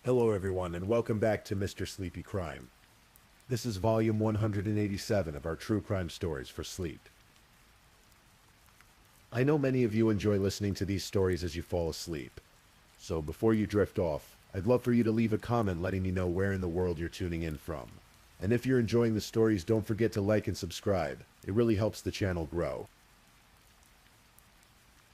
Hello everyone and welcome back to Mr. Sleepy Crime. This is volume 187 of our true crime stories for sleep. I know many of you enjoy listening to these stories as you fall asleep. So before you drift off, I'd love for you to leave a comment letting me know where in the world you're tuning in from. And if you're enjoying the stories, don't forget to like and subscribe. It really helps the channel grow.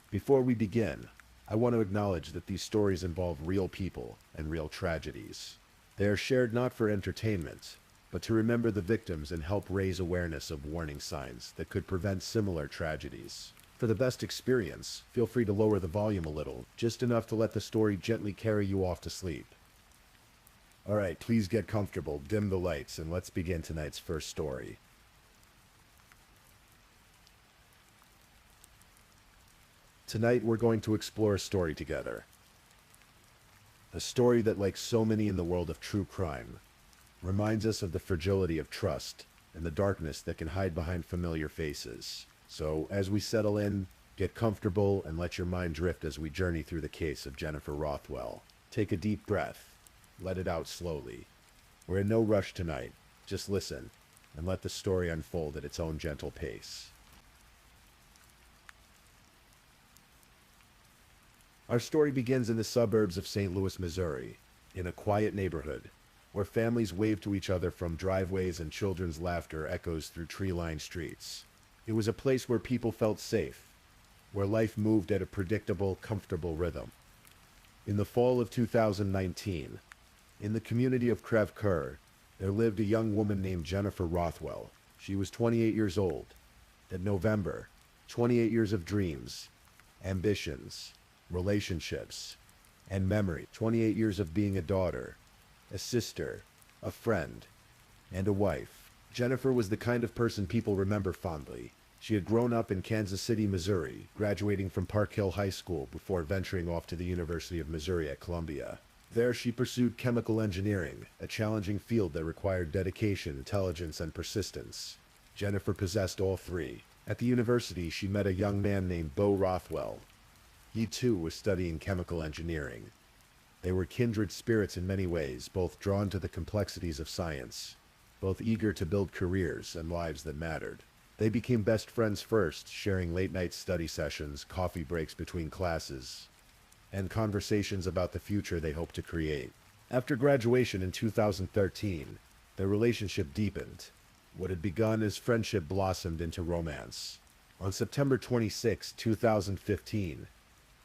Before we begin, I want to acknowledge that these stories involve real people and real tragedies. They are shared not for entertainment, but to remember the victims and help raise awareness of warning signs that could prevent similar tragedies. For the best experience, feel free to lower the volume a little, just enough to let the story gently carry you off to sleep. Alright, please get comfortable, dim the lights, and let's begin tonight's first story. Tonight we're going to explore a story together. A story that, like so many in the world of true crime, reminds us of the fragility of trust and the darkness that can hide behind familiar faces. So, as we settle in, get comfortable and let your mind drift as we journey through the case of Jennifer Rothwell. Take a deep breath. Let it out slowly. We're in no rush tonight. Just listen and let the story unfold at its own gentle pace. Our story begins in the suburbs of St. Louis, Missouri, in a quiet neighborhood where families wave to each other from driveways and children's laughter echoes through tree-lined streets. It was a place where people felt safe, where life moved at a predictable, comfortable rhythm. In the fall of 2019, in the community of Crèvecoeur, there lived a young woman named Jennifer Rothwell. She was 28 years old. That November, 28 years of dreams, ambitions, relationships, and memory. 28 years of being a daughter, a sister, a friend, and a wife. Jennifer was the kind of person people remember fondly. She had grown up in Kansas City, Missouri, graduating from Park Hill High School before venturing off to the University of Missouri at Columbia. There she pursued chemical engineering, a challenging field that required dedication, intelligence, and persistence. Jennifer possessed all three. At the university, she met a young man named Bo Rothwell. He too was studying chemical engineering. They were kindred spirits in many ways, both drawn to the complexities of science, both eager to build careers and lives that mattered. They became best friends first, sharing late-night study sessions, coffee breaks between classes, and conversations about the future they hoped to create. After graduation in 2013, their relationship deepened. What had begun as friendship blossomed into romance. On September 26, 2015,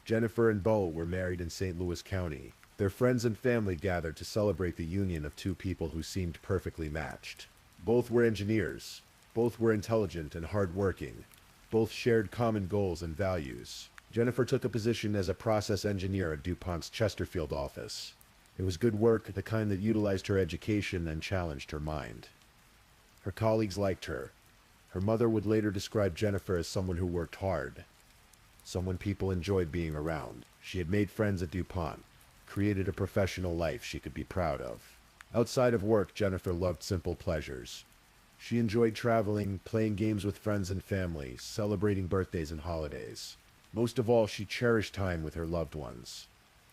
Jennifer and Bo were married in St. Louis County. Their friends and family gathered to celebrate the union of two people who seemed perfectly matched. Both were engineers. Both were intelligent and hardworking. Both shared common goals and values. Jennifer took a position as a process engineer at DuPont's Chesterfield office. It was good work, the kind that utilized her education and challenged her mind. Her colleagues liked her. Her mother would later describe Jennifer as someone who worked hard, someone people enjoyed being around. She had made friends at DuPont, created a professional life she could be proud of. Outside of work, Jennifer loved simple pleasures. She enjoyed traveling, playing games with friends and family, celebrating birthdays and holidays. Most of all, she cherished time with her loved ones.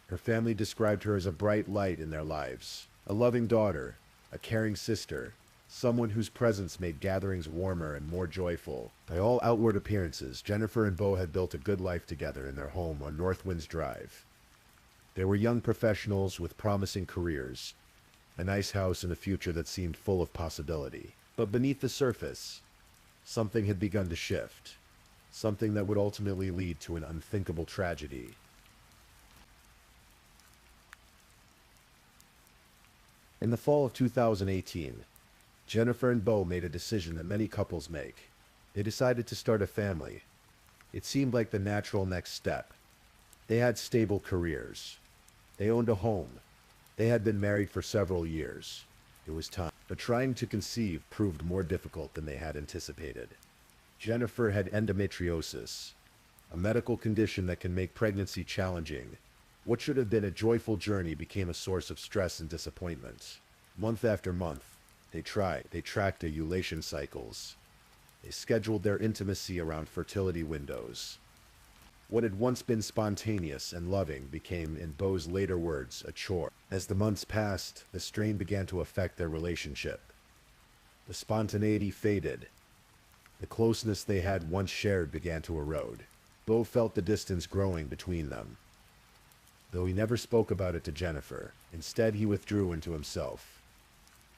Her family described her as a bright light in their lives, a loving daughter, a caring sister, someone whose presence made gatherings warmer and more joyful. By all outward appearances, Jennifer and Bo had built a good life together in their home on North Winds Drive. They were young professionals with promising careers, a nice house and a future that seemed full of possibility. But beneath the surface, something had begun to shift, something that would ultimately lead to an unthinkable tragedy. In the fall of 2018, Jennifer and Bo made a decision that many couples make. They decided to start a family. It seemed like the natural next step. They had stable careers. They owned a home. They had been married for several years. It was time. But trying to conceive proved more difficult than they had anticipated. Jennifer had endometriosis, a medical condition that can make pregnancy challenging. What should have been a joyful journey became a source of stress and disappointment. Month after month, they tracked ovulation cycles. They scheduled their intimacy around fertility windows. What had once been spontaneous and loving became, in Bo's later words, a chore. As the months passed, the strain began to affect their relationship. The spontaneity faded. The closeness they had once shared began to erode. Bo felt the distance growing between them. Though he never spoke about it to Jennifer, instead he withdrew into himself,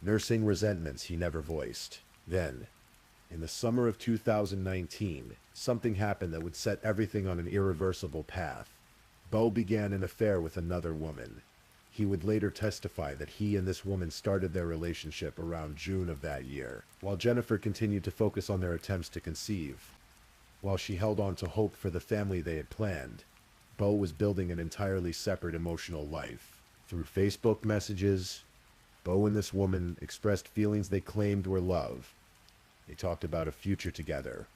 nursing resentments he never voiced. Then, in the summer of 2019, something happened that would set everything on an irreversible path. Bo began an affair with another woman. He would later testify that he and this woman started their relationship around June of that year, while Jennifer continued to focus on their attempts to conceive. While she held on to hope for the family they had planned, Bo was building an entirely separate emotional life. Through Facebook messages, Bo and this woman expressed feelings they claimed were love. They talked about a future together.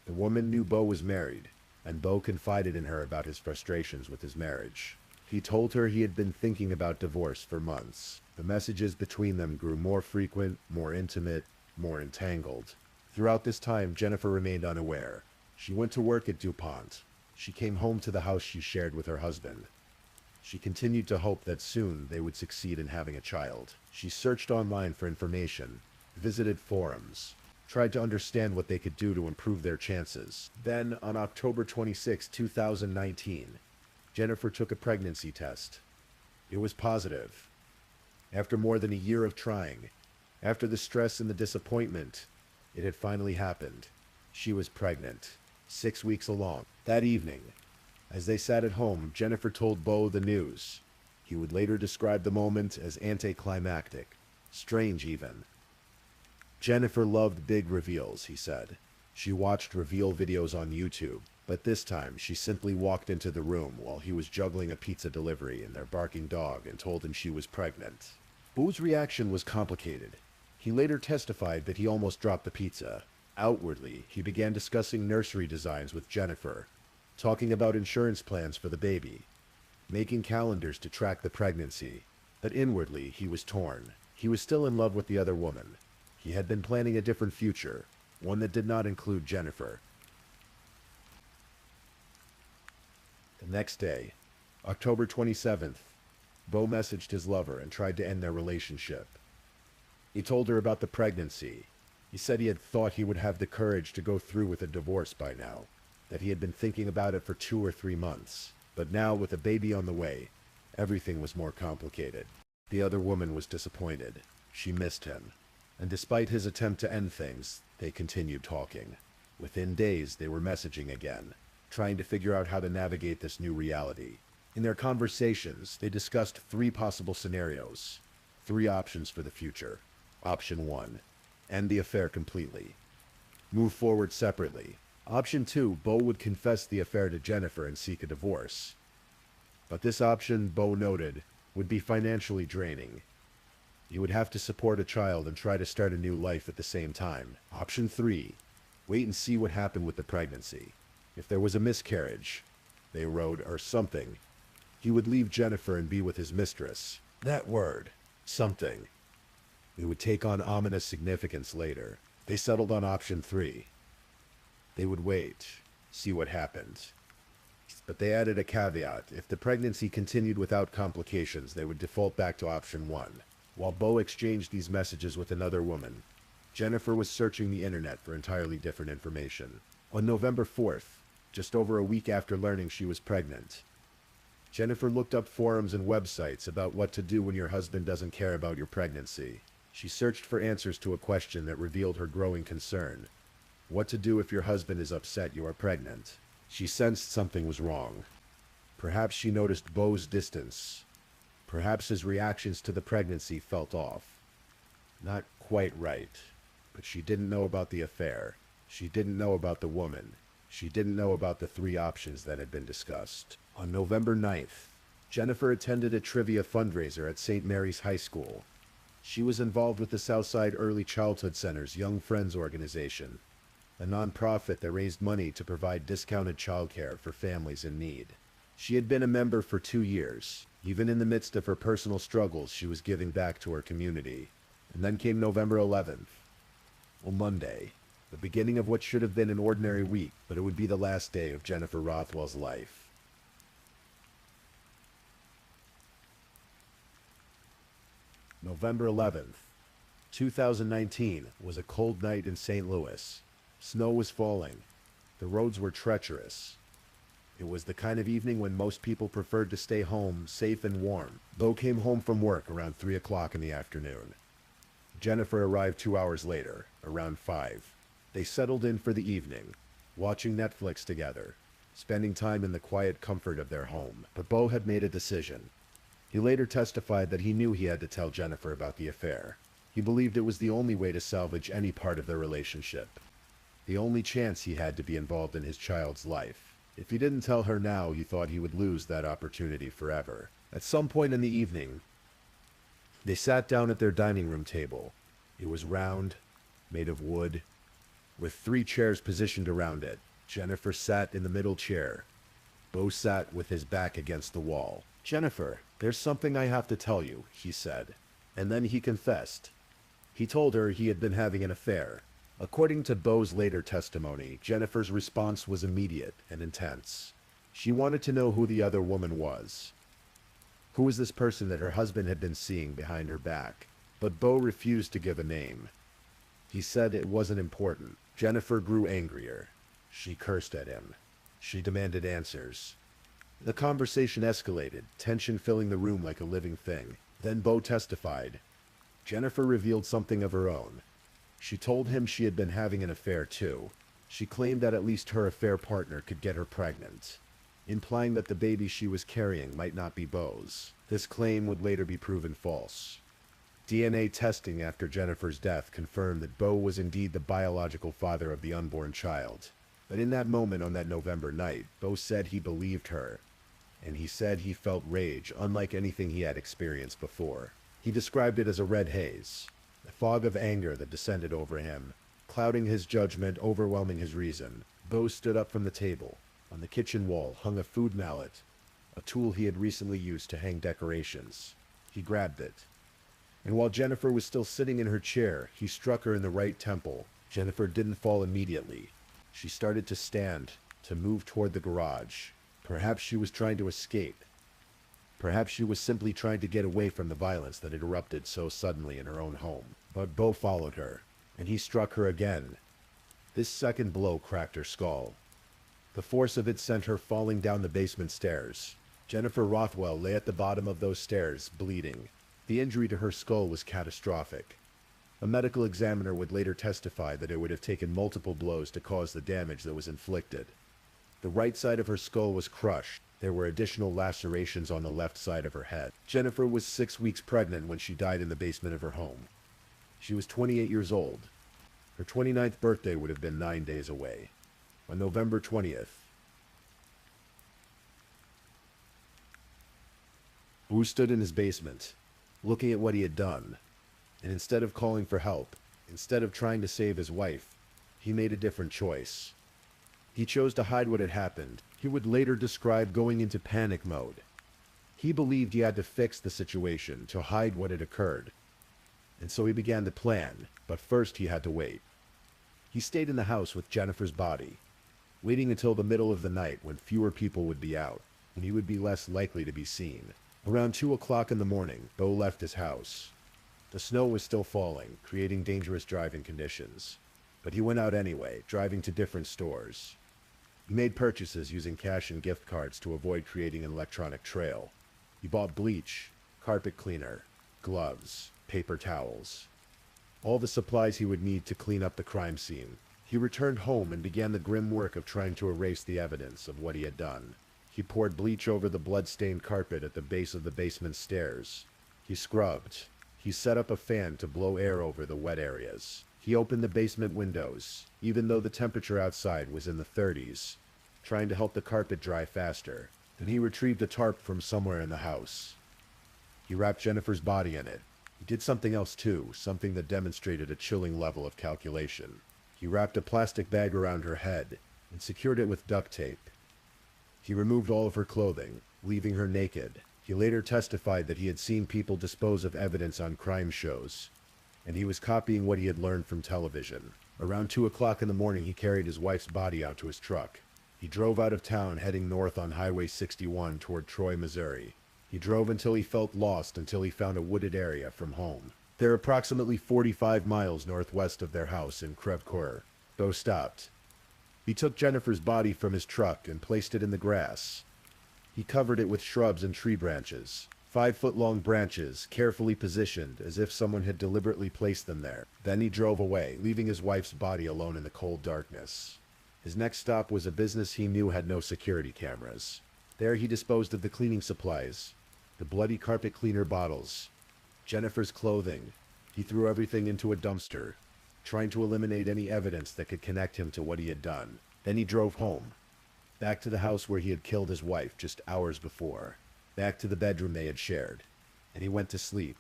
The woman knew Bo was married, and Bo confided in her about his frustrations with his marriage. He told her he had been thinking about divorce for months. The messages between them grew more frequent, more intimate, more entangled. Throughout this time, Jennifer remained unaware. She went to work at DuPont. She came home to the house she shared with her husband. She continued to hope that soon they would succeed in having a child. She searched online for information, visited forums, tried to understand what they could do to improve their chances. Then, on October 26, 2019, Jennifer took a pregnancy test. It was positive. After more than a year of trying, after the stress and the disappointment, it had finally happened. She was pregnant, 6 weeks along. That evening, as they sat at home, Jennifer told Bo the news. He would later describe the moment as anticlimactic, strange even. Jennifer loved big reveals, he said. She watched reveal videos on YouTube, but this time she simply walked into the room while he was juggling a pizza delivery and their barking dog and told him she was pregnant. Bo's reaction was complicated. He later testified that he almost dropped the pizza. Outwardly, he began discussing nursery designs with Jennifer, talking about insurance plans for the baby, making calendars to track the pregnancy. But inwardly, he was torn. He was still in love with the other woman. He had been planning a different future, one that did not include Jennifer. The next day, October 27th, Bo messaged his lover and tried to end their relationship. He told her about the pregnancy. He said he had thought he would have the courage to go through with a divorce by now, that he had been thinking about it for 2 or 3 months. But now, with a baby on the way, everything was more complicated. The other woman was disappointed. She missed him. And despite his attempt to end things, they continued talking. Within days, they were messaging again, trying to figure out how to navigate this new reality. In their conversations, they discussed 3 possible scenarios, 3 options for the future. Option 1, end the affair completely. Move forward separately. Option 2, Bo would confess the affair to Jennifer and seek a divorce. But this option, Bo noted, would be financially draining. He would have to support a child and try to start a new life at the same time. Option 3, wait and see what happened with the pregnancy. If there was a miscarriage, they wrote, or something, he would leave Jennifer and be with his mistress. That word, something. It would take on ominous significance later. They settled on option 3. They would wait, see what happened. But they added a caveat. If the pregnancy continued without complications, they would default back to option 1. While Bo exchanged these messages with another woman, Jennifer was searching the internet for entirely different information. On November 4th, just over a week after learning she was pregnant, Jennifer looked up forums and websites about what to do when your husband doesn't care about your pregnancy. She searched for answers to a question that revealed her growing concern. What to do if your husband is upset you are pregnant? She sensed something was wrong. Perhaps she noticed Bo's distance. Perhaps his reactions to the pregnancy felt off. Not quite right. But she didn't know about the affair. She didn't know about the woman. She didn't know about the 3 options that had been discussed. On November 9th, Jennifer attended a trivia fundraiser at St. Mary's High School. She was involved with the Southside Early Childhood Center's Young Friends organization, a nonprofit that raised money to provide discounted childcare for families in need. She had been a member for 2 years. Even in the midst of her personal struggles, she was giving back to her community. And then came November 11th. Well, Monday. the beginning of what should have been an ordinary week, but it would be the last day of Jennifer Rothwell's life. November 11th, 2019 was a cold night in St. Louis. Snow was falling. The roads were treacherous. It was the kind of evening when most people preferred to stay home, safe and warm. Bo came home from work around 3 o'clock in the afternoon. Jennifer arrived 2 hours later, around 5. They settled in for the evening, watching Netflix together, spending time in the quiet comfort of their home. But Bo had made a decision. He later testified that he knew he had to tell Jennifer about the affair. He believed it was the only way to salvage any part of their relationship. The only chance he had to be involved in his child's life. If he didn't tell her now, he thought he would lose that opportunity forever. At some point in the evening, they sat down at their dining room table. It was round, made of wood, with 3 chairs positioned around it. Jennifer sat in the middle chair. Bo sat with his back against the wall. "Jennifer, there's something I have to tell you," he said. And then he confessed. He told her he had been having an affair. According to Bo's later testimony, Jennifer's response was immediate and intense. She wanted to know who the other woman was. Who was this person that her husband had been seeing behind her back? But Bo refused to give a name. He said it wasn't important. Jennifer grew angrier. She cursed at him. She demanded answers. The conversation escalated, tension filling the room like a living thing. Then Bo testified. Jennifer revealed something of her own. She told him she had been having an affair too. She claimed that at least her affair partner could get her pregnant, implying that the baby she was carrying might not be Bo's. This claim would later be proven false. DNA testing after Jennifer's death confirmed that Bo was indeed the biological father of the unborn child. But in that moment on that November night, Bo said he believed her. And he said he felt rage unlike anything he had experienced before. He described it as a red haze, a fog of anger that descended over him, clouding his judgment, overwhelming his reason. Bo stood up from the table. On the kitchen wall hung a food mallet, a tool he had recently used to hang decorations. He grabbed it. And while Jennifer was still sitting in her chair, he struck her in the right temple. Jennifer didn't fall immediately. She started to stand, to move toward the garage. Perhaps she was trying to escape. Perhaps she was simply trying to get away from the violence that had erupted so suddenly in her own home. But Bo followed her, and he struck her again. This second blow cracked her skull. The force of it sent her falling down the basement stairs. Jennifer Rothwell lay at the bottom of those stairs, bleeding. The injury to her skull was catastrophic. A medical examiner would later testify that it would have taken multiple blows to cause the damage that was inflicted. The right side of her skull was crushed. There were additional lacerations on the left side of her head. Jennifer was 6 weeks pregnant when she died in the basement of her home. She was 28 years old. Her 29th birthday would have been 9 days away. On November 20th, Wu stood in his basement, looking at what he had done. And instead of calling for help, instead of trying to save his wife, he made a different choice. He chose to hide what had happened. He would later describe going into panic mode. He believed he had to fix the situation, to hide what had occurred. And so he began to plan, but first he had to wait. He stayed in the house with Jennifer's body, waiting until the middle of the night when fewer people would be out, and he would be less likely to be seen. Around 2 o'clock in the morning, Bo left his house. The snow was still falling, creating dangerous driving conditions. But he went out anyway, driving to different stores. He made purchases using cash and gift cards to avoid creating an electronic trail. He bought bleach, carpet cleaner, gloves, paper towels, all the supplies he would need to clean up the crime scene. He returned home and began the grim work of trying to erase the evidence of what he had done. He poured bleach over the blood-stained carpet at the base of the basement stairs. He scrubbed. He set up a fan to blow air over the wet areas. He opened the basement windows, even though the temperature outside was in the 30s, trying to help the carpet dry faster. Then he retrieved a tarp from somewhere in the house. He wrapped Jennifer's body in it. He did something else too, something that demonstrated a chilling level of calculation. He wrapped a plastic bag around her head and secured it with duct tape. He removed all of her clothing, leaving her naked. He later testified that he had seen people dispose of evidence on crime shows, and he was copying what he had learned from television. Around 2 o'clock in the morning, he carried his wife's body out to his truck. He drove out of town, heading north on Highway 61 toward Troy, Missouri. He drove until he felt lost until he found a wooded area from home. They're approximately 45 miles northwest of their house in Crèvecoeur. Beau stopped. He took Jennifer's body from his truck and placed it in the grass. He covered it with shrubs and tree branches. 5-foot-long branches, carefully positioned as if someone had deliberately placed them there. Then he drove away, leaving his wife's body alone in the cold darkness. His next stop was a business he knew had no security cameras. There he disposed of the cleaning supplies, the bloody carpet cleaner bottles, Jennifer's clothing. He threw everything into a dumpster, trying to eliminate any evidence that could connect him to what he had done. Then he drove home, back to the house where he had killed his wife just hours before, back to the bedroom they had shared, and he went to sleep.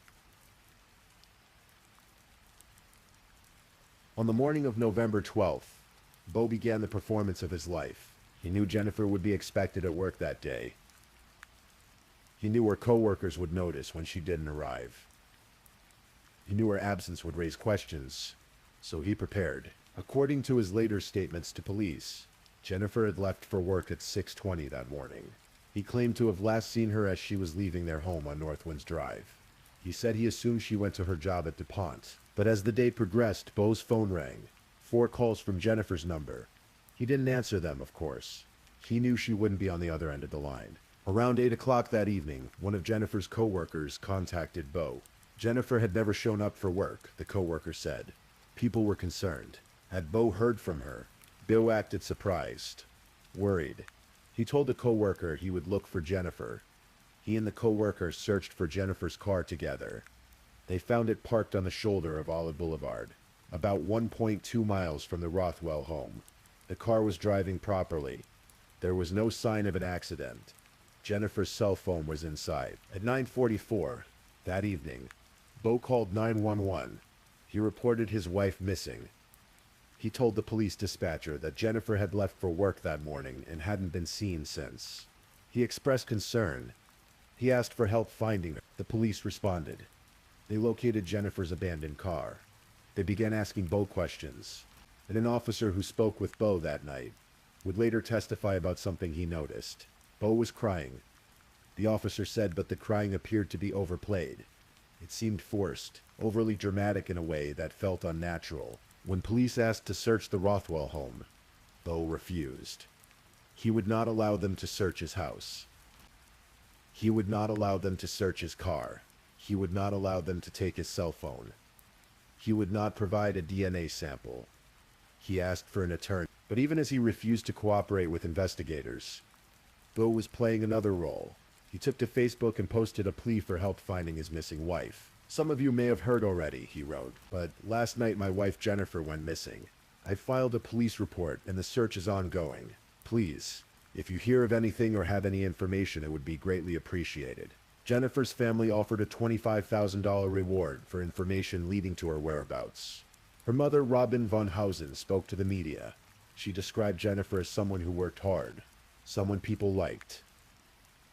On the morning of November 12th, Beau began the performance of his life. He knew Jennifer would be expected at work that day. He knew her co-workers would notice when she didn't arrive. He knew her absence would raise questions, so he prepared. According to his later statements to police, Jennifer had left for work at 6:20 that morning. He claimed to have last seen her as she was leaving their home on Northwinds Drive. He said he assumed she went to her job at DuPont, but as the day progressed, Beau's phone rang. 4 calls from Jennifer's number. He didn't answer them, of course. He knew she wouldn't be on the other end of the line. Around 8 o'clock that evening, one of Jennifer's co-workers contacted Beau. Jennifer had never shown up for work, the co-worker said. People were concerned. Had Beau heard from her? Beau acted surprised, worried. He told the co-worker he would look for Jennifer. He and the co-worker searched for Jennifer's car together. They found it parked on the shoulder of Olive Boulevard, about 1.2 miles from the Rothwell home. The car was driving properly. There was no sign of an accident. Jennifer's cell phone was inside. At 9:44 that evening, Beau called 911. He reported his wife missing. He told the police dispatcher that Jennifer had left for work that morning and hadn't been seen since. He expressed concern. He asked for help finding her. The police responded. They located Jennifer's abandoned car. They began asking Beau questions, and an officer who spoke with Beau that night would later testify about something he noticed. Beau was crying. The officer said, but the crying appeared to be overplayed. It seemed forced, overly dramatic in a way that felt unnatural. When police asked to search the Rothwell home, Beau refused. He would not allow them to search his house. He would not allow them to search his car. He would not allow them to take his cell phone. He would not provide a DNA sample. He asked for an attorney. But even as he refused to cooperate with investigators, Beau was playing another role. He took to Facebook and posted a plea for help finding his missing wife. Some of you may have heard already, he wrote, but last night my wife Jennifer went missing. I filed a police report and the search is ongoing. Please, if you hear of anything or have any information, it would be greatly appreciated. Jennifer's family offered a $25,000 reward for information leading to her whereabouts. Her mother, Robin von Hausen, spoke to the media. She described Jennifer as someone who worked hard, someone people liked.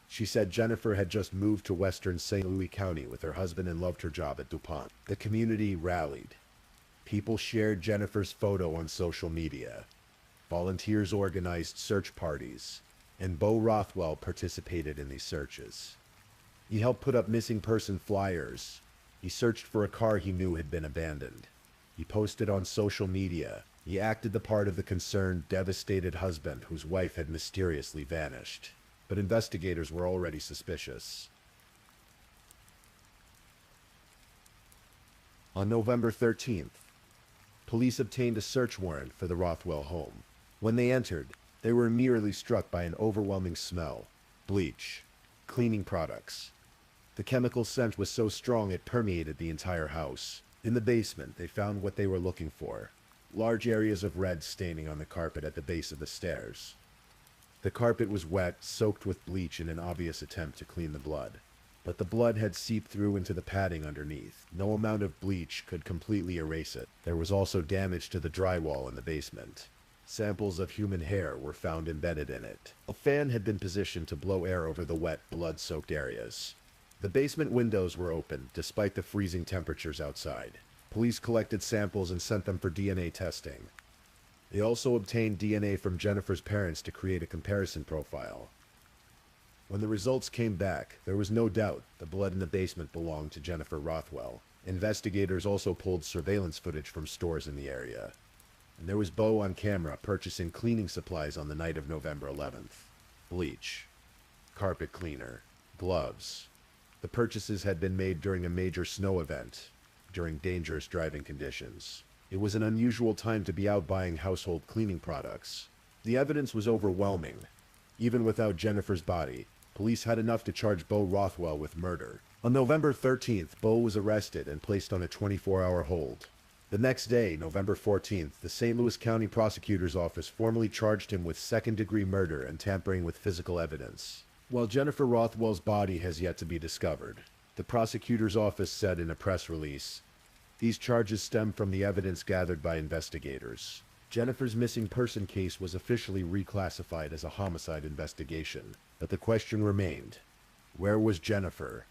She said Jennifer had just moved to western St. Louis County with her husband and loved her job at DuPont. The community rallied. People shared Jennifer's photo on social media. Volunteers organized search parties, and Beau Rothwell participated in these searches. He helped put up missing person flyers. He searched for a car he knew had been abandoned. He posted on social media. He acted the part of the concerned, devastated husband whose wife had mysteriously vanished. But investigators were already suspicious. On November 13th, police obtained a search warrant for the Rothwell home. When they entered, they were immediately struck by an overwhelming smell: bleach, cleaning products. The chemical scent was so strong it permeated the entire house. In the basement, they found what they were looking for: large areas of red staining on the carpet at the base of the stairs. The carpet was wet, soaked with bleach in an obvious attempt to clean the blood. But the blood had seeped through into the padding underneath. No amount of bleach could completely erase it. There was also damage to the drywall in the basement. Samples of human hair were found embedded in it. A fan had been positioned to blow air over the wet, blood-soaked areas. The basement windows were open, despite the freezing temperatures outside. Police collected samples and sent them for DNA testing. They also obtained DNA from Jennifer's parents to create a comparison profile. When the results came back, there was no doubt the blood in the basement belonged to Jennifer Rothwell. Investigators also pulled surveillance footage from stores in the area. And there was Bo on camera purchasing cleaning supplies on the night of November 11th. Bleach, carpet cleaner, gloves. The purchases had been made during a major snow event, during dangerous driving conditions. It was an unusual time to be out buying household cleaning products. The evidence was overwhelming. Even without Jennifer's body, police had enough to charge Bo Rothwell with murder. On November 13th, Bo was arrested and placed on a 24-hour hold. The next day, November 14th, the St. Louis County Prosecutor's Office formally charged him with second-degree murder and tampering with physical evidence. While Jennifer Rothwell's body has yet to be discovered, the prosecutor's office said in a press release, "These charges stem from the evidence gathered by investigators. Jennifer's missing person case was officially reclassified as a homicide investigation, but the question remained, where was Jennifer?"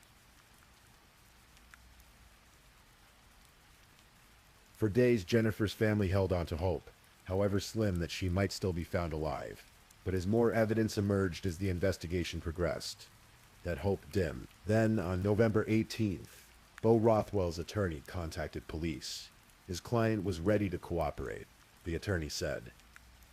For days, Jennifer's family held on to hope, however slim, that she might still be found alive. But as more evidence emerged as the investigation progressed, that hope dimmed. Then, on November 18th, Bo Rothwell's attorney contacted police. His client was ready to cooperate, the attorney said.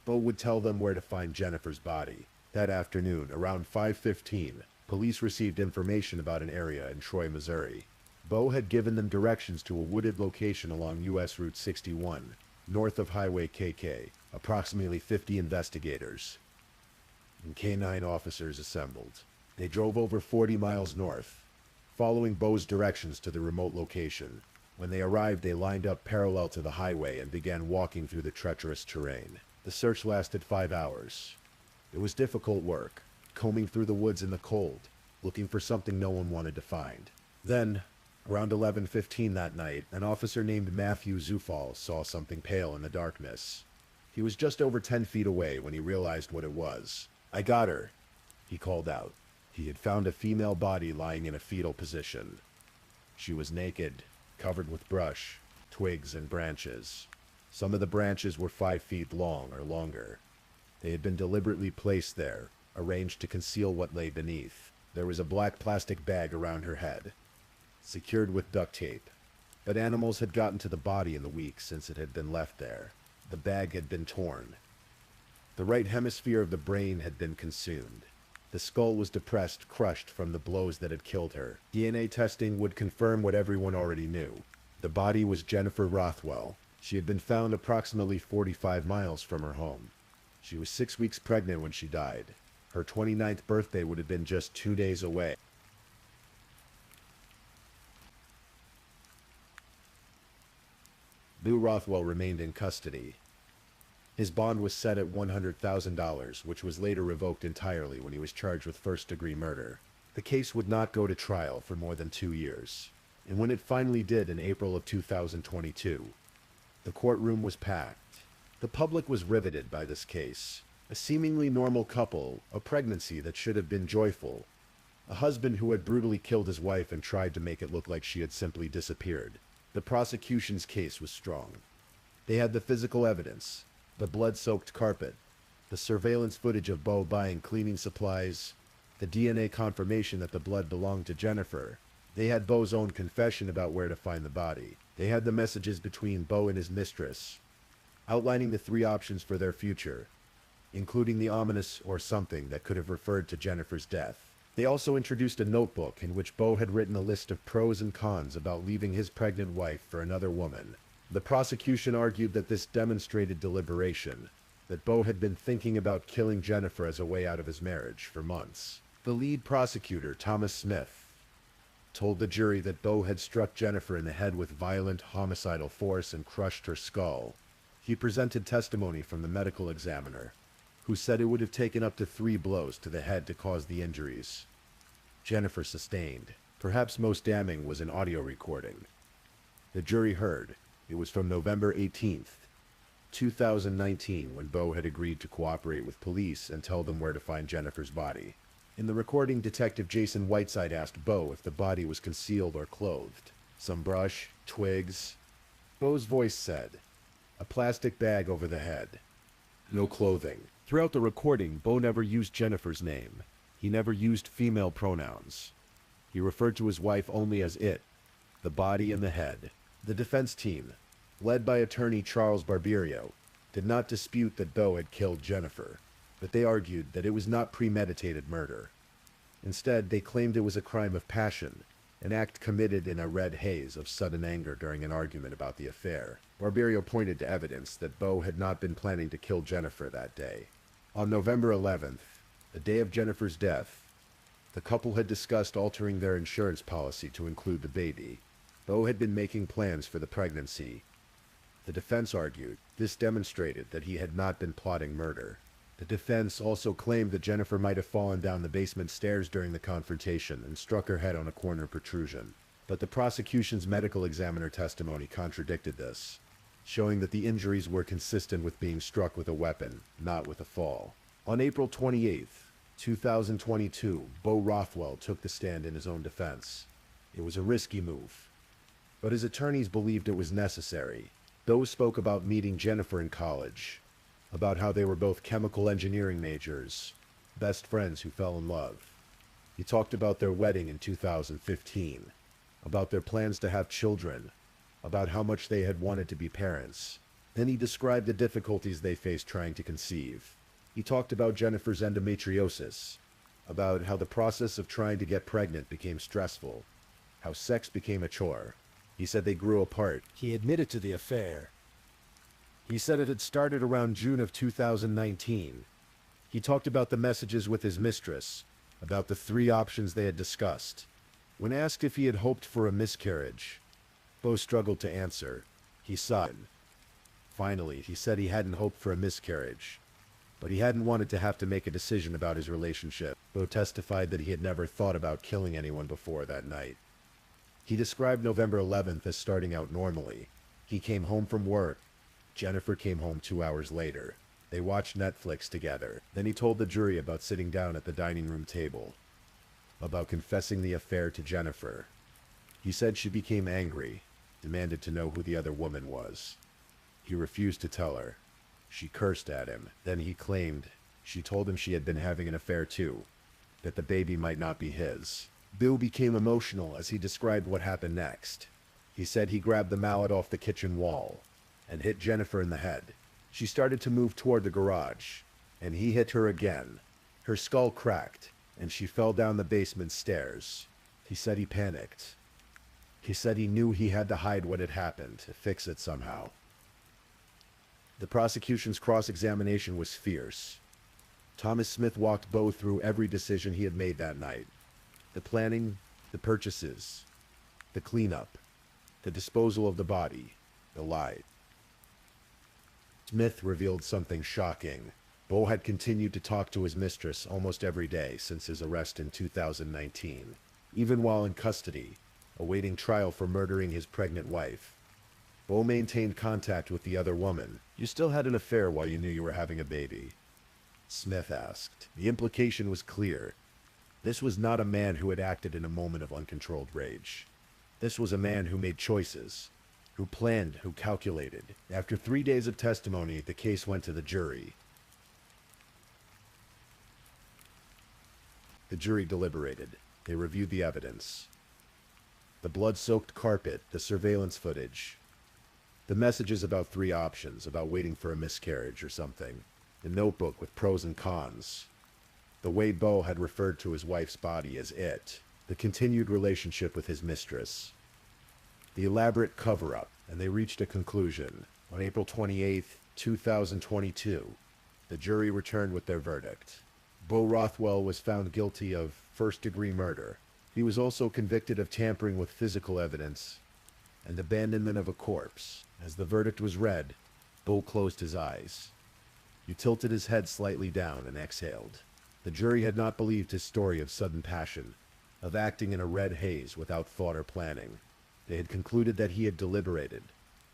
Bo would tell them where to find Jennifer's body. That afternoon, around 5:15, police received information about an area in Troy, Missouri. Bo had given them directions to a wooded location along U.S. Route 61, north of Highway KK. Approximately 50 investigators and K-9 officers assembled. They drove over 40 miles north, following Bo's directions to the remote location. When they arrived, they lined up parallel to the highway and began walking through the treacherous terrain. The search lasted 5 hours. It was difficult work, combing through the woods in the cold, looking for something no one wanted to find. Then, around 11:15 that night, an officer named Matthew Zufall saw something pale in the darkness. He was just over 10 feet away when he realized what it was. "I got her," he called out. He had found a female body lying in a fetal position. She was naked, covered with brush, twigs, and branches. Some of the branches were 5 feet long or longer. They had been deliberately placed there, arranged to conceal what lay beneath. There was a black plastic bag around her head, secured with duct tape. But animals had gotten to the body in the weeks since it had been left there. The bag had been torn. The right hemisphere of the brain had been consumed. The skull was depressed, crushed from the blows that had killed her. DNA testing would confirm what everyone already knew. The body was Jennifer Rothwell. She had been found approximately 45 miles from her home. She was 6 weeks pregnant when she died. Her 29th birthday would have been just 2 days away. Bo Rothwell remained in custody. His bond was set at $100,000, which was later revoked entirely when he was charged with first-degree murder. The case would not go to trial for more than 2 years, and when it finally did in April of 2022, the courtroom was packed. The public was riveted by this case. A seemingly normal couple, a pregnancy that should have been joyful, a husband who had brutally killed his wife and tried to make it look like she had simply disappeared. The prosecution's case was strong. They had the physical evidence, the blood-soaked carpet, the surveillance footage of Bo buying cleaning supplies, the DNA confirmation that the blood belonged to Jennifer. They had Bo's own confession about where to find the body. They had the messages between Bo and his mistress, outlining the 3 options for their future, including the ominous or something that could have referred to Jennifer's death. They also introduced a notebook in which Bo had written a list of pros and cons about leaving his pregnant wife for another woman. The prosecution argued that this demonstrated deliberation, that Bo had been thinking about killing Jennifer as a way out of his marriage for months. The lead prosecutor, Thomas Smith, told the jury that Bo had struck Jennifer in the head with violent, homicidal force and crushed her skull. He presented testimony from the medical examiner, who said it would have taken up to 3 blows to the head to cause the injuries Jennifer sustained. Perhaps most damning was an audio recording. The jury heard. It was from November 18th, 2019, when Bo had agreed to cooperate with police and tell them where to find Jennifer's body. In the recording, Detective Jason Whiteside asked Bo if the body was concealed or clothed. Some brush, twigs, Bo's voice said, "A plastic bag over the head. No clothing." Throughout the recording, Bo never used Jennifer's name. He never used female pronouns. He referred to his wife only as it, the body and the head. The defense team, led by attorney Charles Barberio, did not dispute that Bo had killed Jennifer, but they argued that it was not premeditated murder. Instead, they claimed it was a crime of passion, an act committed in a red haze of sudden anger during an argument about the affair. Barberio pointed to evidence that Bo had not been planning to kill Jennifer that day. On November 11th, the day of Jennifer's death, the couple had discussed altering their insurance policy to include the baby. Bo had been making plans for the pregnancy. The defense argued this demonstrated that he had not been plotting murder. The defense also claimed that Jennifer might have fallen down the basement stairs during the confrontation and struck her head on a corner protrusion. But the prosecution's medical examiner testimony contradicted this, showing that the injuries were consistent with being struck with a weapon, not with a fall. On April 28th, 2022, Bo Rothwell took the stand in his own defense. It was a risky move, but his attorneys believed it was necessary. Bo spoke about meeting Jennifer in college, about how they were both chemical engineering majors, best friends who fell in love. He talked about their wedding in 2015, about their plans to have children, about how much they had wanted to be parents. Then he described the difficulties they faced trying to conceive. He talked about Jennifer's endometriosis, about how the process of trying to get pregnant became stressful, how sex became a chore. He said they grew apart. He admitted to the affair. He said it had started around June of 2019. He talked about the messages with his mistress, about the 3 options they had discussed. When asked if he had hoped for a miscarriage, Bo struggled to answer. He sighed. Finally, he said he hadn't hoped for a miscarriage, but he hadn't wanted to have to make a decision about his relationship. Bo testified that he had never thought about killing anyone before that night. He described November 11th as starting out normally. He came home from work. Jennifer came home 2 hours later. They watched Netflix together. Then he told the jury about sitting down at the dining room table, about confessing the affair to Jennifer. He said she became angry, demanded to know who the other woman was. He refused to tell her. She cursed at him. Then he claimed she told him she had been having an affair too, that the baby might not be his. Bill became emotional as he described what happened next. He said he grabbed the mallet off the kitchen wall and hit Jennifer in the head. She started to move toward the garage, and he hit her again. Her skull cracked, and she fell down the basement stairs. He said he panicked. He said he knew he had to hide what had happened, to fix it somehow. The prosecution's cross-examination was fierce. Thomas Smith walked Bo through every decision he had made that night. The planning, the purchases, the cleanup, the disposal of the body, the lie. Smith revealed something shocking. Bo had continued to talk to his mistress almost every day since his arrest in 2019, even while in custody, awaiting trial for murdering his pregnant wife. Bo maintained contact with the other woman. "You still had an affair while you knew you were having a baby?" Smith asked. The implication was clear. This was not a man who had acted in a moment of uncontrolled rage. This was a man who made choices, who planned, who calculated. After 3 days of testimony, the case went to the jury. The jury deliberated. They reviewed the evidence. The blood-soaked carpet, the surveillance footage, the messages about 3 options, about waiting for a miscarriage or something, the notebook with pros and cons, the way Bo had referred to his wife's body as it, the continued relationship with his mistress, the elaborate cover-up, and they reached a conclusion. On April 28, 2022, the jury returned with their verdict. Bo Rothwell was found guilty of first-degree murder. He was also convicted of tampering with physical evidence and abandonment of a corpse. As the verdict was read, Bo closed his eyes. He tilted his head slightly down and exhaled. The jury had not believed his story of sudden passion, of acting in a red haze without thought or planning. They had concluded that he had deliberated,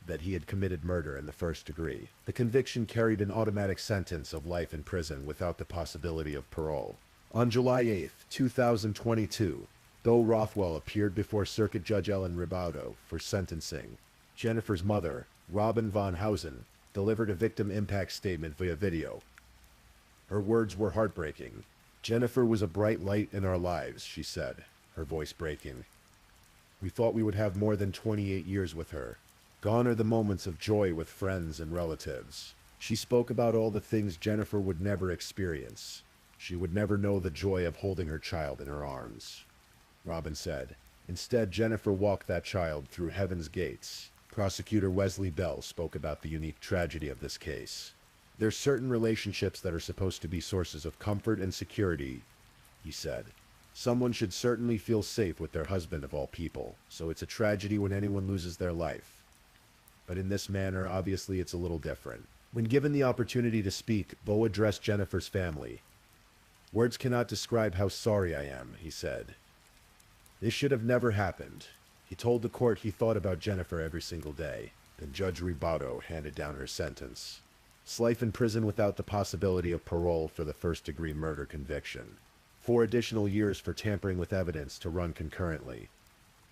that he had committed murder in the first degree. The conviction carried an automatic sentence of life in prison without the possibility of parole. On July 8, 2022, Bo Rothwell appeared before Circuit Judge Ellen Ribaudo for sentencing. Jennifer's mother, Robin von Hausen, delivered a victim impact statement via video. Her words were heartbreaking. "Jennifer was a bright light in our lives," she said, her voice breaking. "We thought we would have more than 28 years with her. Gone are the moments of joy with friends and relatives." She spoke about all the things Jennifer would never experience. She would never know the joy of holding her child in her arms. Robin said, "Instead, Jennifer walked that child through heaven's gates." Prosecutor Wesley Bell spoke about the unique tragedy of this case. "There's certain relationships that are supposed to be sources of comfort and security," he said. "Someone should certainly feel safe with their husband of all people, so it's a tragedy when anyone loses their life. But in this manner, obviously it's a little different." When given the opportunity to speak, Bo addressed Jennifer's family. "Words cannot describe how sorry I am," he said. "This should have never happened." He told the court he thought about Jennifer every single day. Then Judge Ribato handed down her sentence. Life in prison without the possibility of parole for the first-degree murder conviction. 4 additional years for tampering with evidence to run concurrently.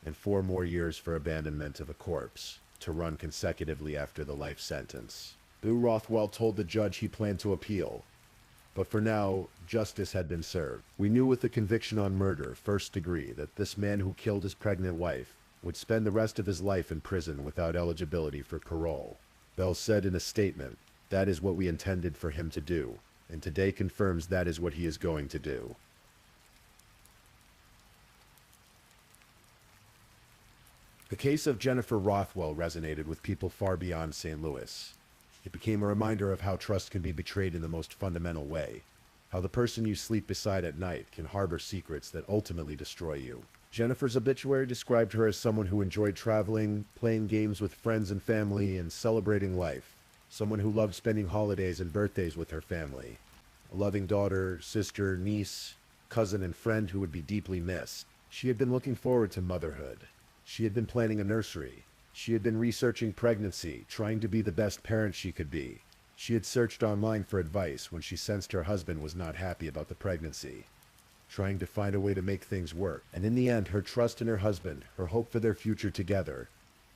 And 4 more years for abandonment of a corpse to run consecutively after the life sentence. Boo Rothwell told the judge he planned to appeal. But for now, justice had been served. "We knew with the conviction on murder, first degree, that this man who killed his pregnant wife would spend the rest of his life in prison without eligibility for parole," Bell said in a statement. "That is what we intended for him to do, and today confirms that is what he is going to do." The case of Jennifer Rothwell resonated with people far beyond St. Louis. It became a reminder of how trust can be betrayed in the most fundamental way, how the person you sleep beside at night can harbor secrets that ultimately destroy you. Jennifer's obituary described her as someone who enjoyed traveling, playing games with friends and family, and celebrating life. Someone who loved spending holidays and birthdays with her family. A loving daughter, sister, niece, cousin, and friend who would be deeply missed. She had been looking forward to motherhood. She had been planning a nursery. She had been researching pregnancy, trying to be the best parent she could be. She had searched online for advice when she sensed her husband was not happy about the pregnancy, trying to find a way to make things work. And in the end, her trust in her husband, her hope for their future together,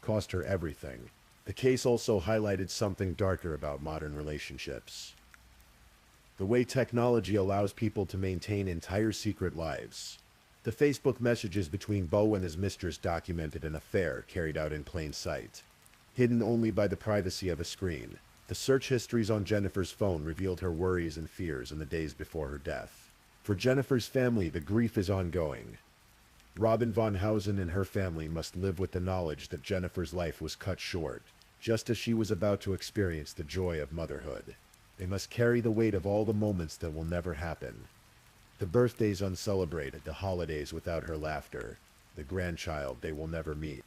cost her everything. The case also highlighted something darker about modern relationships. The way technology allows people to maintain entire secret lives. The Facebook messages between Bo and his mistress documented an affair carried out in plain sight, hidden only by the privacy of a screen. The search histories on Jennifer's phone revealed her worries and fears in the days before her death. For Jennifer's family, the grief is ongoing. Robin von Hausen and her family must live with the knowledge that Jennifer's life was cut short, just as she was about to experience the joy of motherhood. They must carry the weight of all the moments that will never happen. The birthdays uncelebrated, the holidays without her laughter, the grandchild they will never meet.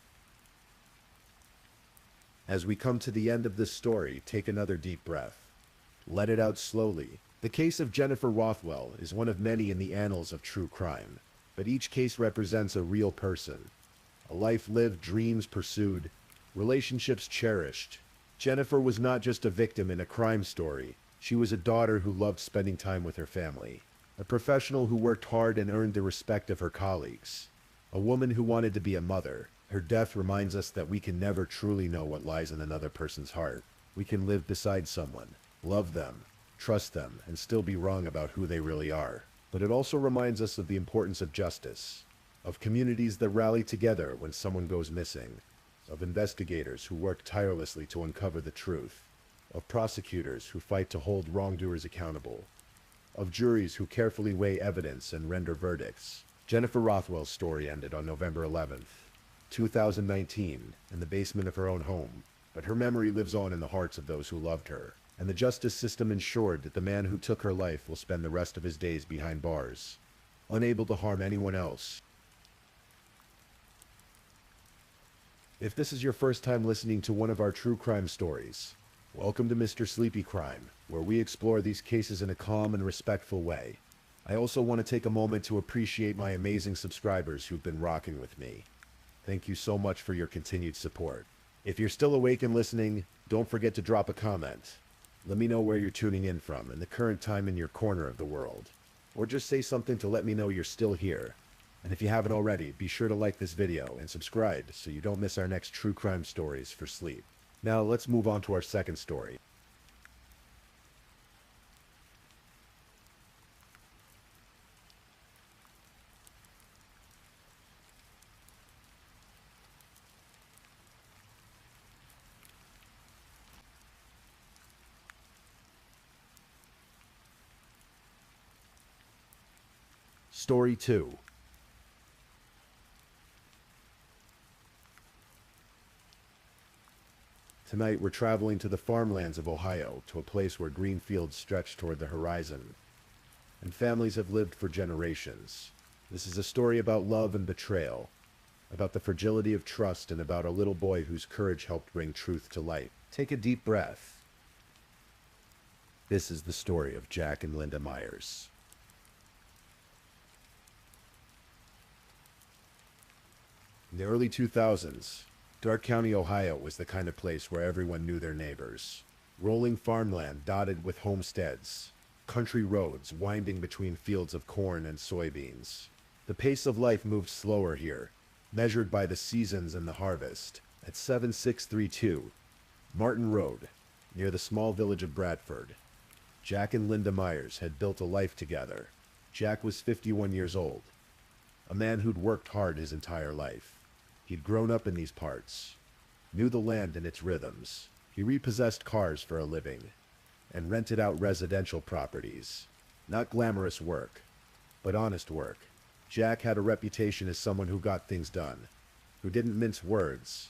As we come to the end of this story, take another deep breath. Let it out slowly. The case of Jennifer Rothwell is one of many in the annals of true crime, but each case represents a real person. A life lived, dreams pursued, relationships cherished. Jennifer was not just a victim in a crime story. She was a daughter who loved spending time with her family. A professional who worked hard and earned the respect of her colleagues. A woman who wanted to be a mother. Her death reminds us that we can never truly know what lies in another person's heart. We can live beside someone, love them, trust them, and still be wrong about who they really are. But it also reminds us of the importance of justice, of communities that rally together when someone goes missing, of investigators who work tirelessly to uncover the truth, of prosecutors who fight to hold wrongdoers accountable, of juries who carefully weigh evidence and render verdicts. Jennifer Rothwell's story ended on November 11th, 2019, in the basement of her own home, but her memory lives on in the hearts of those who loved her, and the justice system ensured that the man who took her life will spend the rest of his days behind bars, unable to harm anyone else. If this is your first time listening to one of our true crime stories, welcome to Mr. Sleepy Crime, where we explore these cases in a calm and respectful way. I also want to take a moment to appreciate my amazing subscribers who've been rocking with me. Thank you so much for your continued support. If you're still awake and listening, don't forget to drop a comment. Let me know where you're tuning in from and the current time in your corner of the world. Or just say something to let me know you're still here. And if you haven't already, be sure to like this video and subscribe so you don't miss our next true crime stories for sleep. Now let's move on to our second story. Story 2. Tonight we're traveling to the farmlands of Ohio, to a place where green fields stretch toward the horizon, and families have lived for generations. This is a story about love and betrayal, about the fragility of trust, and about a little boy whose courage helped bring truth to light. Take a deep breath. This is the story of Jack and Linda Myers. In the early 2000s, Dark County, Ohio was the kind of place where everyone knew their neighbors. Rolling farmland dotted with homesteads, country roads winding between fields of corn and soybeans. The pace of life moved slower here, measured by the seasons and the harvest. At 7632 Martin Road, near the small village of Bradford, Jack and Linda Myers had built a life together. Jack was 51 years old, a man who'd worked hard his entire life. He'd grown up in these parts, knew the land and its rhythms. He repossessed cars for a living and rented out residential properties. Not glamorous work, but honest work. Jack had a reputation as someone who got things done, who didn't mince words,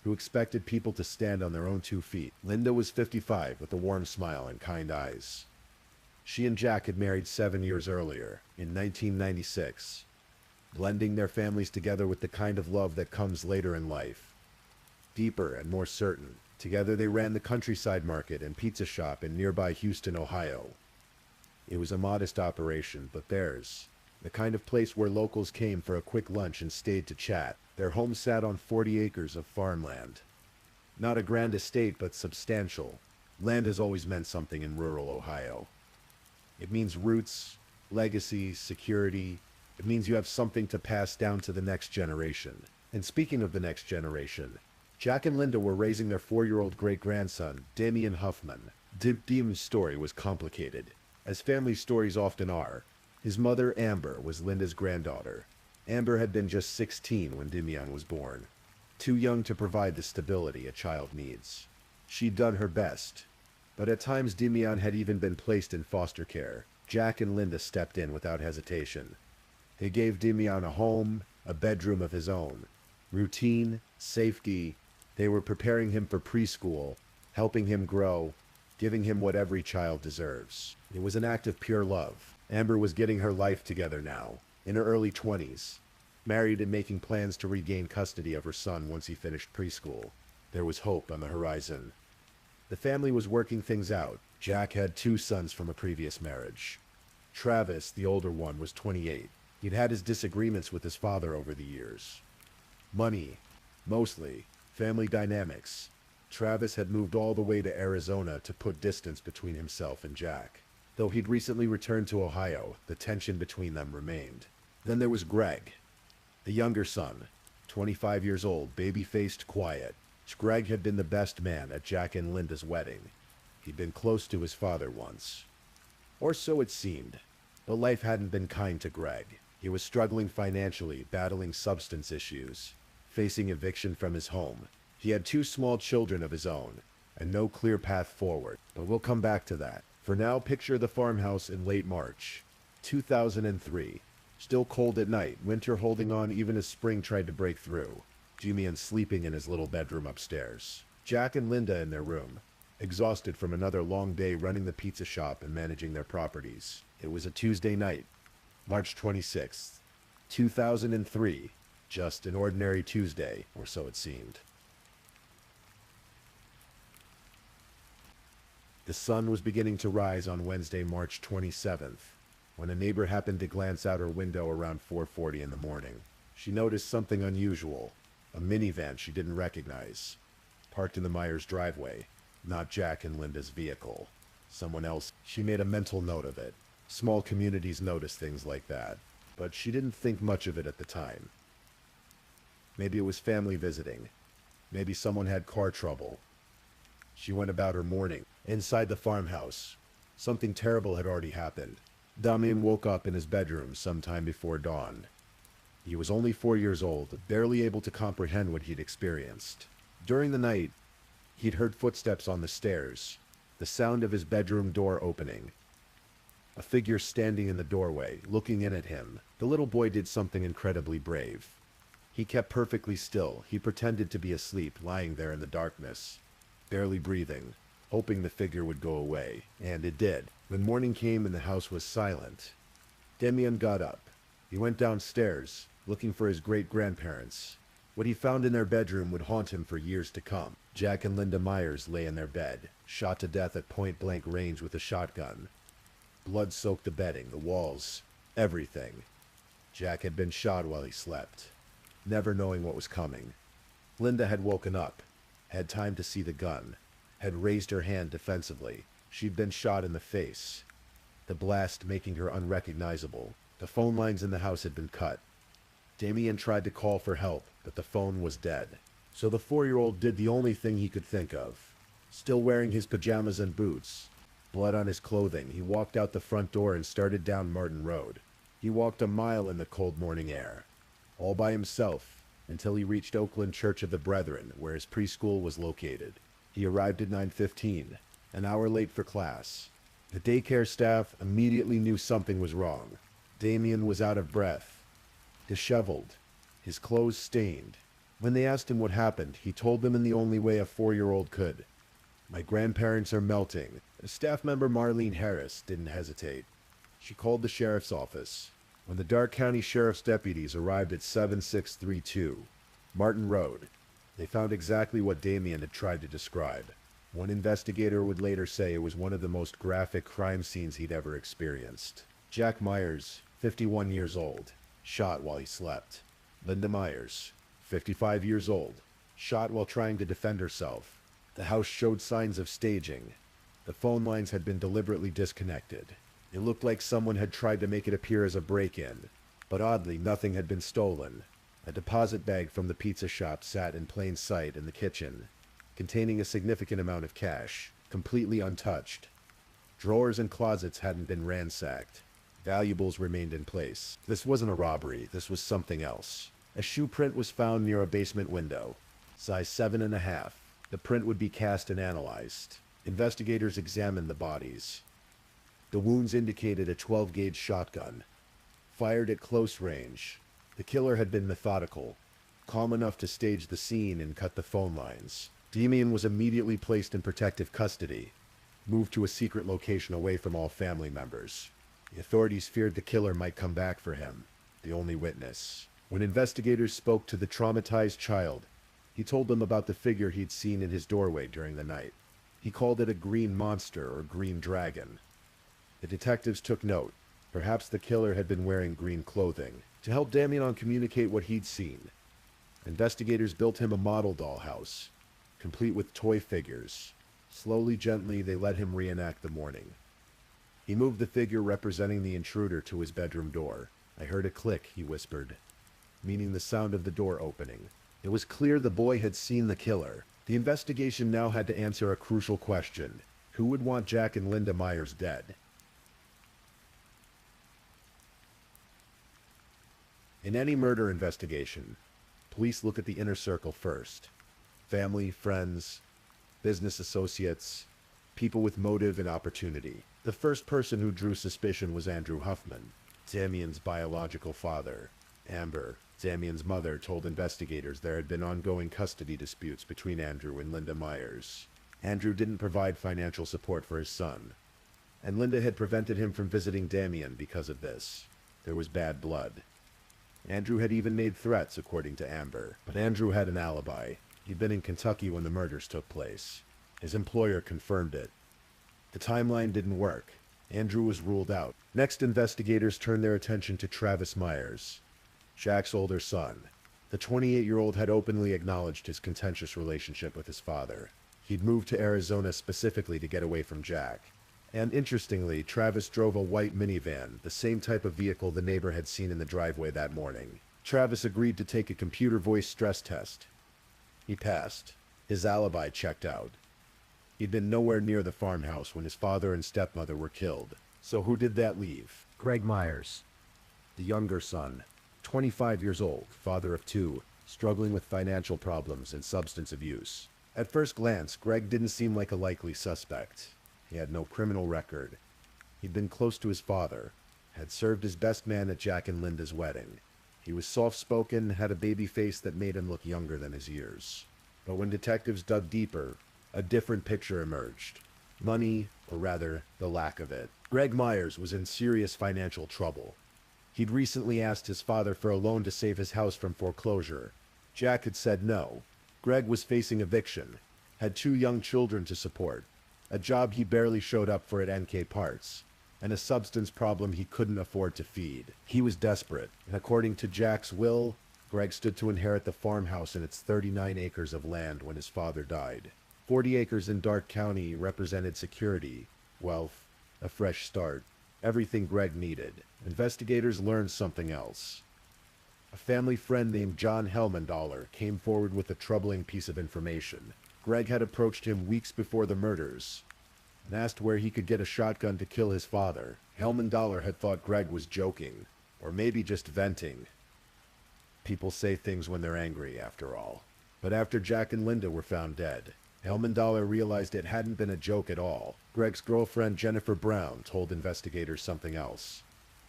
who expected people to stand on their own 2 feet. Linda was 55 with a warm smile and kind eyes. She and Jack had married 7 years earlier, in 1996. Blending their families together with the kind of love that comes later in life. Deeper and more certain. Together they ran the countryside market and pizza shop in nearby Houston, Ohio. It was a modest operation, but theirs. The kind of place where locals came for a quick lunch and stayed to chat. Their home sat on 40 acres of farmland. Not a grand estate, but substantial. Land has always meant something in rural Ohio. It means roots, legacy, security. It means you have something to pass down to the next generation. And speaking of the next generation, Jack and Linda were raising their 4-year-old great-grandson, Damian Huffman. Damian's story was complicated, as family stories often are. His mother, Amber, was Linda's granddaughter. Amber had been just 16 when Damian was born, too young to provide the stability a child needs. She'd done her best, but at times Damian had even been placed in foster care. Jack and Linda stepped in without hesitation. They gave Damian a home, a bedroom of his own. Routine, safety. They were preparing him for preschool, helping him grow, giving him what every child deserves. It was an act of pure love. Amber was getting her life together now, in her early 20s, married and making plans to regain custody of her son once he finished preschool. There was hope on the horizon. The family was working things out. Jack had 2 sons from a previous marriage. Travis, the older one, was 28. He'd had his disagreements with his father over the years. Money, mostly. Family dynamics. Travis had moved all the way to Arizona to put distance between himself and Jack. Though he'd recently returned to Ohio, the tension between them remained. Then there was Greg, the younger son, 25 years old, baby-faced, quiet. Greg had been the best man at Jack and Linda's wedding. He'd been close to his father once. Or so it seemed. But life hadn't been kind to Greg. He was struggling financially, battling substance issues, facing eviction from his home. He had 2 small children of his own, and no clear path forward. But we'll come back to that. For now, picture the farmhouse in late March, 2003. Still cold at night, winter holding on even as spring tried to break through. Damian sleeping in his little bedroom upstairs. Jack and Linda in their room, exhausted from another long day running the pizza shop and managing their properties. It was a Tuesday night, March 26th, 2003. Just an ordinary Tuesday, or so it seemed. The sun was beginning to rise on Wednesday, March 27th, when a neighbor happened to glance out her window around 4:40 in the morning. She noticed something unusual, a minivan she didn't recognize, parked in the Myers driveway, not Jack and Linda's vehicle. Someone else. She made a mental note of it. Small communities notice things like that. but she didn't think much of it at the time. Maybe it was family visiting. Maybe someone had car trouble. She went about her morning. Inside the farmhouse, something terrible had already happened. Damien woke up in his bedroom sometime before dawn. He was only 4 years old, barely able to comprehend what he'd experienced. During the night, he'd heard footsteps on the stairs, the sound of his bedroom door opening. A figure standing in the doorway, looking in at him. The little boy did something incredibly brave. He kept perfectly still. He pretended to be asleep, lying there in the darkness, barely breathing, hoping the figure would go away. And it did. When morning came and the house was silent, Damien got up. He went downstairs, looking for his great-grandparents. What he found in their bedroom would haunt him for years to come. Jack and Linda Myers lay in their bed, shot to death at point-blank range with a shotgun. Blood soaked the bedding, the walls, everything. Jack had been shot while he slept, never knowing what was coming. Linda had woken up, had time to see the gun, had raised her hand defensively. She'd been shot in the face, the blast making her unrecognizable. The phone lines in the house had been cut. Damien tried to call for help, but the phone was dead. So the 4-year-old did the only thing he could think of. Still wearing his pajamas and boots, blood on his clothing, he walked out the front door and started down Martin Road. He walked a mile in the cold morning air, all by himself, until he reached Oakland Church of the Brethren, where his preschool was located. He arrived at 9:15, an hour late for class. The daycare staff immediately knew something was wrong. Damien was out of breath, disheveled, his clothes stained. When they asked him what happened, he told them in the only way a 4-year-old could. "My grandparents are melting." Staff member Marlene Harris didn't hesitate. She called the sheriff's office. When the Dark County Sheriff's deputies arrived at 7632 Martin Road, they found exactly what Damien had tried to describe. One investigator would later say it was one of the most graphic crime scenes he'd ever experienced. Jack Myers, 51 years old, shot while he slept. Linda Myers, 55 years old, shot while trying to defend herself. The house showed signs of staging. The phone lines had been deliberately disconnected. It looked like someone had tried to make it appear as a break-in, but oddly, nothing had been stolen. A deposit bag from the pizza shop sat in plain sight in the kitchen, containing a significant amount of cash, completely untouched. Drawers and closets hadn't been ransacked. Valuables remained in place. This wasn't a robbery, this was something else. A shoe print was found near a basement window, size 7.5. The print would be cast and analyzed. Investigators examined the bodies. The wounds indicated a 12-gauge shotgun, fired at close range. The killer had been methodical, calm enough to stage the scene and cut the phone lines. Damien was immediately placed in protective custody, moved to a secret location away from all family members. The authorities feared the killer might come back for him, the only witness. When investigators spoke to the traumatized child, he told them about the figure he'd seen in his doorway during the night. He called it a green monster or green dragon. The detectives took note. Perhaps the killer had been wearing green clothing. To help Damien communicate what he'd seen, investigators built him a model dollhouse, complete with toy figures. Slowly, gently, they let him reenact the morning. He moved the figure representing the intruder to his bedroom door. "I heard a click," he whispered, meaning the sound of the door opening. It was clear the boy had seen the killer. The investigation now had to answer a crucial question. Who would want Jack and Linda Myers dead? In any murder investigation, police look at the inner circle first. Family, friends, business associates, people with motive and opportunity. The first person who drew suspicion was Andrew Huffman, Damien's biological father. Amber, Damien's mother, told investigators there had been ongoing custody disputes between Andrew and Linda Myers. Andrew didn't provide financial support for his son, and Linda had prevented him from visiting Damien because of this. There was bad blood. Andrew had even made threats, according to Amber, but Andrew had an alibi. He'd been in Kentucky when the murders took place. His employer confirmed it. The timeline didn't work. Andrew was ruled out. Next, investigators turned their attention to Travis Myers, Jack's older son. The 28-year-old had openly acknowledged his contentious relationship with his father. He'd moved to Arizona specifically to get away from Jack. And interestingly, Travis drove a white minivan, the same type of vehicle the neighbor had seen in the driveway that morning. Travis agreed to take a computer voice stress test. He passed. His alibi checked out. He'd been nowhere near the farmhouse when his father and stepmother were killed. So who did that leave? Greg Myers. The younger son, 25 years old, father of two, struggling with financial problems and substance abuse. At first glance, Greg didn't seem like a likely suspect. He had no criminal record. He'd been close to his father, had served as best man at Jack and Linda's wedding. He was soft-spoken, had a baby face that made him look younger than his years. But when detectives dug deeper, a different picture emerged. Money, or rather, the lack of it. Greg Myers was in serious financial trouble. He'd recently asked his father for a loan to save his house from foreclosure. Jack had said no. Greg was facing eviction, had two young children to support, a job he barely showed up for at NK Parts, and a substance problem he couldn't afford to feed. He was desperate, and according to Jack's will, Greg stood to inherit the farmhouse and its 39 acres of land when his father died. 40 acres in Dark County represented security, wealth, a fresh start, everything Greg needed. Investigators learned something else. A family friend named John Helmendaller came forward with a troubling piece of information. Greg had approached him weeks before the murders and asked where he could get a shotgun to kill his father. Helmendaller had thought Greg was joking, or maybe just venting. People say things when they're angry, after all. But after Jack and Linda were found dead, Helmendaller realized it hadn't been a joke at all. Greg's girlfriend Jennifer Brown told investigators something else.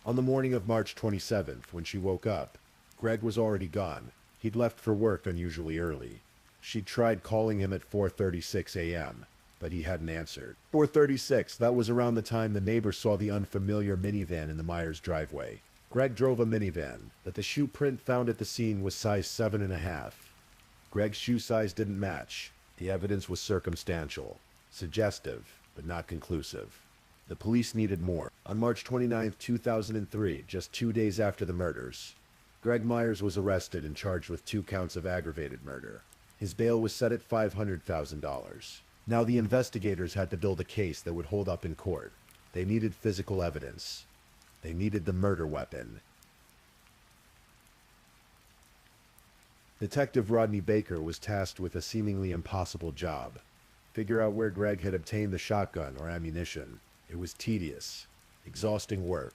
On the morning of March 27th, when she woke up, Greg was already gone. He'd left for work unusually early. She tried calling him at 4:36 a.m., but he hadn't answered. 4:36, that was around the time the neighbor saw the unfamiliar minivan in the Myers driveway. Greg drove a minivan, but the shoe print found at the scene was size 7.5. Greg's shoe size didn't match. The evidence was circumstantial, suggestive, but not conclusive. The police needed more. On March 29, 2003, just 2 days after the murders, Greg Myers was arrested and charged with 2 counts of aggravated murder. His bail was set at $500,000. Now the investigators had to build a case that would hold up in court. They needed physical evidence. They needed the murder weapon. Detective Rodney Baker was tasked with a seemingly impossible job. Figure out where Greg had obtained the shotgun or ammunition. It was tedious, exhausting work.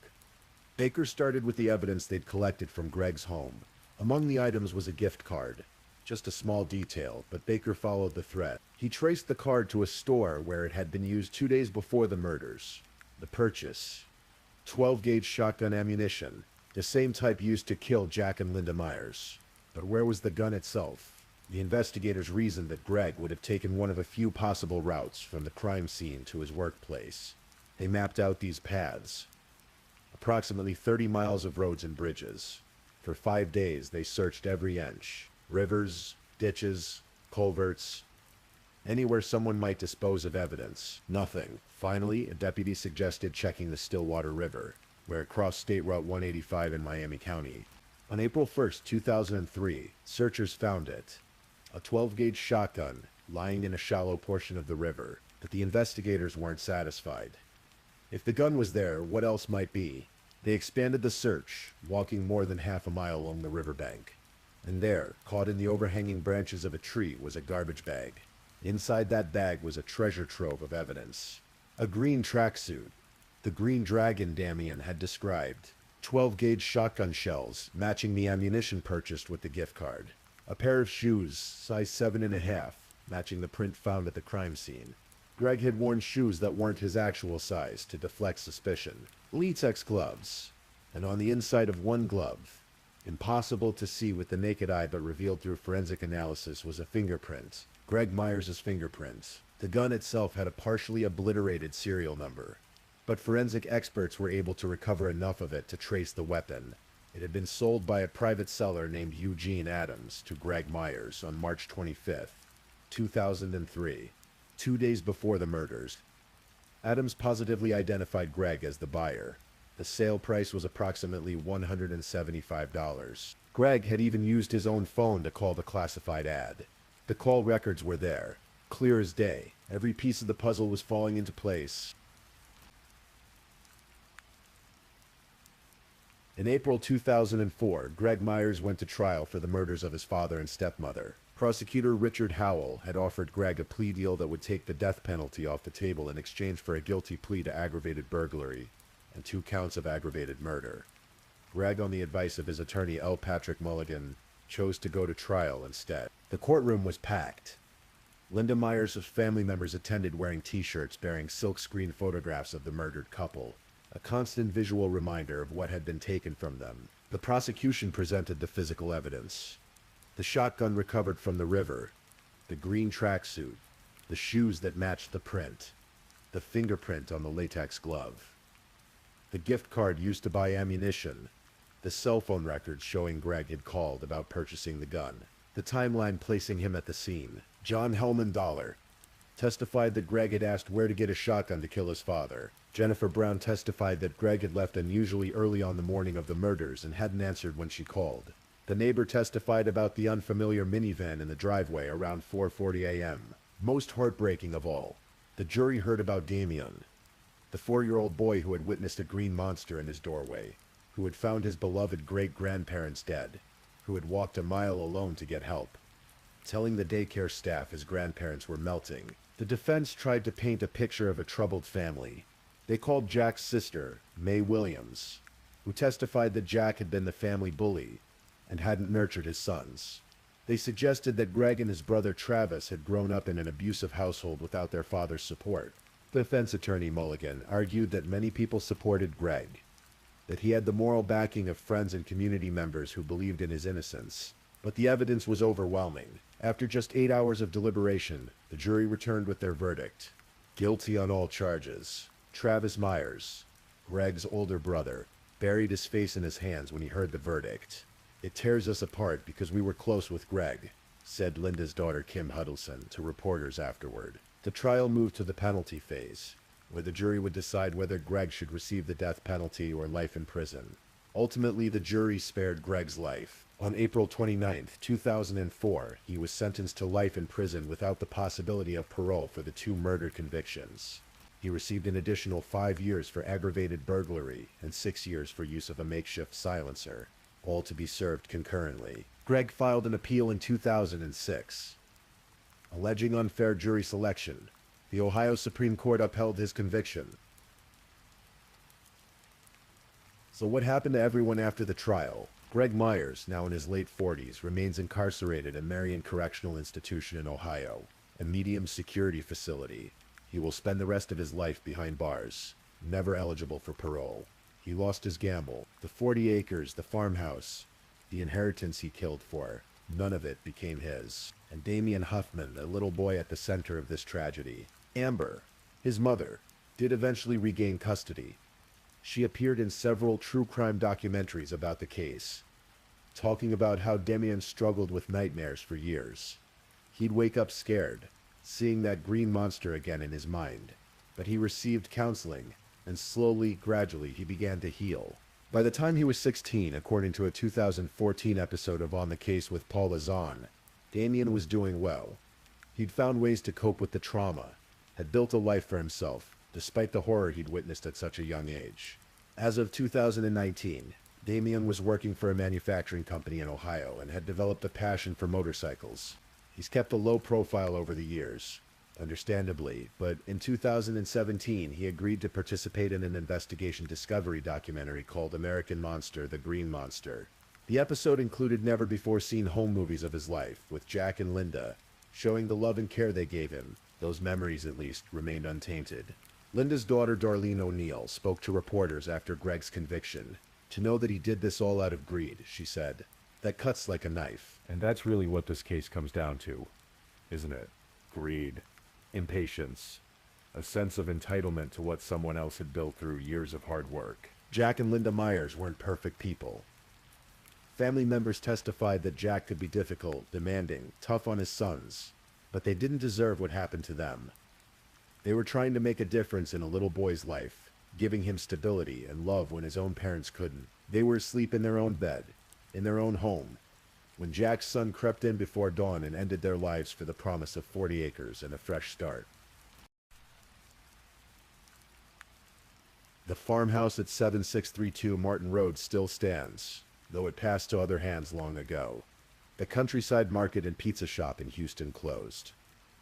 Baker started with the evidence they'd collected from Greg's home. Among the items was a gift card. Just a small detail, but Baker followed the thread. He traced the card to a store where it had been used 2 days before the murders. The purchase: 12-gauge shotgun ammunition, the same type used to kill Jack and Linda Myers. But where was the gun itself? The investigators reasoned that Greg would have taken one of a few possible routes from the crime scene to his workplace. They mapped out these paths. Approximately 30 miles of roads and bridges. For 5 days, they searched every inch. Rivers, ditches, culverts, anywhere someone might dispose of evidence. Nothing. Finally, a deputy suggested checking the Stillwater River, where it crossed State Route 185 in Miami County. On April 1st, 2003, searchers found it. A 12-gauge shotgun lying in a shallow portion of the river. But the investigators weren't satisfied. If the gun was there, what else might be? They expanded the search, walking more than half a mile along the riverbank. And there, caught in the overhanging branches of a tree, was a garbage bag. Inside that bag was a treasure trove of evidence. A green tracksuit, the Green Dragon Damian had described. 12-gauge shotgun shells, matching the ammunition purchased with the gift card. A pair of shoes, size 7.5, matching the print found at the crime scene. Greg had worn shoes that weren't his actual size to deflect suspicion. Latex gloves, and on the inside of one glove, impossible to see with the naked eye but revealed through forensic analysis, was a fingerprint. Greg Myers' fingerprint. The gun itself had a partially obliterated serial number, but forensic experts were able to recover enough of it to trace the weapon. It had been sold by a private seller named Eugene Adams to Greg Myers on March 25th, 2003, 2 days before the murders. Adams positively identified Greg as the buyer. The sale price was approximately $175. Greg had even used his own phone to call the classified ad. The call records were there, clear as day. Every piece of the puzzle was falling into place. In April 2004, Greg Myers went to trial for the murders of his father and stepmother. Prosecutor Richard Howell had offered Greg a plea deal that would take the death penalty off the table in exchange for a guilty plea to aggravated burglary and 2 counts of aggravated murder. Greg, on the advice of his attorney L. Patrick Mulligan, chose to go to trial instead. The courtroom was packed. Linda Myers' family members attended wearing t-shirts bearing silkscreen photographs of the murdered couple, a constant visual reminder of what had been taken from them. The prosecution presented the physical evidence. The shotgun recovered from the river, the green tracksuit, the shoes that matched the print, the fingerprint on the latex glove, the gift card used to buy ammunition, the cell phone records showing Greg had called about purchasing the gun, the timeline placing him at the scene. John Hellman Dollar testified that Greg had asked where to get a shotgun to kill his father. Jennifer Brown testified that Greg had left unusually early on the morning of the murders and hadn't answered when she called. The neighbor testified about the unfamiliar minivan in the driveway around 4:40 a.m. Most heartbreaking of all, the jury heard about Damien, the 4-year-old boy who had witnessed a green monster in his doorway, who had found his beloved great-grandparents dead, who had walked a mile alone to get help, telling the daycare staff his grandparents were melting. The defense tried to paint a picture of a troubled family. They called Jack's sister, Mae Williams, who testified that Jack had been the family bully and hadn't nurtured his sons. They suggested that Greg and his brother Travis had grown up in an abusive household without their father's support. Defense attorney Mulligan argued that many people supported Greg, that he had the moral backing of friends and community members who believed in his innocence. But the evidence was overwhelming. After just 8 hours of deliberation, the jury returned with their verdict. Guilty on all charges. Travis Myers, Greg's older brother, buried his face in his hands when he heard the verdict. "It tears us apart because we were close with Greg," said Linda's daughter Kim Huddleston to reporters afterward. The trial moved to the penalty phase, where the jury would decide whether Greg should receive the death penalty or life in prison. Ultimately, the jury spared Greg's life. On April 29, 2004, he was sentenced to life in prison without the possibility of parole for the 2 murder convictions. He received an additional 5 years for aggravated burglary and 6 years for use of a makeshift silencer, all to be served concurrently. Greg filed an appeal in 2006. Alleging unfair jury selection, the Ohio Supreme Court upheld his conviction. So what happened to everyone after the trial? Greg Myers, now in his late 40s, remains incarcerated at Marion Correctional Institution in Ohio, a medium security facility. He will spend the rest of his life behind bars, never eligible for parole. He lost his gamble, the 40 acres, the farmhouse, the inheritance he killed for. None of it became his. And Damien Huffman, a little boy at the center of this tragedy. Amber, his mother, did eventually regain custody. She appeared in several true crime documentaries about the case, talking about how Damien struggled with nightmares for years. He'd wake up scared, seeing that green monster again in his mind. But he received counseling, and slowly, gradually, he began to heal. By the time he was 16, according to a 2014 episode of On the Case with Paula Zahn, Damien was doing well. He'd found ways to cope with the trauma, had built a life for himself, despite the horror he'd witnessed at such a young age. As of 2019, Damien was working for a manufacturing company in Ohio and had developed a passion for motorcycles. He's kept a low profile over the years, understandably, but in 2017 he agreed to participate in an investigation discovery documentary called American Monster: The Green Monster. The episode included never-before-seen home movies of his life, with Jack and Linda, showing the love and care they gave him. Those memories, at least, remained untainted. Linda's daughter Darlene O'Neill spoke to reporters after Greg's conviction. "To know that he did this all out of greed," she said, "that cuts like a knife." And that's really what this case comes down to, isn't it? Greed, impatience, a sense of entitlement to what someone else had built through years of hard work. Jack and Linda Myers weren't perfect people. Family members testified that Jack could be difficult, demanding, tough on his sons, but they didn't deserve what happened to them. They were trying to make a difference in a little boy's life, giving him stability and love when his own parents couldn't. They were asleep in their own bed, in their own home, when Jack's son crept in before dawn and ended their lives for the promise of 40 acres and a fresh start. The farmhouse at 7632 Martin Road still stands, though it passed to other hands long ago. The countryside market and pizza shop in Houston closed.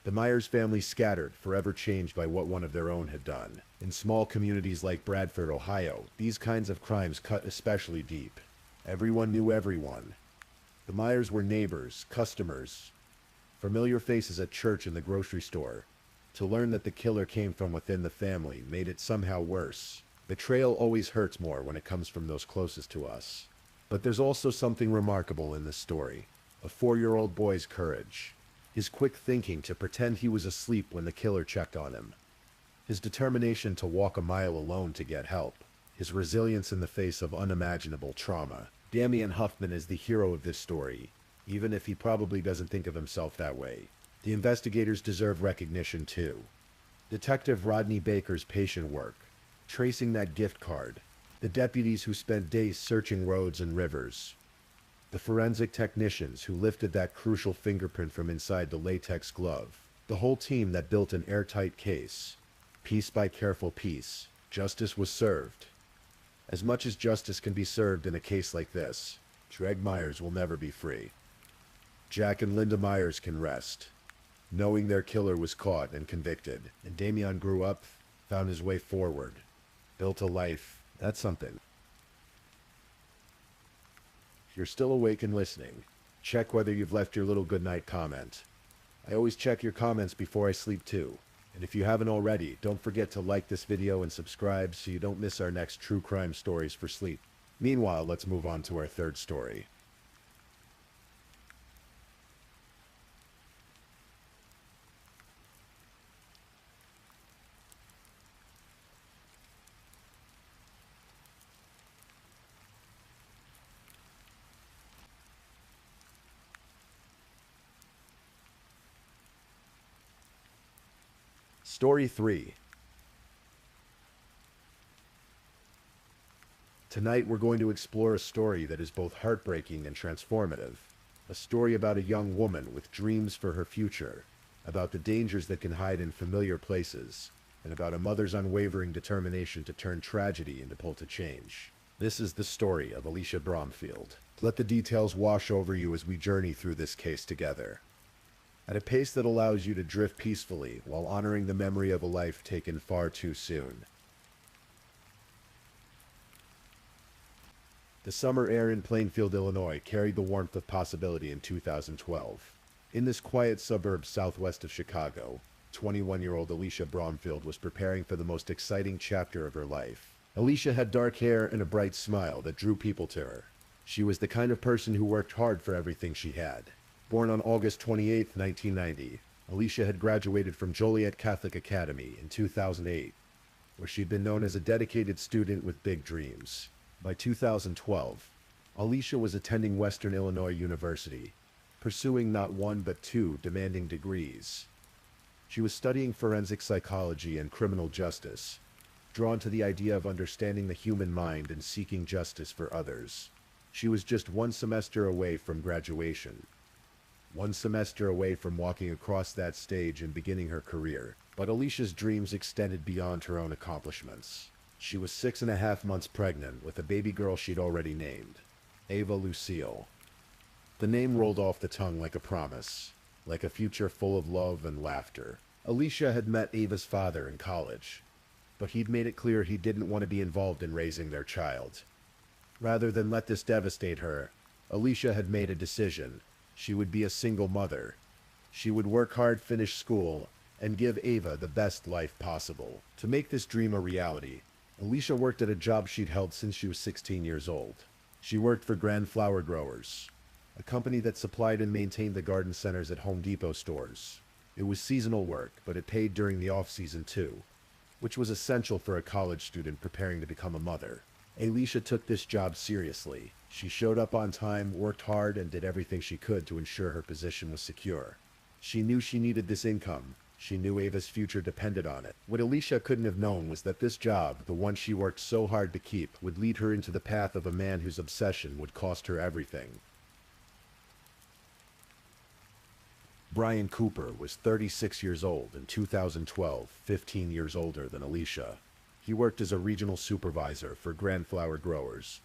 The Myers family scattered, forever changed by what one of their own had done. In small communities like Bradford, Ohio, these kinds of crimes cut especially deep. Everyone knew everyone. The Myers were neighbors, customers, familiar faces at church and the grocery store. To learn that the killer came from within the family made it somehow worse. Betrayal always hurts more when it comes from those closest to us. But there's also something remarkable in this story. A 4-year-old boy's courage. His quick thinking to pretend he was asleep when the killer checked on him. His determination to walk a mile alone to get help. His resilience in the face of unimaginable trauma. Damian Huffman is the hero of this story, even if he probably doesn't think of himself that way. The investigators deserve recognition too. Detective Rodney Baker's patient work, tracing that gift card. The deputies who spent days searching roads and rivers. The forensic technicians who lifted that crucial fingerprint from inside the latex glove. The whole team that built an airtight case. Piece by careful piece, justice was served. As much as justice can be served in a case like this, Greg Myers will never be free. Jack and Linda Myers can rest, knowing their killer was caught and convicted. And Damian grew up, found his way forward, built a life. That's something. If you're still awake and listening, check whether you've left your little goodnight comment. I always check your comments before I sleep too. And if you haven't already, don't forget to like this video and subscribe so you don't miss our next true crime stories for sleep. Meanwhile, let's move on to our third story. Story 3. Tonight we're going to explore a story that is both heartbreaking and transformative. A story about a young woman with dreams for her future, about the dangers that can hide in familiar places, and about a mother's unwavering determination to turn tragedy into pull to change. This is the story of Alicia Bromfield. Let the details wash over you as we journey through this case together. At a pace that allows you to drift peacefully while honoring the memory of a life taken far too soon. The summer air in Plainfield, Illinois carried the warmth of possibility in 2012. In this quiet suburb southwest of Chicago, 21-year-old Alicia Bromfield was preparing for the most exciting chapter of her life. Alicia had dark hair and a bright smile that drew people to her. She was the kind of person who worked hard for everything she had. Born on August 28, 1990, Alicia had graduated from Joliet Catholic Academy in 2008, where she'd been known as a dedicated student with big dreams. By 2012, Alicia was attending Western Illinois University, pursuing not one but two demanding degrees. She was studying forensic psychology and criminal justice, drawn to the idea of understanding the human mind and seeking justice for others. She was just one semester away from graduation. One semester away from walking across that stage and beginning her career. But Alicia's dreams extended beyond her own accomplishments. She was 6.5 months pregnant with a baby girl she'd already named, Ava Lucille. The name rolled off the tongue like a promise, like a future full of love and laughter. Alicia had met Ava's father in college, but he'd made it clear he didn't want to be involved in raising their child. Rather than let this devastate her, Alicia had made a decision. She would be a single mother. She would work hard, finish school, and give Ava the best life possible. To make this dream a reality, Alicia worked at a job she'd held since she was 16 years old. She worked for Grand Flower Growers, a company that supplied and maintained the garden centers at Home Depot stores. It was seasonal work, but it paid during the off-season too, which was essential for a college student preparing to become a mother. Alicia took this job seriously. She showed up on time, worked hard, and did everything she could to ensure her position was secure. She knew she needed this income. She knew Ava's future depended on it. What Alicia couldn't have known was that this job, the one she worked so hard to keep, would lead her into the path of a man whose obsession would cost her everything. Brian Cooper was 36 years old in 2012, 15 years older than Alicia. He worked as a regional supervisor for Grand Flower Growers,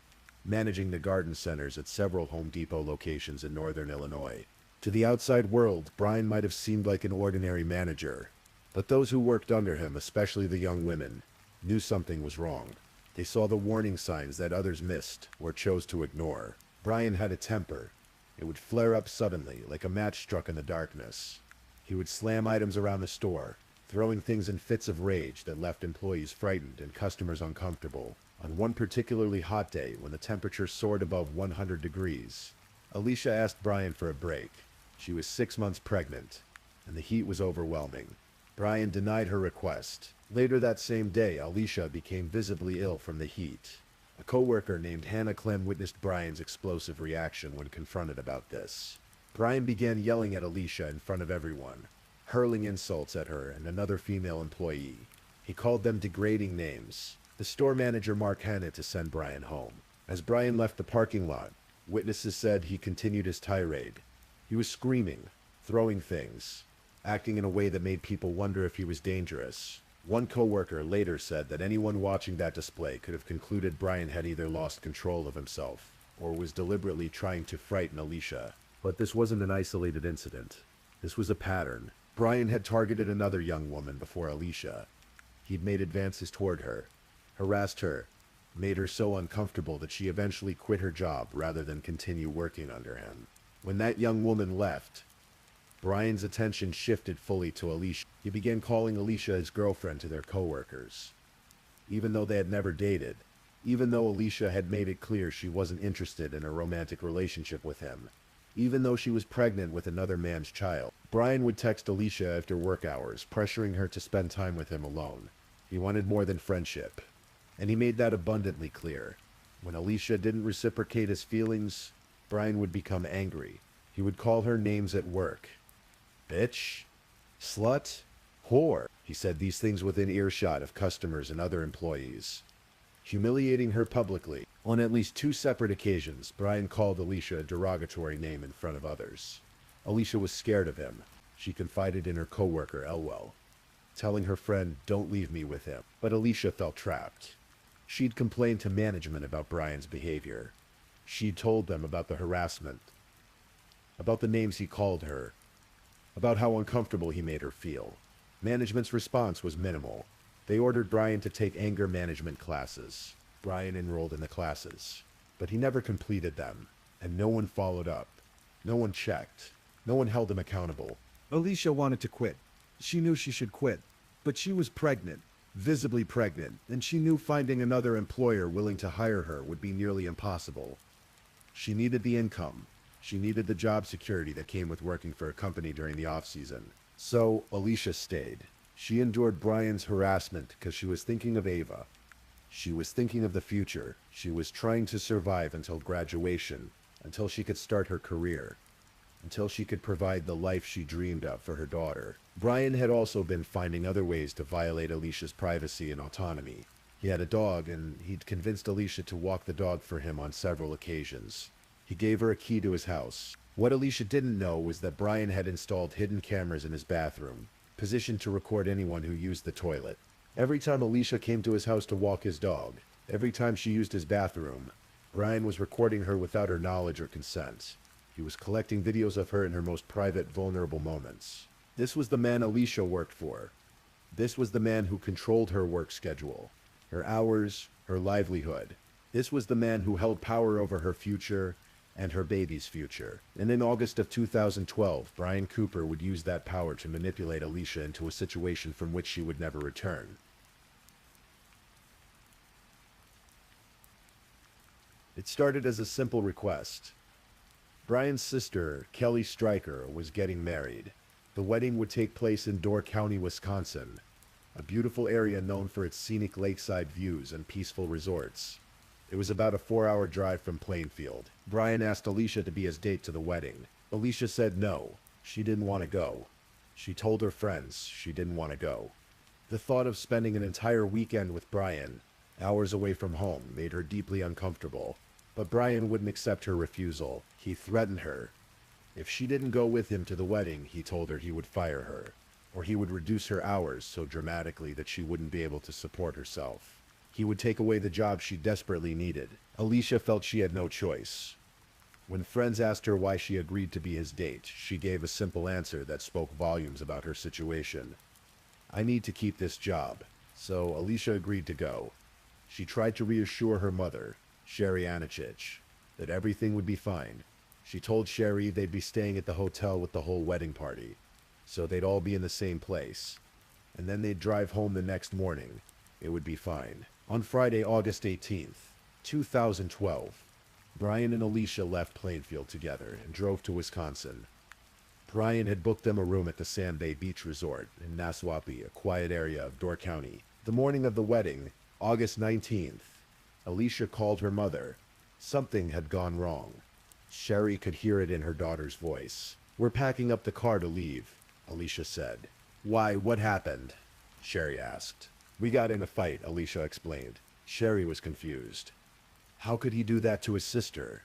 managing the garden centers at several Home Depot locations in northern Illinois. To the outside world, Brian might have seemed like an ordinary manager, but those who worked under him, especially the young women, knew something was wrong. They saw the warning signs that others missed or chose to ignore. Brian had a temper. It would flare up suddenly, like a match struck in the darkness. He would slam items around the store, throwing things in fits of rage that left employees frightened and customers uncomfortable. On one particularly hot day, when the temperature soared above 100 degrees, Alicia asked Brian for a break. She was 6 months pregnant, and the heat was overwhelming. Brian denied her request. Later that same day, Alicia became visibly ill from the heat. A co-worker named Hannah Clem witnessed Brian's explosive reaction when confronted about this. Brian began yelling at Alicia in front of everyone, hurling insults at her and another female employee. He called them degrading names. The store manager marked Hannah to send Brian home. As Brian left the parking lot, witnesses said he continued his tirade. He was screaming, throwing things, acting in a way that made people wonder if he was dangerous. One co-worker later said that anyone watching that display could have concluded Brian had either lost control of himself or was deliberately trying to frighten Alicia. But this wasn't an isolated incident. This was a pattern. Brian had targeted another young woman before Alicia. He'd made advances toward her, harassed her, made her so uncomfortable that she eventually quit her job rather than continue working under him. When that young woman left, Brian's attention shifted fully to Alicia. He began calling Alicia his girlfriend to their coworkers. Even though they had never dated, even though Alicia had made it clear she wasn't interested in a romantic relationship with him, even though she was pregnant with another man's child, Brian would text Alicia after work hours, pressuring her to spend time with him alone. He wanted more than friendship, and he made that abundantly clear. When Alicia didn't reciprocate his feelings, Brian would become angry. He would call her names at work. Bitch, slut, whore. He said these things within earshot of customers and other employees, humiliating her publicly. On at least 2 separate occasions, Brian called Alicia a derogatory name in front of others. Alicia was scared of him. She confided in her coworker, Elwell, telling her friend, "Don't leave me with him." But Alicia felt trapped. She'd complained to management about Brian's behavior. She'd told them about the harassment, about the names he called her, about how uncomfortable he made her feel. Management's response was minimal. They ordered Brian to take anger management classes. Brian enrolled in the classes, but he never completed them, and no one followed up. No one checked. No one held him accountable. Alicia wanted to quit. She knew she should quit, but she was pregnant, visibly pregnant, and she knew finding another employer willing to hire her would be nearly impossible. She needed the income. She needed the job security that came with working for a company during the off-season. So Alicia stayed. She endured Brian's harassment because she was thinking of Ava. She was thinking of the future. She was trying to survive until graduation, until she could start her career, until she could provide the life she dreamed of for her daughter. Brian had also been finding other ways to violate Alicia's privacy and autonomy. He had a dog, and he'd convinced Alicia to walk the dog for him on several occasions. He gave her a key to his house. What Alicia didn't know was that Brian had installed hidden cameras in his bathroom, positioned to record anyone who used the toilet. Every time Alicia came to his house to walk his dog, every time she used his bathroom, Brian was recording her without her knowledge or consent. He was collecting videos of her in her most private, vulnerable moments. This was the man Alicia worked for. This was the man who controlled her work schedule, her hours, her livelihood. This was the man who held power over her future and her baby's future. And in August of 2012, Brian Cooper would use that power to manipulate Alicia into a situation from which she would never return. It started as a simple request. Brian's sister, Kelly Stryker, was getting married. The wedding would take place in Door County, Wisconsin, a beautiful area known for its scenic lakeside views and peaceful resorts. It was about a 4-hour drive from Plainfield. Brian asked Alicia to be his date to the wedding. Alicia said no. She didn't want to go. She told her friends she didn't want to go. The thought of spending an entire weekend with Brian, hours away from home, made her deeply uncomfortable. But Brian wouldn't accept her refusal. He threatened her. If she didn't go with him to the wedding, he told her he would fire her. or he would reduce her hours so dramatically that she wouldn't be able to support herself. He would take away the job she desperately needed. Alicia felt she had no choice. When friends asked her why she agreed to be his date, she gave a simple answer that spoke volumes about her situation. "I need to keep this job." So Alicia agreed to go. She tried to reassure her mother, Sherry Anichich, that everything would be fine. She told Sherry they'd be staying at the hotel with the whole wedding party, so they'd all be in the same place. And then they'd drive home the next morning. It would be fine. On Friday, August 18th, 2012, Brian and Alicia left Plainfield together and drove to Wisconsin. Brian had booked them a room at the Sand Bay Beach Resort in Naswapee, a quiet area of Door County. The morning of the wedding, August 19th, Alicia called her mother. Something had gone wrong. Sherry could hear it in her daughter's voice. "We're packing up the car to leave," Alicia said. "Why, what happened?" Sherry asked. "We got in a fight," Alicia explained. Sherry was confused. How could he do that to his sister?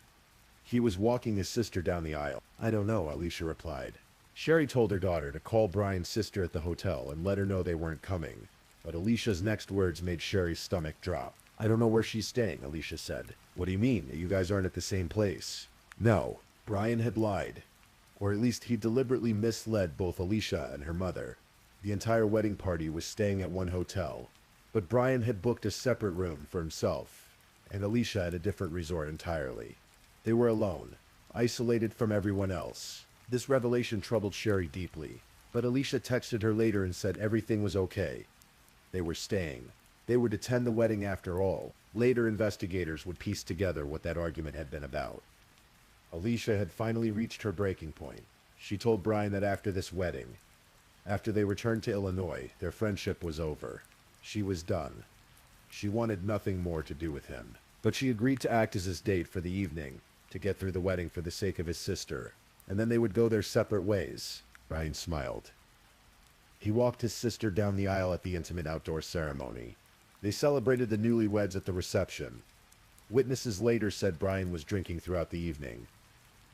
He was walking his sister down the aisle. "I don't know," Alicia replied. Sherry told her daughter to call Brian's sister at the hotel and let her know they weren't coming. But Alicia's next words made Sherry's stomach drop. "I don't know where she's staying," Alicia said. "What do you mean? You guys aren't at the same place?" No, Brian had lied. Or at least he deliberately misled both Alicia and her mother. The entire wedding party was staying at one hotel, but Brian had booked a separate room for himself, and Alicia at a different resort entirely. They were alone, isolated from everyone else. This revelation troubled Sherry deeply, but Alicia texted her later and said everything was okay. They were staying. They would attend the wedding after all. Later, investigators would piece together what that argument had been about. Alicia had finally reached her breaking point. She told Brian that after this wedding, after they returned to Illinois, their friendship was over. She was done. She wanted nothing more to do with him. But she agreed to act as his date for the evening, to get through the wedding for the sake of his sister, and then they would go their separate ways. Brian smiled. He walked his sister down the aisle at the intimate outdoor ceremony. They celebrated the newlyweds at the reception. Witnesses later said Brian was drinking throughout the evening,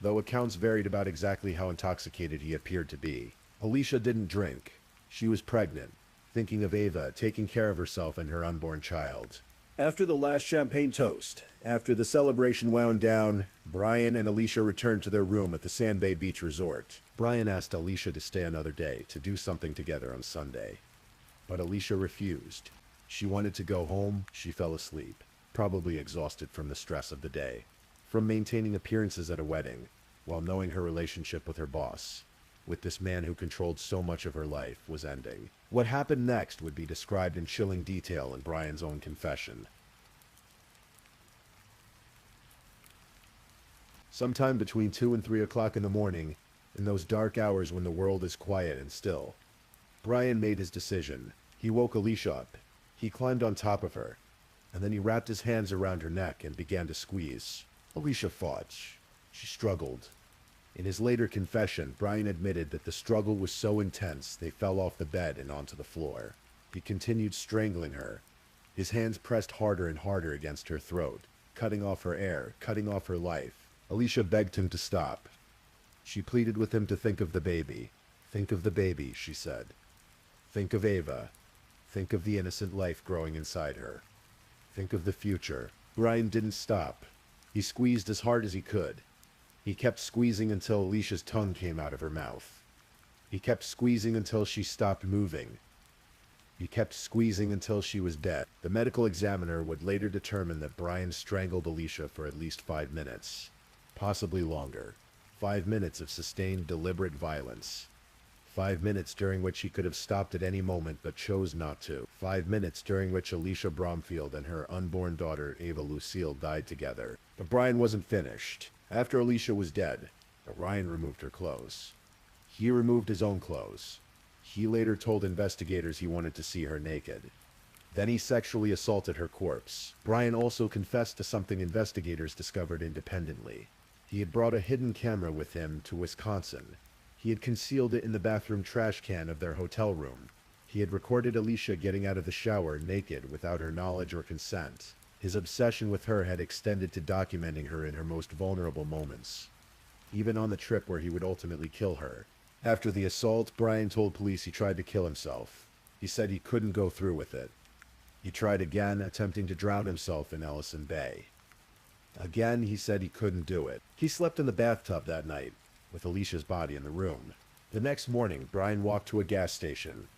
though accounts varied about exactly how intoxicated he appeared to be. Alicia didn't drink. She was pregnant, thinking of Ava, taking care of herself and her unborn child. After the last champagne toast, after the celebration wound down, Brian and Alicia returned to their room at the Sand Bay Beach Resort. Brian asked Alicia to stay another day, to do something together on Sunday. But Alicia refused. She wanted to go home. She fell asleep, probably exhausted from the stress of the day, from maintaining appearances at a wedding, while knowing her relationship with her boss, with this man who controlled so much of her life, was ending. What happened next would be described in chilling detail in Brian's own confession. Sometime between 2 and 3 o'clock in the morning, in those dark hours when the world is quiet and still, Brian made his decision. He woke Alicia up. He climbed on top of her, and then he wrapped his hands around her neck and began to squeeze. Alicia fought. She struggled. In his later confession, Brian admitted that the struggle was so intense they fell off the bed and onto the floor. He continued strangling her. His hands pressed harder and harder against her throat, cutting off her air, cutting off her life. Alicia begged him to stop. She pleaded with him to think of the baby. "Think of the baby," she said. "Think of Ava. Think of the innocent life growing inside her. Think of the future." Brian didn't stop. He squeezed as hard as he could. He kept squeezing until Alicia's tongue came out of her mouth. He kept squeezing until she stopped moving. He kept squeezing until she was dead. The medical examiner would later determine that Brian strangled Alicia for at least 5 minutes, possibly longer. 5 minutes of sustained, deliberate violence. 5 minutes during which he could have stopped at any moment but chose not to. 5 minutes during which Alicia Bromfield and her unborn daughter Ava Lucille died together. But Brian wasn't finished. After Alicia was dead, Brian removed her clothes. He removed his own clothes. He later told investigators he wanted to see her naked. Then he sexually assaulted her corpse. Brian also confessed to something investigators discovered independently. He had brought a hidden camera with him to Wisconsin. He had concealed it in the bathroom trash can of their hotel room. He had recorded Alicia getting out of the shower naked without her knowledge or consent. His obsession with her had extended to documenting her in her most vulnerable moments, even on the trip where he would ultimately kill her. After the assault, Brian told police he tried to kill himself. He said he couldn't go through with it. He tried again, attempting to drown himself in Ellison Bay. Again, he said he couldn't do it. He slept in the bathtub that night, with Alicia's body in the room. The next morning, Brian walked to a gas station.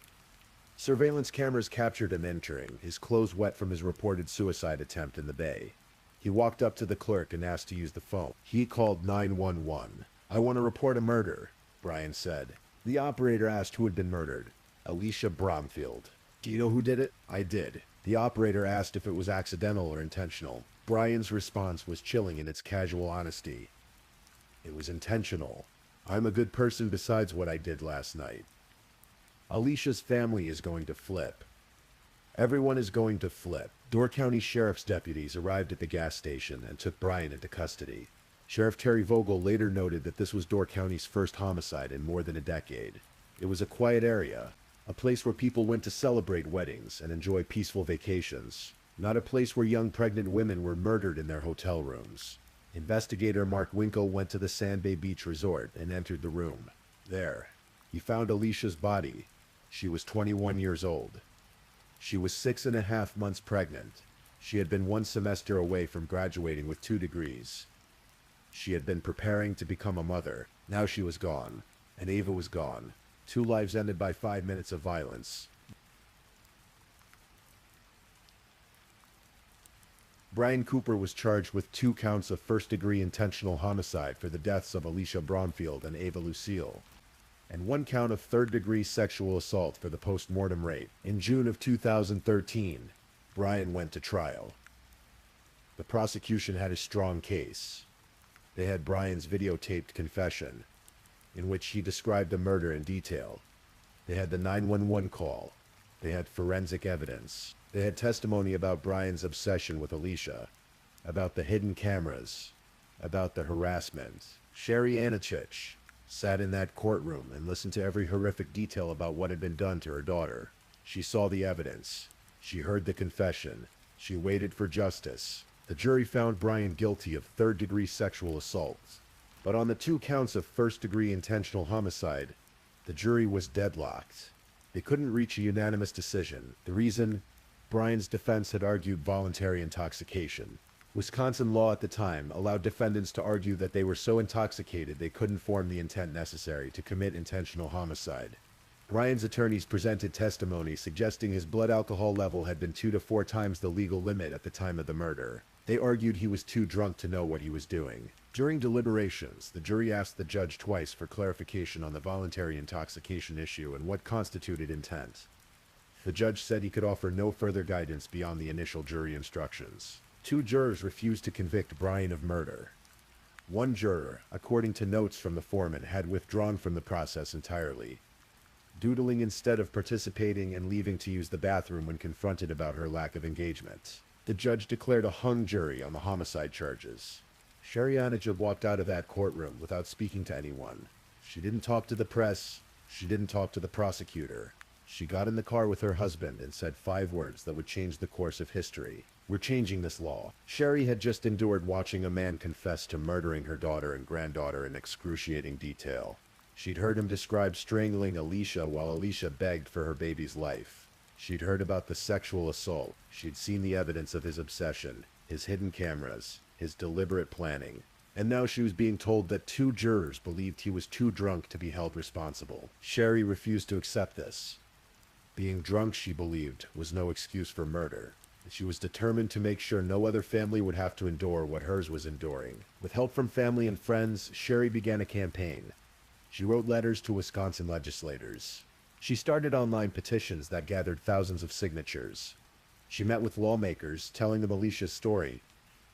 Surveillance cameras captured him entering, his clothes wet from his reported suicide attempt in the bay. He walked up to the clerk and asked to use the phone. He called 911. "I want to report a murder," Brian said. The operator asked who had been murdered. "Alicia Bromfield." "Do you know who did it?" "I did." The operator asked if it was accidental or intentional. Brian's response was chilling in its casual honesty. "It was intentional. I'm a good person besides what I did last night." Alicia's family is going to flip. Everyone is going to flip. Door County Sheriff's deputies arrived at the gas station and took Brian into custody. Sheriff Terry Vogel later noted that this was Door County's first homicide in more than a decade. It was a quiet area, a place where people went to celebrate weddings and enjoy peaceful vacations, not a place where young pregnant women were murdered in their hotel rooms. Investigator Mark Winkle went to the Sand Bay Beach Resort and entered the room. There, he found Alicia's body. She was 21 years old. She was 6.5 months pregnant. She had been 1 semester away from graduating with 2 degrees. She had been preparing to become a mother. Now she was gone, and Ava was gone. 2 lives ended by 5 minutes of violence. Brian Cooper was charged with 2 counts of first-degree intentional homicide for the deaths of Alicia Bromfield and Ava Lucille, and 1 count of third-degree sexual assault for the post-mortem rape. In June of 2013, Brian went to trial. The prosecution had a strong case. They had Brian's videotaped confession, in which he described the murder in detail. They had the 911 call. They had forensic evidence. They had testimony about Brian's obsession with Alicia, about the hidden cameras, about the harassment. Sherry Anichich sat in that courtroom and listened to every horrific detail about what had been done to her daughter. She saw the evidence. She heard the confession. She waited for justice. The jury found Brian guilty of third-degree sexual assault. But on the 2 counts of first-degree intentional homicide, the jury was deadlocked. They couldn't reach a unanimous decision. The reason? Brian's defense had argued voluntary intoxication. Wisconsin law at the time allowed defendants to argue that they were so intoxicated they couldn't form the intent necessary to commit intentional homicide. Brian's attorneys presented testimony suggesting his blood alcohol level had been 2 to 4 times the legal limit at the time of the murder. They argued he was too drunk to know what he was doing. During deliberations, the jury asked the judge twice for clarification on the voluntary intoxication issue and what constituted intent. The judge said he could offer no further guidance beyond the initial jury instructions. 2 jurors refused to convict Brian of murder. 1 juror, according to notes from the foreman, had withdrawn from the process entirely, doodling instead of participating and leaving to use the bathroom when confronted about her lack of engagement. The judge declared a hung jury on the homicide charges. Sherry Anichich walked out of that courtroom without speaking to anyone. She didn't talk to the press. She didn't talk to the prosecutor. She got in the car with her husband and said 5 words that would change the course of history. "We're changing this law." Sherry had just endured watching a man confess to murdering her daughter and granddaughter in excruciating detail. She'd heard him describe strangling Alicia while Alicia begged for her baby's life. She'd heard about the sexual assault. She'd seen the evidence of his obsession, his hidden cameras, his deliberate planning. And now she was being told that 2 jurors believed he was too drunk to be held responsible. Sherry refused to accept this. Being drunk, she believed, was no excuse for murder. She was determined to make sure no other family would have to endure what hers was enduring. With help from family and friends, Sherry began a campaign. She wrote letters to Wisconsin legislators. She started online petitions that gathered thousands of signatures. She met with lawmakers, telling them Alicia's story,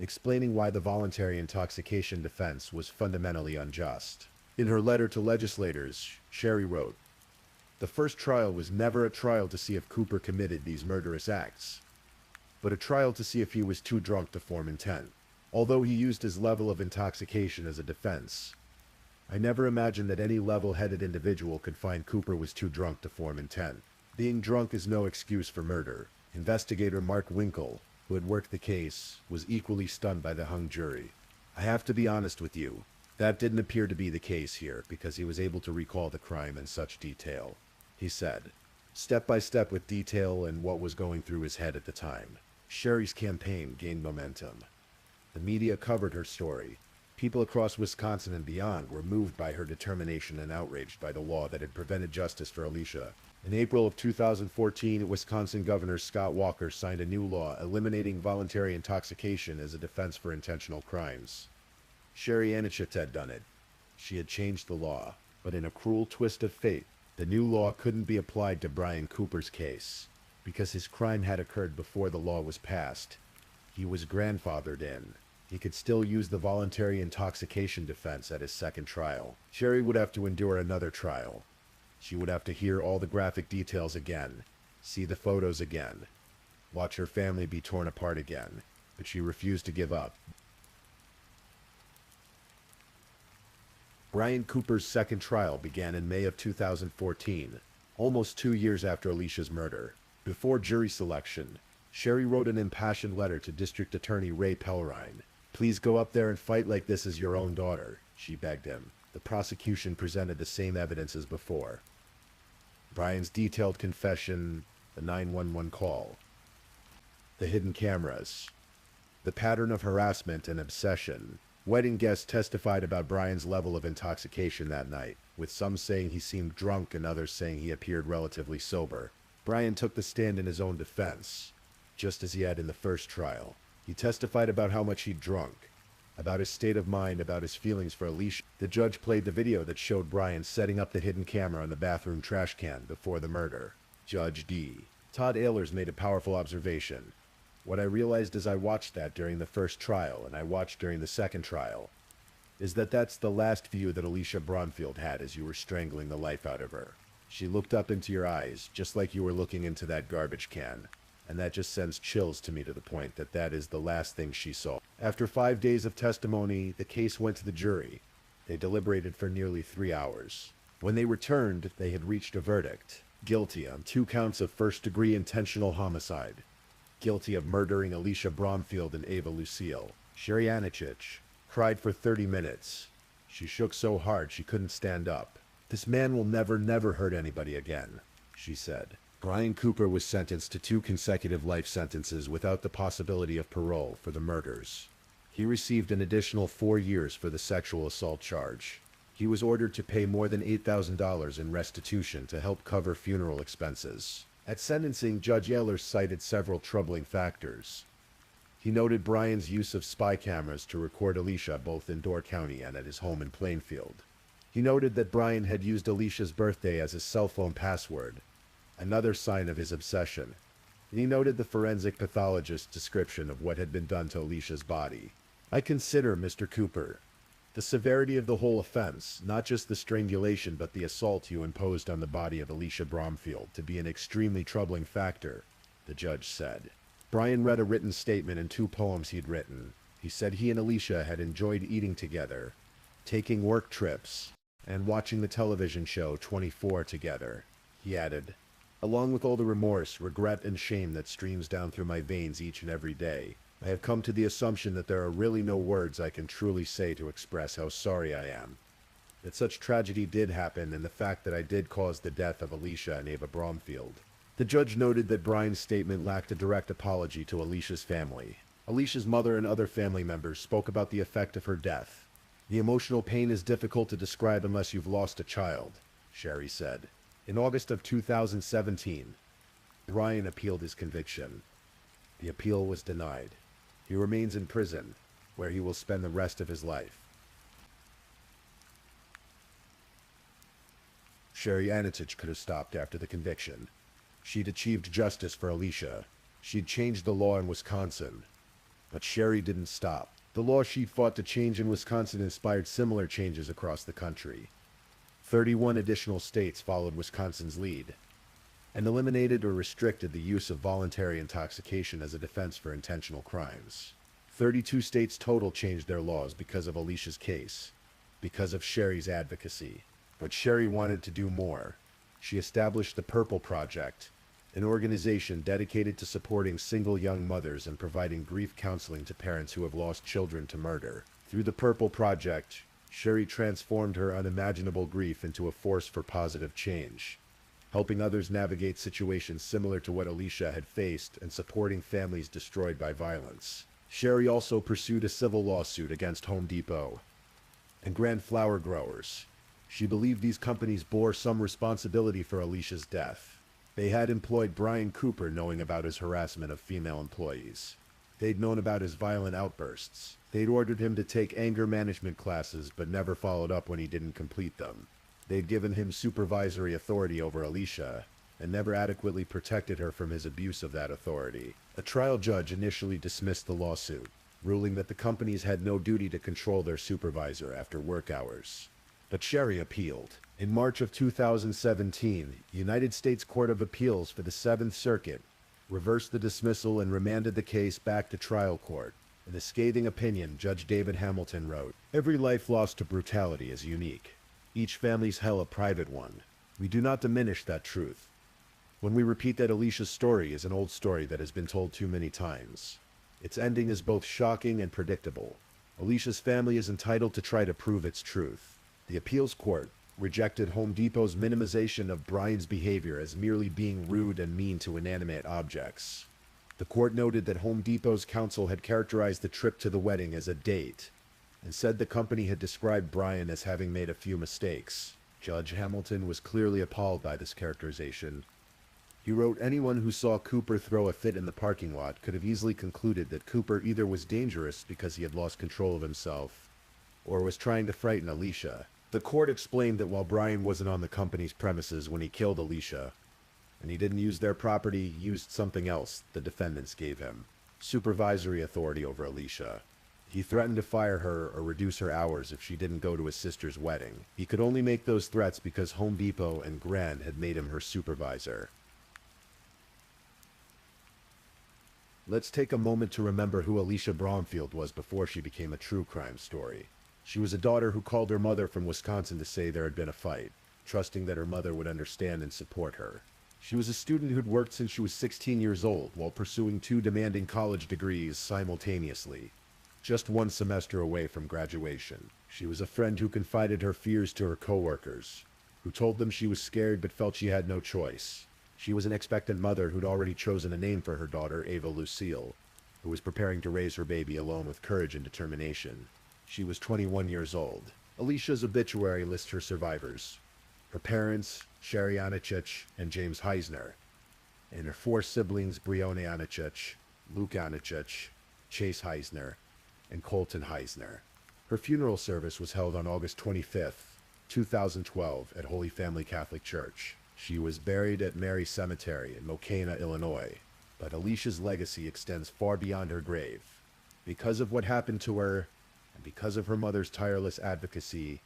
explaining why the voluntary intoxication defense was fundamentally unjust. In her letter to legislators, Sherry wrote, "The first trial was never a trial to see if Cooper committed these murderous acts, but a trial to see if he was too drunk to form intent. Although he used his level of intoxication as a defense, I never imagined that any level-headed individual could find Cooper was too drunk to form intent. Being drunk is no excuse for murder." Investigator Mark Winkle, who had worked the case, was equally stunned by the hung jury. "I have to be honest with you. That didn't appear to be the case here, because he was able to recall the crime in such detail. He said, step by step with detail and what was going through his head at the time. Sherry's campaign gained momentum. The media covered her story. People across Wisconsin and beyond were moved by her determination and outraged by the law that had prevented justice for Alicia. In April of 2014, Wisconsin Governor Scott Walker signed a new law eliminating voluntary intoxication as a defense for intentional crimes. Sherry Anichit had done it. She had changed the law, but in a cruel twist of fate, the new law couldn't be applied to Brian Cooper's case, because his crime had occurred before the law was passed. He was grandfathered in. He could still use the voluntary intoxication defense at his second trial. Sherry would have to endure another trial. She would have to hear all the graphic details again, see the photos again, watch her family be torn apart again, but she refused to give up. Brian Cooper's second trial began in May of 2014, almost 2 years after Alicia's murder. Before jury selection, Sherry wrote an impassioned letter to District Attorney Ray Pellrine. Please go up there and fight like this is your own daughter, she begged him. The prosecution presented the same evidence as before. Brian's detailed confession, the 911 call, the hidden cameras, the pattern of harassment and obsession. Wedding guests testified about Brian's level of intoxication that night, with some saying he seemed drunk and others saying he appeared relatively sober. Brian took the stand in his own defense, just as he had in the first trial. He testified about how much he'd drunk, about his state of mind, about his feelings for Alicia. The judge played the video that showed Brian setting up the hidden camera on the bathroom trash can before the murder. Judge D. Todd Ehlers made a powerful observation. What I realized as I watched that during the first trial, and I watched during the second trial, is that that's the last view that Alicia Bromfield had as you were strangling the life out of her. She looked up into your eyes, just like you were looking into that garbage can, and that just sends chills to me to the point that that is the last thing she saw. After 5 days of testimony, the case went to the jury. They deliberated for nearly 3 hours. When they returned, they had reached a verdict. Guilty on 2 counts of first-degree intentional homicide. Guilty of murdering Alicia Bromfield and Ava Lucille. Sherry Anichit cried for 30 minutes. She shook so hard she couldn't stand up. This man will never hurt anybody again, she said. Brian Cooper was sentenced to 2 consecutive life sentences without the possibility of parole for the murders. He received an additional 4 years for the sexual assault charge. He was ordered to pay more than $8,000 in restitution to help cover funeral expenses. At sentencing, Judge Ehlers cited several troubling factors. He noted Brian's use of spy cameras to record Alicia both in Door County and at his home in Plainfield. He noted that Brian had used Alicia's birthday as his cell phone password, another sign of his obsession. And he noted the forensic pathologist's description of what had been done to Alicia's body. I consider, Mr. Cooper, the severity of the whole offense, not just the strangulation but the assault you imposed on the body of Alicia Bromfield, to be an extremely troubling factor, the judge said. Brian read a written statement and 2 poems he'd written. He said he and Alicia had enjoyed eating together, taking work trips, and watching the television show 24 together. He added, along with all the remorse, regret, and shame that streams down through my veins each and every day, I have come to the assumption that there are really no words I can truly say to express how sorry I am. That such tragedy did happen, and the fact that I did cause the death of Alicia and Ava Bromfield. The judge noted that Brian's statement lacked a direct apology to Alicia's family. Alicia's mother and other family members spoke about the effect of her death. The emotional pain is difficult to describe unless you've lost a child, Sherry said. In August of 2017, Brian appealed his conviction. The appeal was denied. He remains in prison, where he will spend the rest of his life. Sherry Anichit could have stopped after the conviction. She'd achieved justice for Alicia. She'd changed the law in Wisconsin. But Sherry didn't stop. The law she'd fought to change in Wisconsin inspired similar changes across the country. 31 additional states followed Wisconsin's lead and eliminated or restricted the use of voluntary intoxication as a defense for intentional crimes. 32 states total changed their laws because of Alicia's case, because of Sherry's advocacy. But Sherry wanted to do more. She established the Purple Project, an organization dedicated to supporting single young mothers and providing grief counseling to parents who have lost children to murder. Through the Purple Project, Sherry transformed her unimaginable grief into a force for positive change, helping others navigate situations similar to what Alicia had faced and supporting families destroyed by violence. Sherry also pursued a civil lawsuit against Home Depot and Grand Flower Growers. She believed these companies bore some responsibility for Alicia's death. They had employed Brian Cooper knowing about his harassment of female employees. They'd known about his violent outbursts. They'd ordered him to take anger management classes but never followed up when he didn't complete them. They'd given him supervisory authority over Alicia and never adequately protected her from his abuse of that authority. A trial judge initially dismissed the lawsuit, ruling that the companies had no duty to control their supervisor after work hours. But Sherry appealed. In March of 2017, United States Court of Appeals for the Seventh Circuit reversed the dismissal and remanded the case back to trial court. In a scathing opinion, Judge David Hamilton wrote, "Every life lost to brutality is unique. Each family's hell a private one. We do not diminish that truth. When we repeat that Alicia's story is an old story that has been told too many times. Its ending is both shocking and predictable. Alicia's family is entitled to try to prove its truth." The appeals court rejected Home Depot's minimization of Brian's behavior as merely being rude and mean to inanimate objects. The court noted that Home Depot's counsel had characterized the trip to the wedding as a date, and said the company had described Brian as having made a few mistakes. Judge Hamilton was clearly appalled by this characterization. He wrote, "Anyone who saw Cooper throw a fit in the parking lot could have easily concluded that Cooper either was dangerous because he had lost control of himself, or was trying to frighten Alicia." The court explained that while Brian wasn't on the company's premises when he killed Alicia, and he didn't use their property, he used something else the defendants gave him: supervisory authority over Alicia. He threatened to fire her or reduce her hours if she didn't go to his sister's wedding. He could only make those threats because Home Depot and Gran had made him her supervisor. Let's take a moment to remember who Alicia Bromfield was before she became a true crime story. She was a daughter who called her mother from Wisconsin to say there had been a fight, trusting that her mother would understand and support her. She was a student who'd worked since she was 16 years old while pursuing 2 demanding college degrees simultaneously, just 1 semester away from graduation. She was a friend who confided her fears to her coworkers, who told them she was scared but felt she had no choice. She was an expectant mother who'd already chosen a name for her daughter, Ava Lucille, who was preparing to raise her baby alone with courage and determination. She was 21 years old. Alicia's obituary lists her survivors: her parents, Sherry Anichich and James Heisner, and her 4 siblings, Brione Anichich, Luke Anichich, Chase Heisner, and Colton Heisner. Her funeral service was held on August 25th, 2012 at Holy Family Catholic Church. She was buried at Mary Cemetery in Mokena, Illinois, but Alicia's legacy extends far beyond her grave. Because of what happened to her, and because of her mother's tireless advocacy,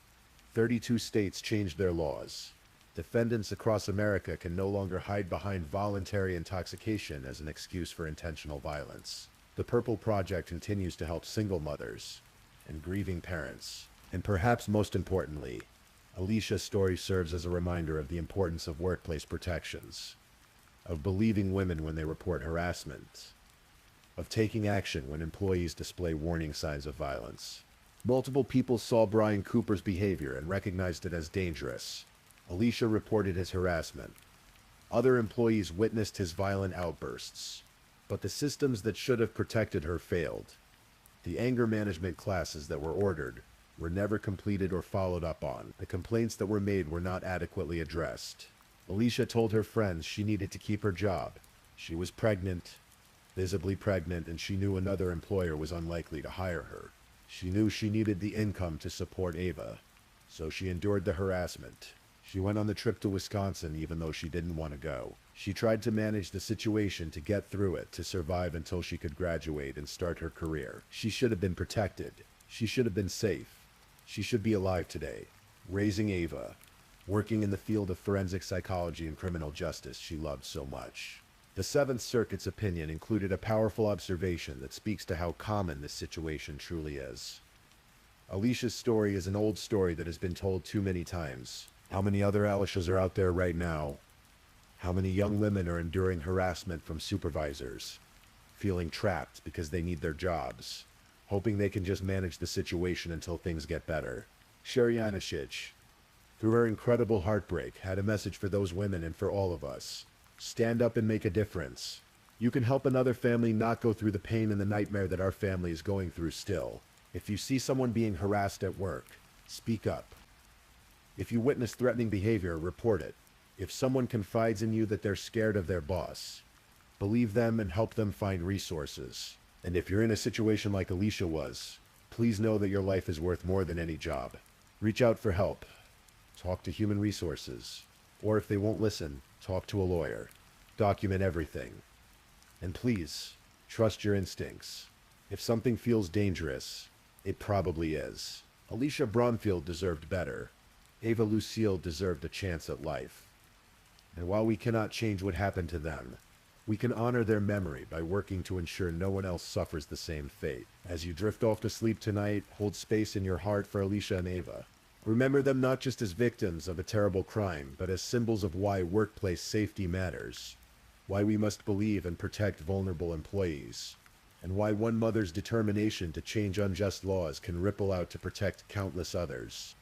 32 states changed their laws. Defendants across America can no longer hide behind voluntary intoxication as an excuse for intentional violence. The Purple Project continues to help single mothers and grieving parents. And perhaps most importantly, Alicia's story serves as a reminder of the importance of workplace protections, of believing women when they report harassment, of taking action when employees display warning signs of violence. Multiple people saw Brian Cooper's behavior and recognized it as dangerous. Alicia reported his harassment. Other employees witnessed his violent outbursts. But the systems that should have protected her failed. The anger management classes that were ordered were never completed or followed up on. The complaints that were made were not adequately addressed. Alicia told her friends she needed to keep her job. She was pregnant, visibly pregnant, and she knew another employer was unlikely to hire her. She knew she needed the income to support Ava, so she endured the harassment. She went on the trip to Wisconsin even though she didn't want to go. She tried to manage the situation to get through it, to survive until she could graduate and start her career. She should have been protected. She should have been safe. She should be alive today, raising Ava, working in the field of forensic psychology and criminal justice she loved so much. The Seventh Circuit's opinion included a powerful observation that speaks to how common this situation truly is. Alicia's story is an old story that has been told too many times. How many other Alicias are out there right now? How many young women are enduring harassment from supervisors, feeling trapped because they need their jobs, hoping they can just manage the situation until things get better? Sherianishich, through her incredible heartbreak, had a message for those women and for all of us. Stand up and make a difference. You can help another family not go through the pain and the nightmare that our family is going through still. If you see someone being harassed at work, speak up. If you witness threatening behavior, report it. If someone confides in you that they're scared of their boss, believe them and help them find resources. And if you're in a situation like Alicia was, please know that your life is worth more than any job. Reach out for help. Talk to human resources. Or if they won't listen, talk to a lawyer. Document everything. And please, trust your instincts. If something feels dangerous, it probably is. Alicia Bromfield deserved better. Ava Lucille deserved a chance at life. And while we cannot change what happened to them, we can honor their memory by working to ensure no one else suffers the same fate. As you drift off to sleep tonight, hold space in your heart for Alicia and Ava. Remember them not just as victims of a terrible crime, but as symbols of why workplace safety matters, why we must believe and protect vulnerable employees, and why one mother's determination to change unjust laws can ripple out to protect countless others.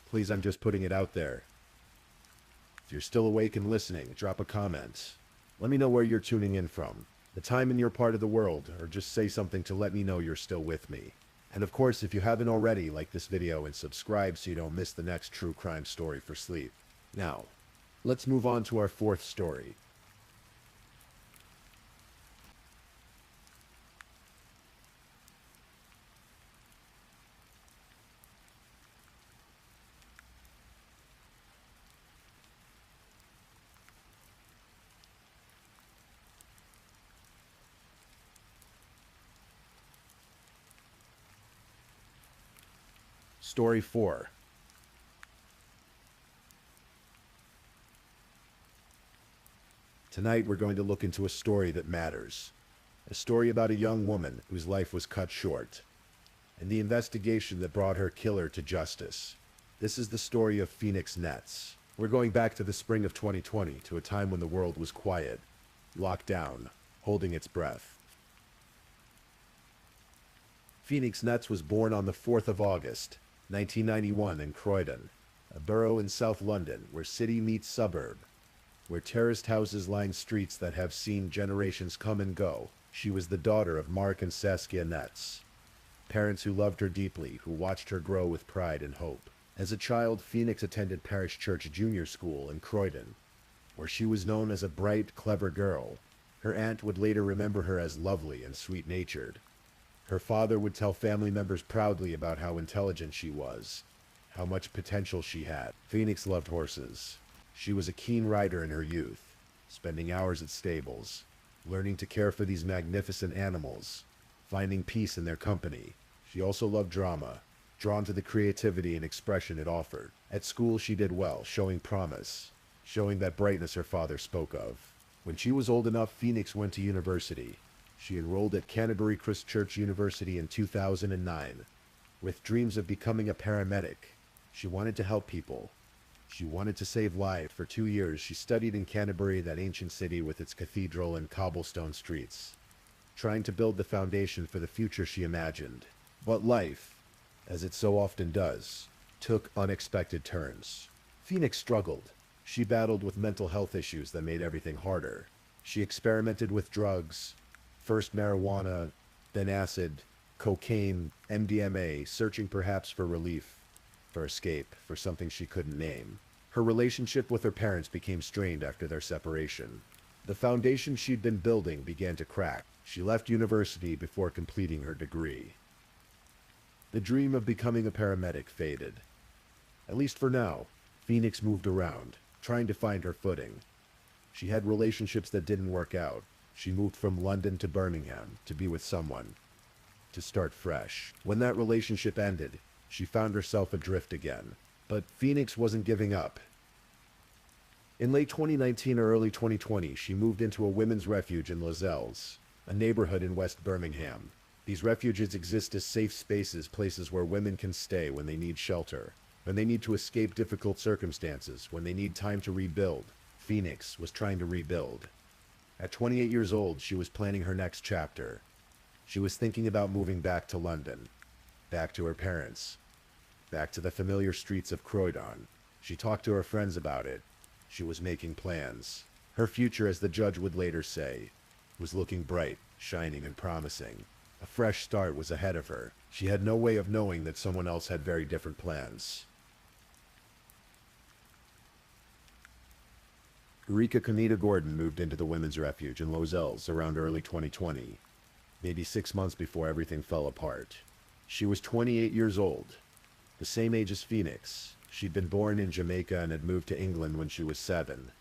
Please, I'm just putting it out there. If you're still awake and listening, drop a comment. Let me know where you're tuning in from, the time in your part of the world, or just say something to let me know you're still with me. And of course, if you haven't already, like this video and subscribe so you don't miss the next true crime story for sleep. Now, let's move on to our fourth story. Story 4. Tonight we're going to look into a story that matters. A story about a young woman whose life was cut short, and the investigation that brought her killer to justice. This is the story of Phoenix Nets. We're going back to the spring of 2020, to a time when the world was quiet, locked down, holding its breath. Phoenix Nets was born on the 4th of August, 1991 in Croydon, a borough in South London where city meets suburb, where terraced houses line streets that have seen generations come and go. She was the daughter of Mark and Saskia Nets, parents who loved her deeply, who watched her grow with pride and hope. As a child, Phoenix attended Parish Church Junior School in Croydon, where she was known as a bright, clever girl. Her aunt would later remember her as lovely and sweet-natured. Her father would tell family members proudly about how intelligent she was, how much potential she had. Phoenix loved horses. She was a keen rider in her youth, spending hours at stables, learning to care for these magnificent animals, finding peace in their company. She also loved drama, drawn to the creativity and expression it offered. At school she did well, showing promise, showing that brightness her father spoke of. When she was old enough, Phoenix went to university. She enrolled at Canterbury Christchurch University in 2009. With dreams of becoming a paramedic, she wanted to help people. She wanted to save lives. For 2 years, she studied in Canterbury, that ancient city with its cathedral and cobblestone streets, trying to build the foundation for the future she imagined. But life, as it so often does, took unexpected turns. Phoenix struggled. She battled with mental health issues that made everything harder. She experimented with drugs, first marijuana, then acid, cocaine, MDMA, searching perhaps for relief, for escape, for something she couldn't name. Her relationship with her parents became strained after their separation. The foundation she'd been building began to crack. She left university before completing her degree. The dream of becoming a paramedic faded. At least for now, Phoenix moved around, trying to find her footing. She had relationships that didn't work out. She moved from London to Birmingham to be with someone, to start fresh. When that relationship ended, she found herself adrift again. But Phoenix wasn't giving up. In late 2019 or early 2020, she moved into a women's refuge in Lozells, a neighborhood in West Birmingham. These refuges exist as safe spaces, places where women can stay when they need shelter, when they need to escape difficult circumstances, when they need time to rebuild. Phoenix was trying to rebuild. At 28 years old, she was planning her next chapter. She was thinking about moving back to London, back to her parents, back to the familiar streets of Croydon. She talked to her friends about it. She was making plans. Her future, as the judge would later say, was looking bright, shining, and promising. A fresh start was ahead of her. She had no way of knowing that someone else had very different plans. Eureka Conita Gordon moved into the women's refuge in Los Ells around early 2020, maybe 6 months before everything fell apart. She was 28 years old, the same age as Phoenix. She'd been born in Jamaica and had moved to England when she was 7,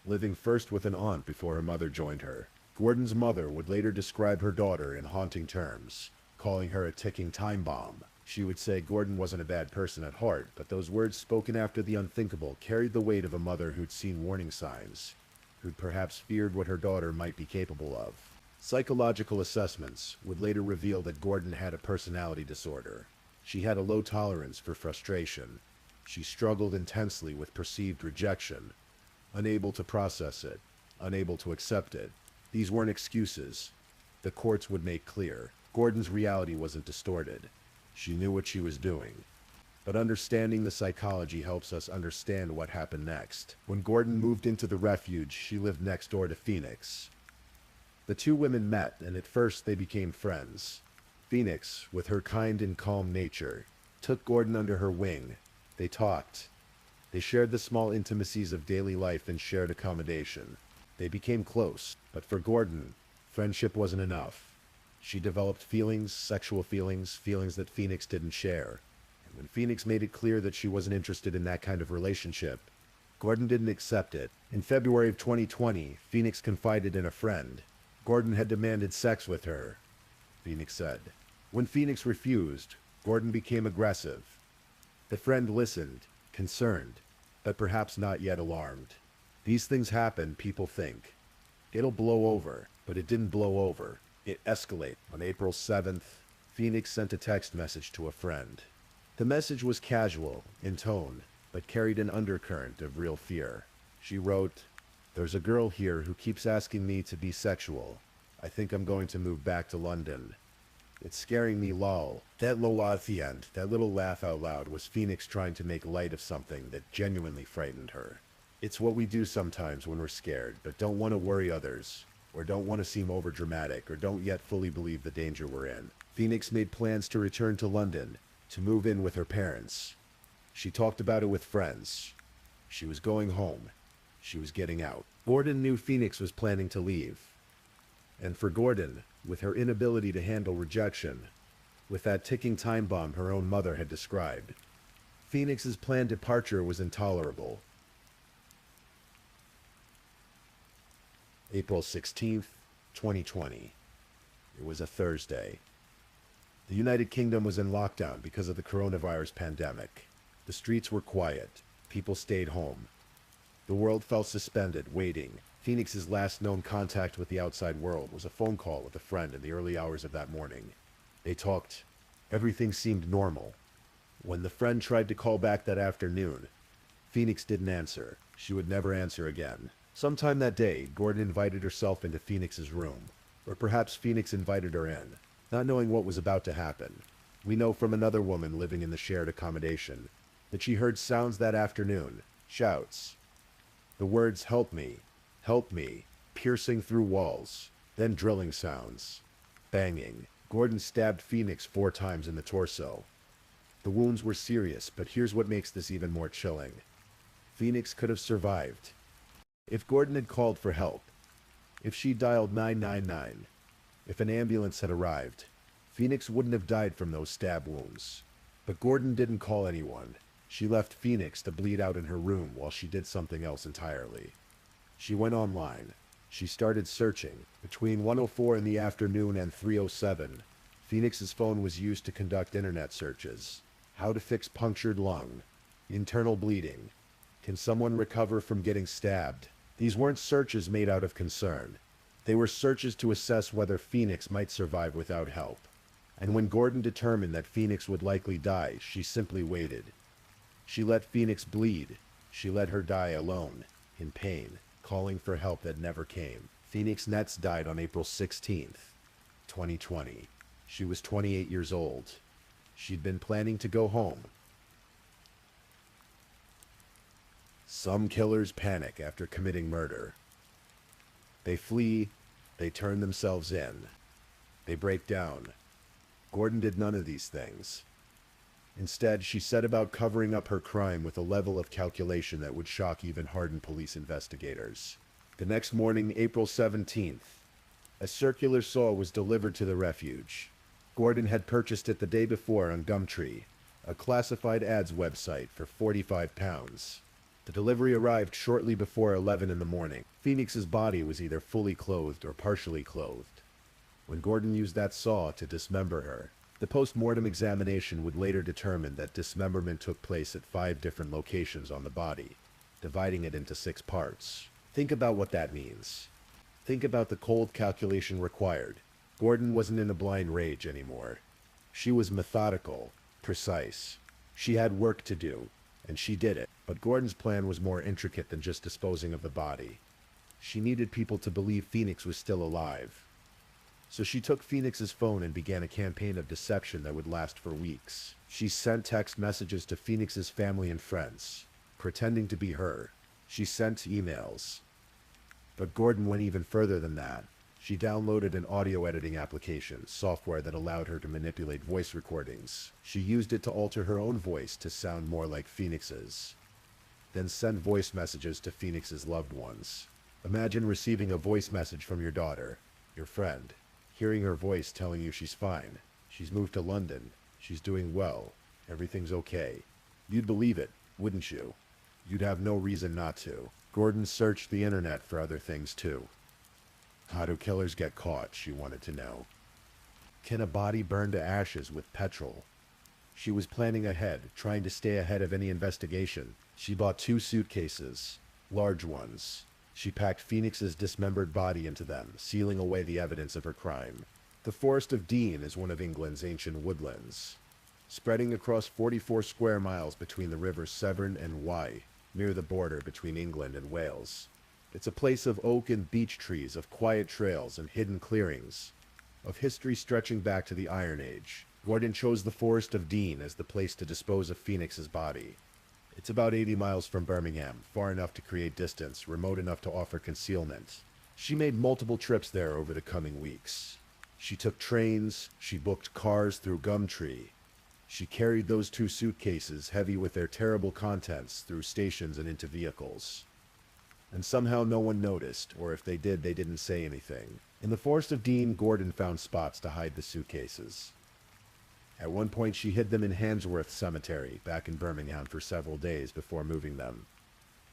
living first with an aunt before her mother joined her. Gordon's mother would later describe her daughter in haunting terms, calling her a ticking time bomb. She would say Gordon wasn't a bad person at heart, but those words spoken after the unthinkable carried the weight of a mother who'd seen warning signs, who'd perhaps feared what her daughter might be capable of. Psychological assessments would later reveal that Gordon had a personality disorder. She had a low tolerance for frustration. She struggled intensely with perceived rejection, unable to process it, unable to accept it. These weren't excuses. The courts would make clear. Gordon's reality wasn't distorted. She knew what she was doing. But understanding the psychology helps us understand what happened next. When Gordon moved into the refuge, she lived next door to Phoenix. The two women met, and at first they became friends. Phoenix, with her kind and calm nature, took Gordon under her wing. They talked. They shared the small intimacies of daily life and shared accommodation. They became close, but for Gordon, friendship wasn't enough. She developed feelings, sexual feelings, feelings that Phoenix didn't share. And when Phoenix made it clear that she wasn't interested in that kind of relationship, Gordon didn't accept it. In February of 2020, Phoenix confided in a friend. Gordon had demanded sex with her, Phoenix said. When Phoenix refused, Gordon became aggressive. The friend listened, concerned, but perhaps not yet alarmed. These things happen, people think. It'll blow over, but it didn't blow over. It escalated. On April 7th, Phoenix sent a text message to a friend. The message was casual in tone, but carried an undercurrent of real fear. She wrote, "There's a girl here who keeps asking me to be sexual. I think I'm going to move back to London. It's scaring me, lol." That lola at the end, that little laugh out loud, was Phoenix trying to make light of something that genuinely frightened her. It's what we do sometimes when we're scared, but don't want to worry others, or don't want to seem overdramatic, or don't yet fully believe the danger we're in. Phoenix made plans to return to London, to move in with her parents. She talked about it with friends. She was going home. She was getting out. Gordon knew Phoenix was planning to leave. And for Gordon, with her inability to handle rejection, with that ticking time bomb her own mother had described, Phoenix's planned departure was intolerable. April 16th, 2020. It was a Thursday. The United Kingdom was in lockdown because of the coronavirus pandemic. The streets were quiet. People stayed home. The world felt suspended, waiting. Phoenix's last known contact with the outside world was a phone call with a friend in the early hours of that morning. They talked. Everything seemed normal. When the friend tried to call back that afternoon, Phoenix didn't answer. She would never answer again. Sometime that day, Gordon invited herself into Phoenix's room. Or perhaps Phoenix invited her in, not knowing what was about to happen. We know from another woman living in the shared accommodation that she heard sounds that afternoon, shouts. The words, help me, piercing through walls, then drilling sounds, banging. Gordon stabbed Phoenix 4 times in the torso. The wounds were serious, but here's what makes this even more chilling. Phoenix could have survived. If Gordon had called for help, if she dialed 999, if an ambulance had arrived, Phoenix wouldn't have died from those stab wounds. But Gordon didn't call anyone. She left Phoenix to bleed out in her room while she did something else entirely. She went online. She started searching. Between 1:04 in the afternoon and 3:07, Phoenix's phone was used to conduct internet searches. How to fix punctured lung. Internal bleeding. Can someone recover from getting stabbed? These weren't searches made out of concern. They were searches to assess whether Phoenix might survive without help. And when Gordon determined that Phoenix would likely die, she simply waited. She let Phoenix bleed. She let her die alone, in pain, calling for help that never came. Phoenix Nets died on April 16th. 2020. She was 28 years old. She'd been planning to go home. Some killers panic after committing murder. They flee, they turn themselves in, they break down. Gordon did none of these things. Instead, she set about covering up her crime with a level of calculation that would shock even hardened police investigators. The next morning, April 17th, a circular saw was delivered to the refuge. Gordon had purchased it the day before on Gumtree, a classified ads website, for £45. The delivery arrived shortly before 11 in the morning. Phoenix's body was either fully clothed or partially clothed. When Gordon used that saw to dismember her, the post-mortem examination would later determine that dismemberment took place at 5 different locations on the body, dividing it into 6 parts. Think about what that means. Think about the cold calculation required. Gordon wasn't in a blind rage anymore. She was methodical, precise. She had work to do, and she did it. But Gordon's plan was more intricate than just disposing of the body. She needed people to believe Phoenix was still alive. So she took Phoenix's phone and began a campaign of deception that would last for weeks. She sent text messages to Phoenix's family and friends, pretending to be her. She sent emails. But Gordon went even further than that. She downloaded an audio editing application, software that allowed her to manipulate voice recordings. She used it to alter her own voice to sound more like Phoenix's. Then send voice messages to Phoenix's loved ones. Imagine receiving a voice message from your daughter, your friend, hearing her voice telling you she's fine. She's moved to London. She's doing well. Everything's okay. You'd believe it, wouldn't you? You'd have no reason not to. Gordon searched the internet for other things too. How do killers get caught, she wanted to know. Can a body burn to ashes with petrol? She was planning ahead, trying to stay ahead of any investigation. She bought 2 suitcases, large ones. She packed Phoenix's dismembered body into them, sealing away the evidence of her crime. The Forest of Dean is one of England's ancient woodlands, spreading across 44 square miles between the rivers Severn and Wye, near the border between England and Wales. It's a place of oak and beech trees, of quiet trails and hidden clearings, of history stretching back to the Iron Age. Gordon chose the Forest of Dean as the place to dispose of Phoenix's body. It's about 80 miles from Birmingham, far enough to create distance, remote enough to offer concealment. She made multiple trips there over the coming weeks. She took trains, she booked cars through Gumtree. She carried those 2 suitcases, heavy with their terrible contents, through stations and into vehicles. And somehow no one noticed, or if they did, they didn't say anything. In the Forest of Dean, Gordon found spots to hide the suitcases. At one point, she hid them in Handsworth Cemetery, back in Birmingham, for several days before moving them.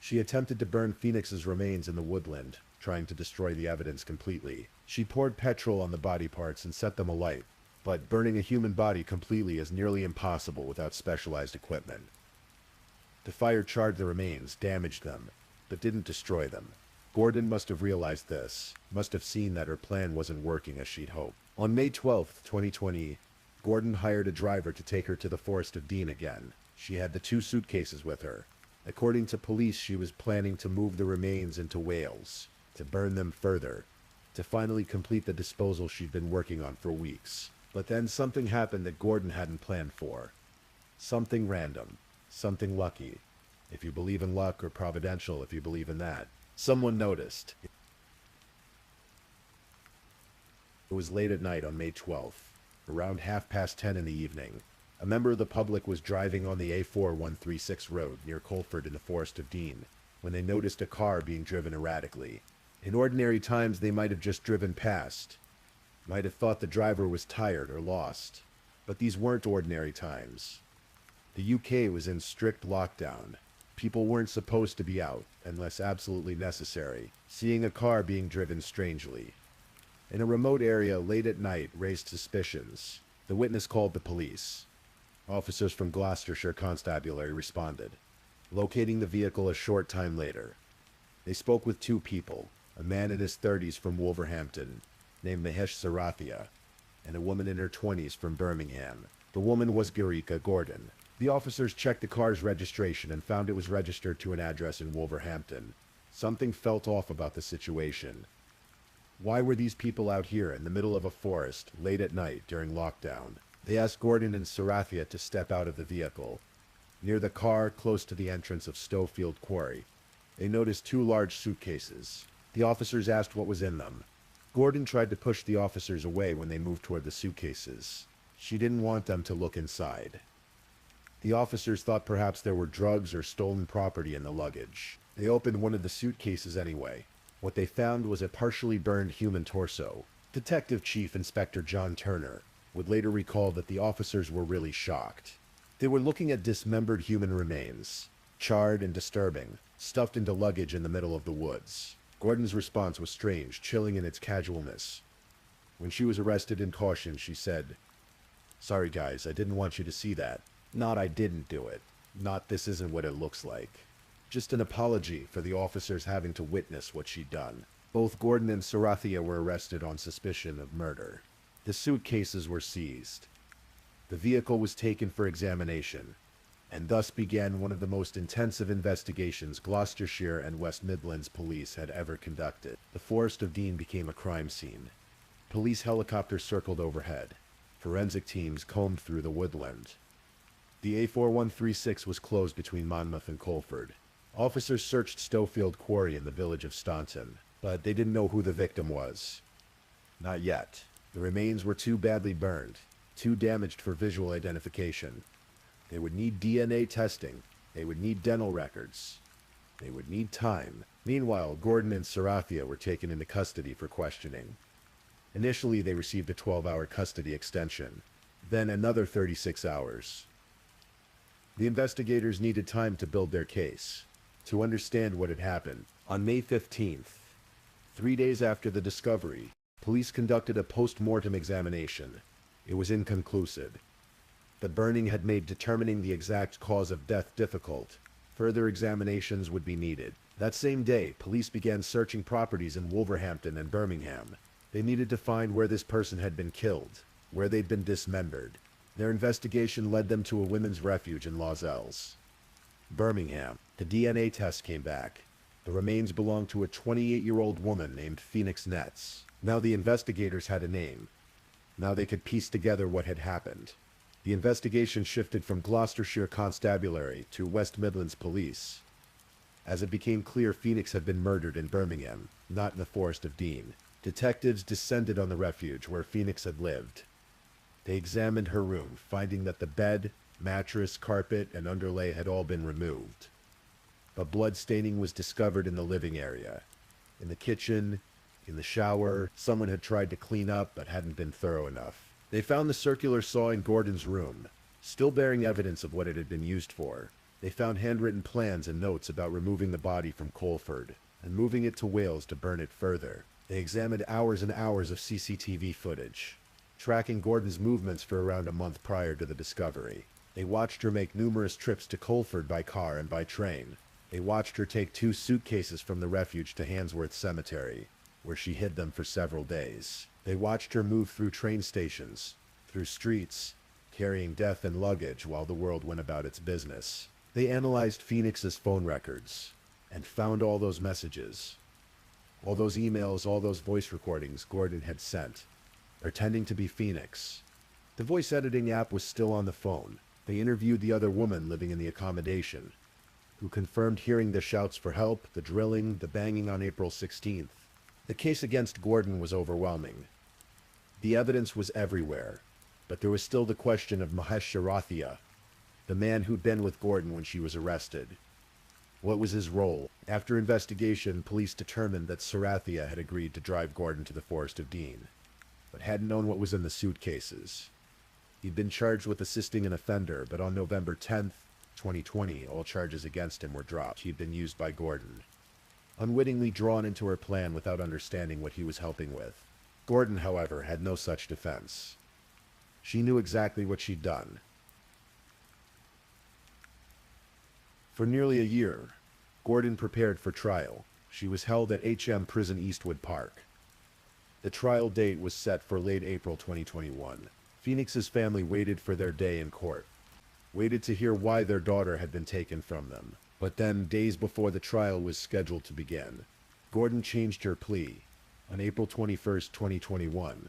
She attempted to burn Phoenix's remains in the woodland, trying to destroy the evidence completely. She poured petrol on the body parts and set them alight, but burning a human body completely is nearly impossible without specialized equipment. The fire charred the remains, damaged them, but didn't destroy them. Gordon must have realized this, must have seen that her plan wasn't working as she'd hoped. On May 12th, 2020, Gordon hired a driver to take her to the Forest of Dean again. She had the 2 suitcases with her. According to police, she was planning to move the remains into Wales, to burn them further, to finally complete the disposal she'd been working on for weeks. But then something happened that Gordon hadn't planned for. Something random, something lucky. If you believe in luck, or providential if you believe in that. Someone noticed. It was late at night on May 12th. Around 10:30 in the evening, a member of the public was driving on the A4136 road near Colford in the Forest of Dean when they noticed a car being driven erratically. In ordinary times, they might have just driven past, might have thought the driver was tired or lost. But these weren't ordinary times. The UK was in strict lockdown. People weren't supposed to be out, unless absolutely necessary. Seeing a car being driven strangely in a remote area late at night raised suspicions. The witness called the police. Officers from Gloucestershire Constabulary responded, locating the vehicle a short time later. They spoke with 2 people, a man in his 30s from Wolverhampton, named Mahesh Sarathia, and a woman in her 20s from Birmingham. The woman was Garika Gordon. The officers checked the car's registration and found it was registered to an address in Wolverhampton. Something felt off about the situation. Why were these people out here in the middle of a forest late at night during lockdown? They asked Gordon and Sarathia to step out of the vehicle. Near the car, close to the entrance of Stovefield Quarry, they noticed two large suitcases. The officers asked what was in them. Gordon tried to push the officers away when they moved toward the suitcases. She didn't want them to look inside. The officers thought perhaps there were drugs or stolen property in the luggage. They opened one of the suitcases anyway. What they found was a partially burned human torso. Detective Chief Inspector John Turner would later recall that the officers were really shocked. They were looking at dismembered human remains, charred and disturbing, stuffed into luggage in the middle of the woods. Gordon's response was strange, chilling in its casualness. When she was arrested in caution, she said, "Sorry guys, I didn't want you to see that. Not I didn't do it. Not this isn't what it looks like. Just an apology for the officers having to witness what she'd done." Both Gordon and Sarathia were arrested on suspicion of murder. The suitcases were seized. The vehicle was taken for examination, and thus began one of the most intensive investigations Gloucestershire and West Midlands police had ever conducted. The Forest of Dean became a crime scene. Police helicopters circled overhead. Forensic teams combed through the woodland. The A4136 was closed between Monmouth and Colford. Officers searched Stovefield Quarry in the village of Staunton, but they didn't know who the victim was. Not yet. The remains were too badly burned, too damaged for visual identification. They would need DNA testing. They would need dental records. They would need time. Meanwhile, Gordon and Sarathia were taken into custody for questioning. Initially, they received a 12-hour custody extension, then another 36 hours. The investigators needed time to build their case, to understand what had happened. On May 15th, 3 days after the discovery, police conducted a post-mortem examination. It was inconclusive. The burning had made determining the exact cause of death difficult. Further examinations would be needed. That same day, police began searching properties in Wolverhampton and Birmingham. They needed to find where this person had been killed, where they'd been dismembered. Their investigation led them to a women's refuge in Lozells. Birmingham. The DNA test came back. The remains belonged to a 28-year-old woman named Phoenix Netz. Now the investigators had a name. Now they could piece together what had happened. The investigation shifted from Gloucestershire Constabulary to West Midlands Police. As it became clear Phoenix had been murdered in Birmingham, not in the Forest of Dean, detectives descended on the refuge where Phoenix had lived. They examined her room, finding that the bed, mattress, carpet, and underlay had all been removed. But blood staining was discovered in the living area. In the kitchen, in the shower, someone had tried to clean up but hadn't been thorough enough. They found the circular saw in Gordon's room, still bearing evidence of what it had been used for. They found handwritten plans and notes about removing the body from Colford and moving it to Wales to burn it further. They examined hours and hours of CCTV footage, tracking Gordon's movements for around a month prior to the discovery. They watched her make numerous trips to Colford by car and by train. They watched her take 2 suitcases from the refuge to Handsworth Cemetery, where she hid them for several days. They watched her move through train stations, through streets, carrying death and luggage while the world went about its business. They analyzed Phoenix's phone records and found all those messages, all those emails, all those voice recordings Gordon had sent, pretending to be Phoenix. The voice editing app was still on the phone. They interviewed the other woman living in the accommodation, who confirmed hearing the shouts for help, the drilling, the banging on April 16th. The case against Gordon was overwhelming. The evidence was everywhere, but there was still the question of Mahesh Sarathia, the man who'd been with Gordon when she was arrested. What was his role? After investigation, police determined that Sarathia had agreed to drive Gordon to the Forest of Dean, but hadn't known what was in the suitcases. He'd been charged with assisting an offender, but on November 10th, 2020, all charges against him were dropped. He'd been used by Gordon, unwittingly drawn into her plan without understanding what he was helping with. Gordon, however, had no such defense. She knew exactly what she'd done. For nearly a year, Gordon prepared for trial. She was held at HM Prison Eastwood Park. The trial date was set for late April 2021. Phoenix's family waited for their day in court, waited to hear why their daughter had been taken from them. But then, days before the trial was scheduled to begin, Gordon changed her plea. On April 21st, 2021,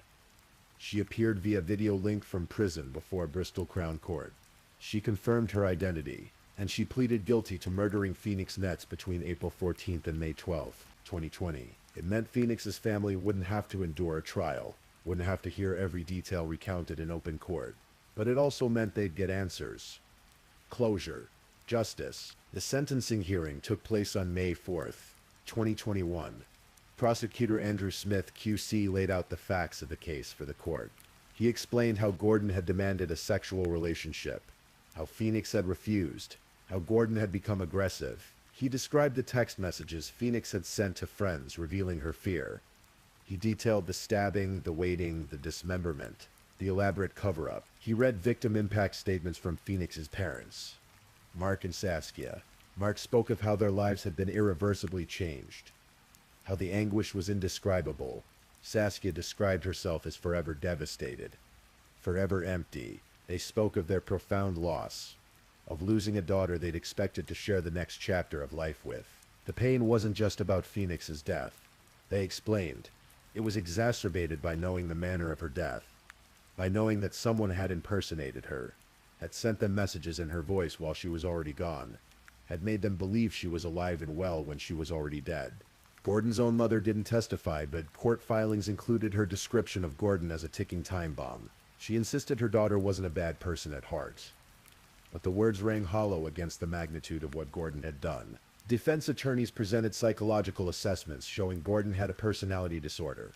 she appeared via video link from prison before Bristol Crown Court. She confirmed her identity, and she pleaded guilty to murdering Phoenix Nets between April 14th and May 12th, 2020. It meant Phoenix's family wouldn't have to endure a trial, wouldn't have to hear every detail recounted in open court. But it also meant they'd get answers. Closure. Justice. The sentencing hearing took place on May 4th, 2021. Prosecutor Andrew Smith, QC, laid out the facts of the case for the court. He explained how Gordon had demanded a sexual relationship, how Phoenix had refused, how Gordon had become aggressive. He described the text messages Phoenix had sent to friends revealing her fear. He detailed the stabbing, the waiting, the dismemberment, the elaborate cover-up. He read victim impact statements from Phoenix's parents, Mark and Saskia. Mark spoke of how their lives had been irreversibly changed, how the anguish was indescribable. Saskia described herself as forever devastated, forever empty. They spoke of their profound loss, of losing a daughter they'd expected to share the next chapter of life with. The pain wasn't just about Phoenix's death. They explained, it was exacerbated by knowing the manner of her death, by knowing that someone had impersonated her, had sent them messages in her voice while she was already gone, had made them believe she was alive and well when she was already dead. Gordon's own mother didn't testify, but court filings included her description of Gordon as a ticking time bomb. She insisted her daughter wasn't a bad person at heart. But the words rang hollow against the magnitude of what Gordon had done. Defense attorneys presented psychological assessments showing Gordon had a personality disorder,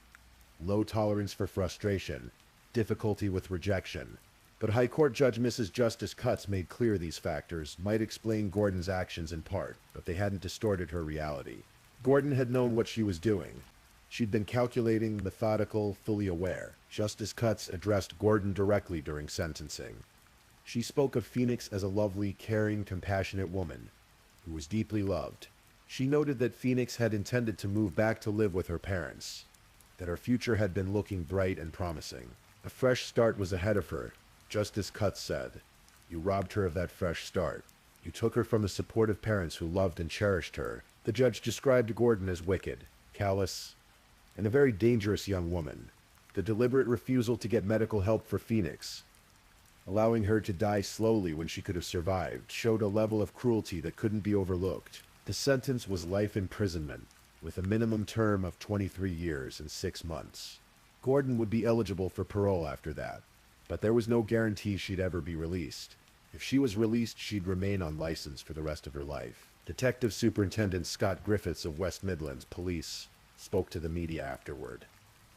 low tolerance for frustration, difficulty with rejection. But High Court Judge Mrs. Justice Cutts made clear these factors might explain Gordon's actions in part, but they hadn't distorted her reality. Gordon had known what she was doing. She'd been calculating, methodical, fully aware. Justice Cutts addressed Gordon directly during sentencing. She spoke of Phoenix as a lovely, caring, compassionate woman who was deeply loved. She noted that Phoenix had intended to move back to live with her parents, that her future had been looking bright and promising. A fresh start was ahead of her, Justice Cutts said. You robbed her of that fresh start. You took her from the supportive parents who loved and cherished her. The judge described Gordon as wicked, callous, and a very dangerous young woman. The deliberate refusal to get medical help for Phoenix, allowing her to die slowly when she could have survived, showed a level of cruelty that couldn't be overlooked. The sentence was life imprisonment, with a minimum term of 23 years and 6 months. Gordon would be eligible for parole after that, but there was no guarantee she'd ever be released. If she was released, she'd remain on license for the rest of her life. Detective Superintendent Scott Griffiths of West Midlands Police spoke to the media afterward.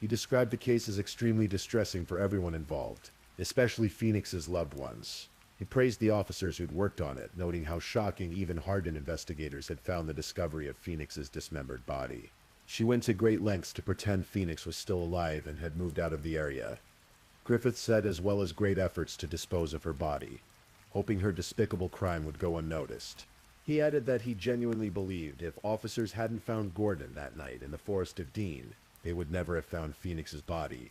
He described the case as extremely distressing for everyone involved, especially Phoenix's loved ones. He praised the officers who'd worked on it, noting how shocking even hardened investigators had found the discovery of Phoenix's dismembered body. She went to great lengths to pretend Phoenix was still alive and had moved out of the area. Griffiths said, as well as great efforts to dispose of her body, hoping her despicable crime would go unnoticed. He added that he genuinely believed if officers hadn't found Gordon that night in the Forest of Dean, they would never have found Phoenix's body.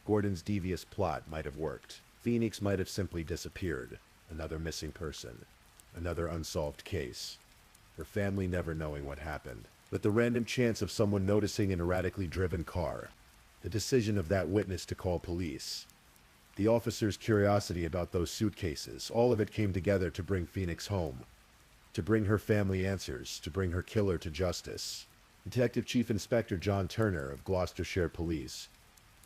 Gordon's devious plot might have worked. Phoenix might have simply disappeared. Another missing person. Another unsolved case. Her family never knowing what happened. But the random chance of someone noticing an erratically driven car. The decision of that witness to call police. The officer's curiosity about those suitcases. All of it came together to bring Phoenix home. To bring her family answers. To bring her killer to justice. Detective Chief Inspector John Turner of Gloucestershire Police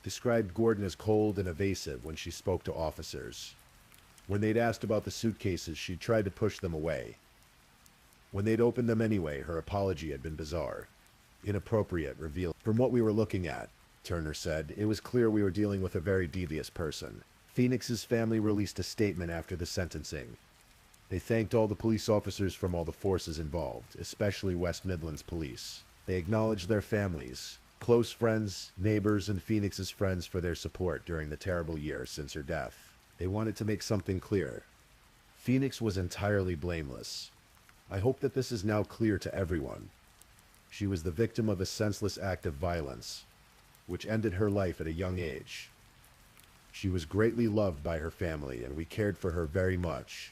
described Gordon as cold and evasive when she spoke to officers. When they'd asked about the suitcases, she tried to push them away. When they'd opened them anyway, her apology had been bizarre, inappropriate, revealed. From what we were looking at, Turner said, it was clear we were dealing with a very devious person. Phoenix's family released a statement after the sentencing. They thanked all the police officers from all the forces involved, especially West Midlands Police. They acknowledged their families, close friends, neighbors, and Phoenix's friends for their support during the terrible year since her death. They wanted to make something clear. Phoenix was entirely blameless. I hope that this is now clear to everyone. She was the victim of a senseless act of violence, which ended her life at a young age. She was greatly loved by her family, and we cared for her very much.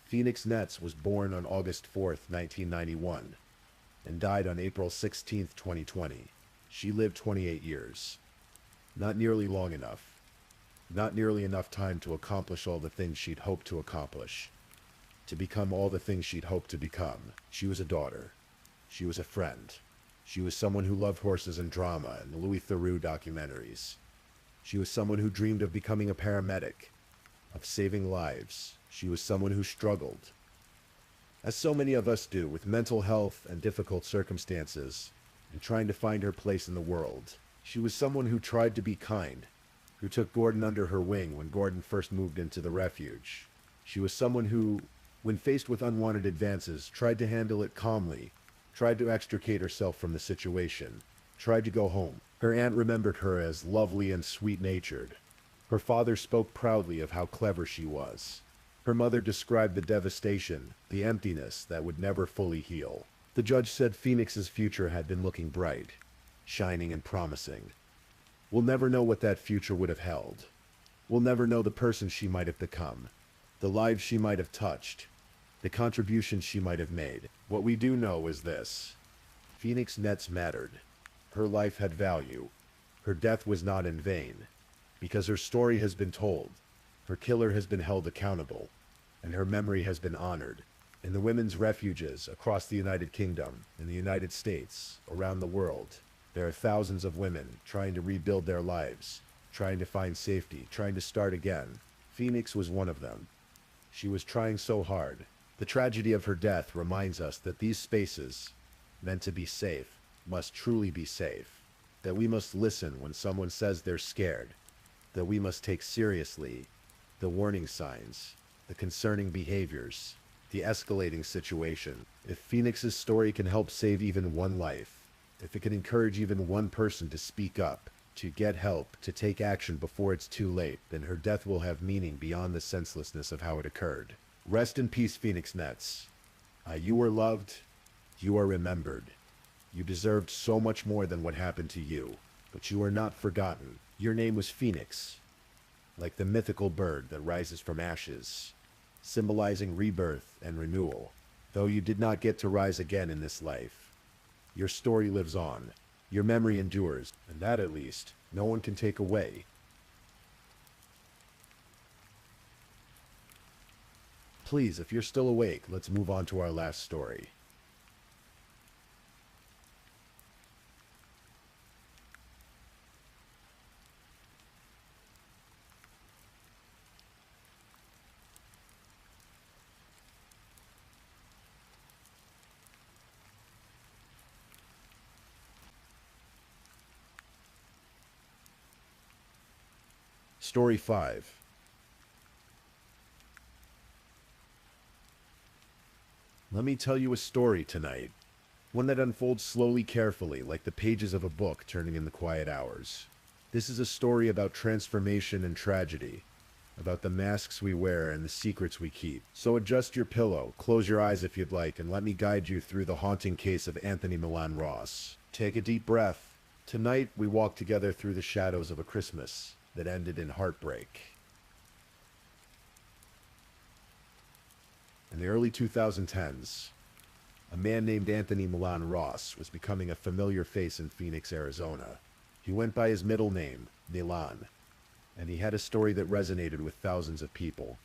Phoenix Nets was born on August 4th, 1991. and died on April 16, 2020. She lived 28 years. Not nearly long enough. Not nearly enough time to accomplish all the things she'd hoped to accomplish. To become all the things she'd hoped to become. She was a daughter. She was a friend. She was someone who loved horses and drama and the Louis Theroux documentaries. She was someone who dreamed of becoming a paramedic, of saving lives. She was someone who struggled, as so many of us do, with mental health and difficult circumstances, and trying to find her place in the world. She was someone who tried to be kind, who took Gordon under her wing when Gordon first moved into the refuge. She was someone who, when faced with unwanted advances, tried to handle it calmly, tried to extricate herself from the situation, tried to go home. Her aunt remembered her as lovely and sweet-natured. Her father spoke proudly of how clever she was. Her mother described the devastation, the emptiness that would never fully heal. The judge said Phoenix's future had been looking bright, shining and promising. We'll never know what that future would have held. We'll never know the person she might have become, the lives she might have touched, the contributions she might have made. What we do know is this: Phoenix Nets mattered. Her life had value. Her death was not in vain, because her story has been told. Her killer has been held accountable, and her memory has been honored. In the women's refuges across the United Kingdom, in the United States, around the world, there are thousands of women trying to rebuild their lives, trying to find safety, trying to start again. Phoenix was one of them. She was trying so hard. The tragedy of her death reminds us that these spaces, meant to be safe, must truly be safe. That we must listen when someone says they're scared. That we must take seriously the warning signs, the concerning behaviors, the escalating situation. If Phoenix's story can help save even one life, if it can encourage even one person to speak up, to get help, to take action before it's too late, then her death will have meaning beyond the senselessness of how it occurred. Rest in peace, Phoenix Nets. You were loved. You are remembered. You deserved so much more than what happened to you, but you are not forgotten. Your name was Phoenix, like the mythical bird that rises from ashes, symbolizing rebirth and renewal. Though you did not get to rise again in this life, your story lives on. Your memory endures, and that, at least, no one can take away. Please, if you're still awake, let's move on to our last story. Story 5. Let me tell you a story tonight. One that unfolds slowly, carefully, like the pages of a book turning in the quiet hours. This is a story about transformation and tragedy, about the masks we wear and the secrets we keep. So adjust your pillow, close your eyes if you'd like, and let me guide you through the haunting case of Anthony Milan Ross. Take a deep breath. Tonight, we walk together through the shadows of a Christmas that ended in heartbreak. In the early 2010s, a man named Anthony Milan Ross was becoming a familiar face in Phoenix, Arizona. He went by his middle name, Milan, and he had a story that resonated with thousands of people.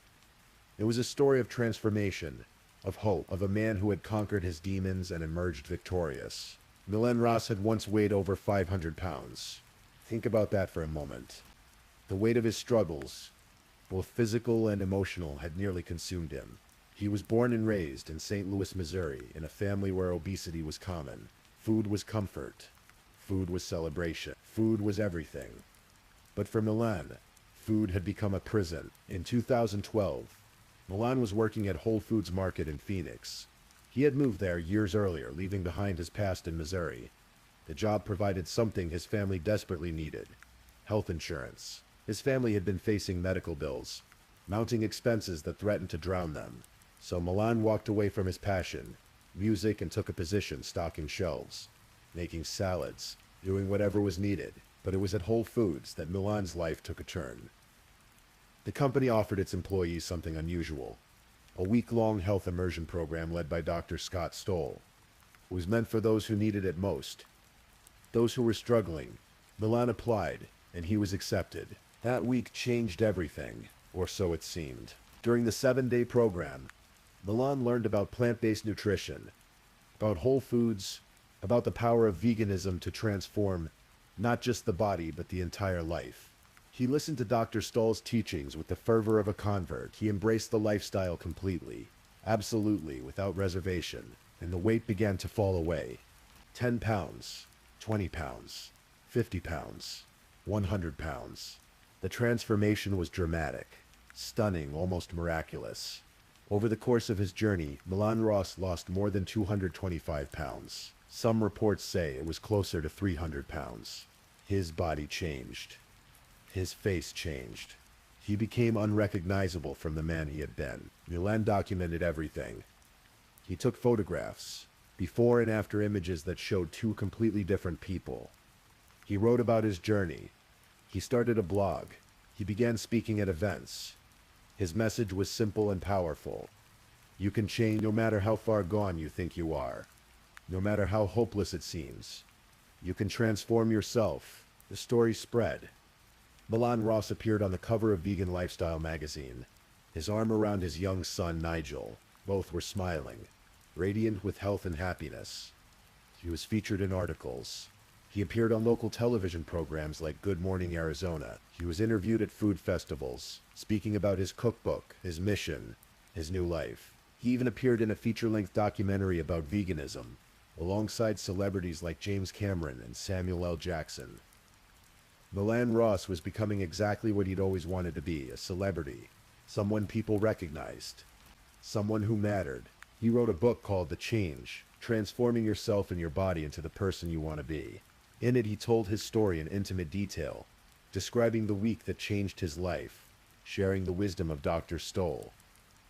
It was a story of transformation, of hope, of a man who had conquered his demons and emerged victorious. Milan Ross had once weighed over 500 pounds. Think about that for a moment. The weight of his struggles, both physical and emotional, had nearly consumed him. He was born and raised in St. Louis, Missouri, in a family where obesity was common. Food was comfort. Food was celebration. Food was everything. But for Milan, food had become a prison. In 2012, Milan was working at Whole Foods Market in Phoenix. He had moved there years earlier, leaving behind his past in Missouri. The job provided something his family desperately needed: health insurance. His family had been facing medical bills, mounting expenses that threatened to drown them. So Milan walked away from his passion, music, and took a position stocking shelves, making salads, doing whatever was needed. But it was at Whole Foods that Milan's life took a turn. The company offered its employees something unusual: a week-long health immersion program led by Dr. Scott Stoll. was meant for those who needed it most. Those who were struggling. Milan applied, and he was accepted. That week changed everything, or so it seemed. During the 7-day program, Milan learned about plant-based nutrition, about whole foods, about the power of veganism to transform not just the body, but the entire life. He listened to Dr. Stoll's teachings with the fervor of a convert. He embraced the lifestyle completely, absolutely, without reservation, and the weight began to fall away. 10 pounds, 20 pounds, 50 pounds, 100 pounds. The transformation was dramatic, stunning, almost miraculous. Over the course of his journey, Milan Ross lost more than 225 pounds. Some reports say it was closer to 300 pounds. His body changed. His face changed. He became unrecognizable from the man he had been. Milan documented everything. He took photographs, before and after images that showed two completely different people. He wrote about his journey. He started a blog. He began speaking at events. His message was simple and powerful. You can change no matter how far gone you think you are. No matter how hopeless it seems. You can transform yourself. The story spread. Milan Ross appeared on the cover of Vegan Lifestyle magazine, his arm around his young son Nigel. Both were smiling, radiant with health and happiness. He was featured in articles. He appeared on local television programs like Good Morning Arizona. He was interviewed at food festivals, speaking about his cookbook, his mission, his new life. He even appeared in a feature-length documentary about veganism, alongside celebrities like James Cameron and Samuel L. Jackson. Milan Ross was becoming exactly what he'd always wanted to be, a celebrity, someone people recognized, someone who mattered. He wrote a book called The Change, Transforming Yourself and Your Body into the Person You Want to Be. In it, he told his story in intimate detail, describing the week that changed his life, sharing the wisdom of Dr. Stoll,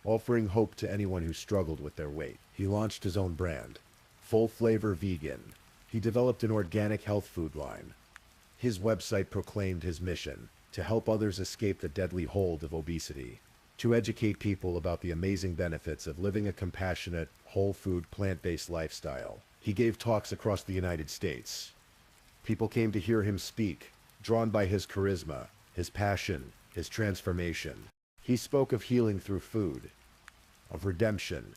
offering hope to anyone who struggled with their weight. He launched his own brand, Full Flavor Vegan. He developed an organic health food line. His website proclaimed his mission, to help others escape the deadly hold of obesity, to educate people about the amazing benefits of living a compassionate, whole food, plant-based lifestyle. He gave talks across the United States. People came to hear him speak, drawn by his charisma, his passion, his transformation. He spoke of healing through food, of redemption,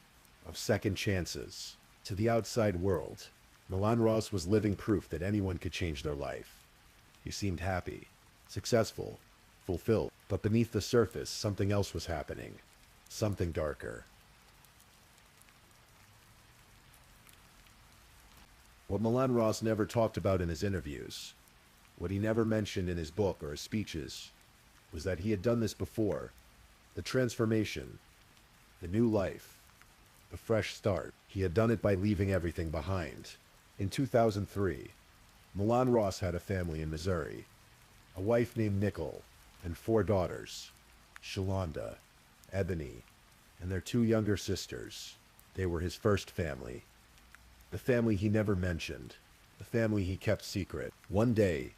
of second chances. To the outside world, Milan Ross was living proof that anyone could change their life. He seemed happy, successful, fulfilled. But beneath the surface, something else was happening. Something darker. What Milan Ross never talked about in his interviews, what he never mentioned in his book or his speeches, was that he had done this before. The transformation, the new life, the fresh start. He had done it by leaving everything behind. In 2003, Milan Ross had a family in Missouri, a wife named Nicole, and 4 daughters, Shalonda, Ebony, and their 2 younger sisters. They were his first family. The family he never mentioned, the family he kept secret. One day,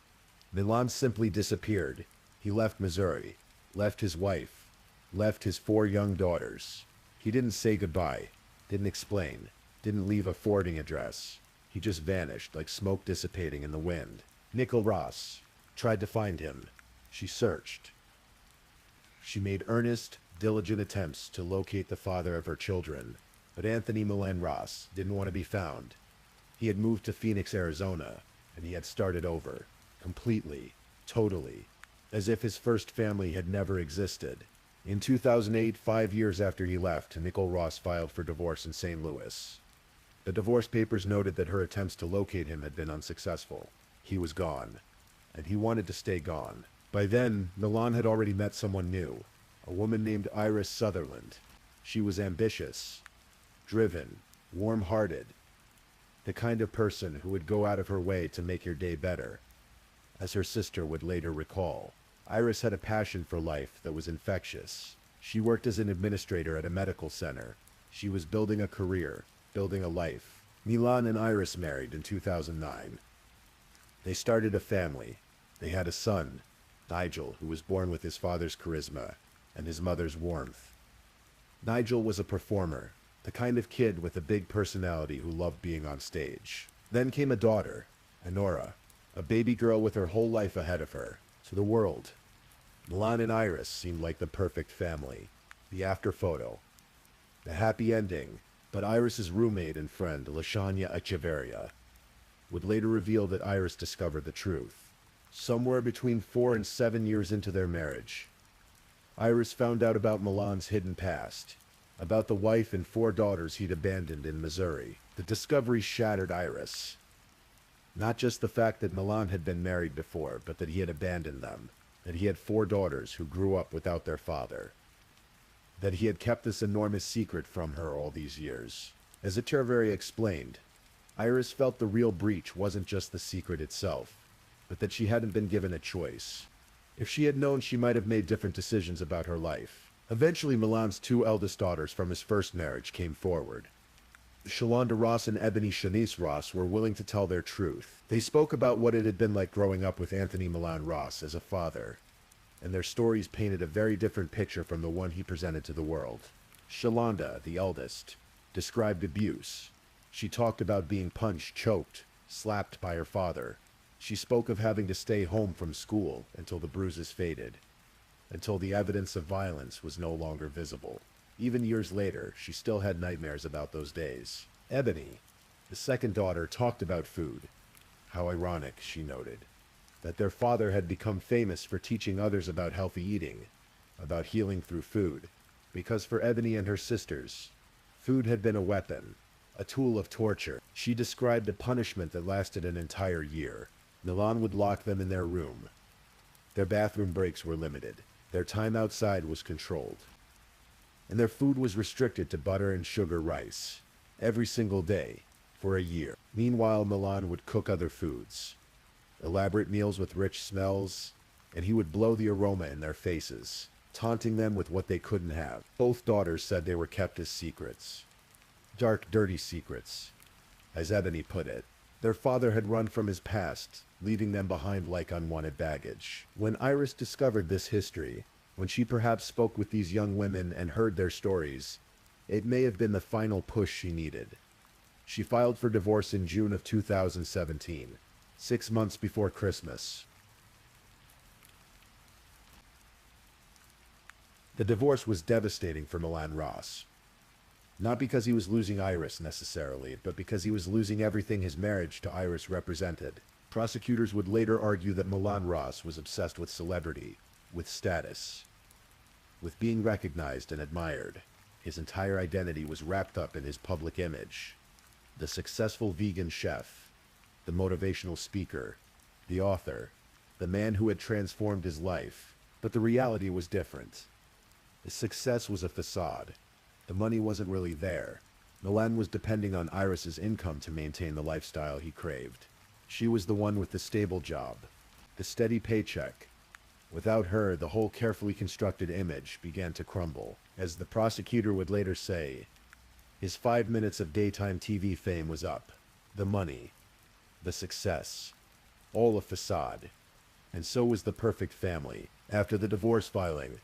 Milan simply disappeared. He left Missouri, left his wife, left his 4 young daughters. He didn't say goodbye, didn't explain, didn't leave a forwarding address. He just vanished like smoke dissipating in the wind. Nicole Ross tried to find him. She searched. She made earnest, diligent attempts to locate the father of her children, but Anthony Milan Ross didn't want to be found. He had moved to Phoenix, Arizona, and he had started over, completely, totally, as if his first family had never existed. In 2008, 5 years after he left, Nicole Ross filed for divorce in St. Louis. The divorce papers noted that her attempts to locate him had been unsuccessful. He was gone, and he wanted to stay gone. By then, Milan had already met someone new, a woman named Iris Sutherland. She was ambitious, driven, warm-hearted, the kind of person who would go out of her way to make your day better. As her sister would later recall, Iris had a passion for life that was infectious. She worked as an administrator at a medical center. She was building a career, building a life. Milan and Iris married in 2009. They started a family. They had a son, Nigel, who was born with his father's charisma and his mother's warmth. Nigel was a performer, The kind of kid with a big personality who loved being on stage. Then came a daughter, Honora, a baby girl with her whole life ahead of her. To the world, Milan and Iris seemed like the perfect family. The after photo. The happy ending, but Iris's roommate and friend, Lashanya Echeverria, would later reveal that Iris discovered the truth. Somewhere between 4 and 7 years into their marriage, Iris found out about Milan's hidden past, about the wife and 4 daughters he'd abandoned in Missouri. The discovery shattered Iris. Not just the fact that Milan had been married before, but that he had abandoned them, that he had 4 daughters who grew up without their father, that he had kept this enormous secret from her all these years. As Echeverria explained, Iris felt the real breach wasn't just the secret itself, but that she hadn't been given a choice. If she had known, she might have made different decisions about her life. Eventually, Milan's 2 eldest daughters from his first marriage came forward. Shalonda Ross and Ebony Shanice Ross were willing to tell their truth. They spoke about what it had been like growing up with Anthony Milan Ross as a father, and their stories painted a very different picture from the one he presented to the world. Shalonda, the eldest, described abuse. She talked about being punched, choked, slapped by her father. She spoke of having to stay home from school until the bruises faded, until the evidence of violence was no longer visible. Even years later, she still had nightmares about those days. Ebony, the second daughter, talked about food. How ironic, she noted, that their father had become famous for teaching others about healthy eating, about healing through food, because for Ebony and her sisters, food had been a weapon, a tool of torture. She described a punishment that lasted an entire year. Milan would lock them in their room. Their bathroom breaks were limited. Their time outside was controlled. And their food was restricted to butter and sugar rice, every single day, for a year. Meanwhile, Milan would cook other foods, elaborate meals with rich smells, and he would blow the aroma in their faces, taunting them with what they couldn't have. Both daughters said they were kept as secrets. Dark, dirty secrets, as Ebony put it. Their father had run from his past, leaving them behind like unwanted baggage. When Iris discovered this history, when she perhaps spoke with these young women and heard their stories, it may have been the final push she needed. She filed for divorce in June of 2017, 6 months before Christmas. The divorce was devastating for Milan Ross. Not because he was losing Iris necessarily, but because he was losing everything his marriage to Iris represented. Prosecutors would later argue that Milan Ross was obsessed with celebrity, with status, with being recognized and admired. His entire identity was wrapped up in his public image. The successful vegan chef, the motivational speaker, the author, the man who had transformed his life. But the reality was different. The success was a facade. The money wasn't really there. Milan was depending on Iris's income to maintain the lifestyle he craved. She was the one with the stable job, the steady paycheck. Without her, the whole carefully constructed image began to crumble. As the prosecutor would later say, his 5 minutes of daytime TV fame was up. The money, the success, all a facade. And so was the perfect family. After the divorce filing,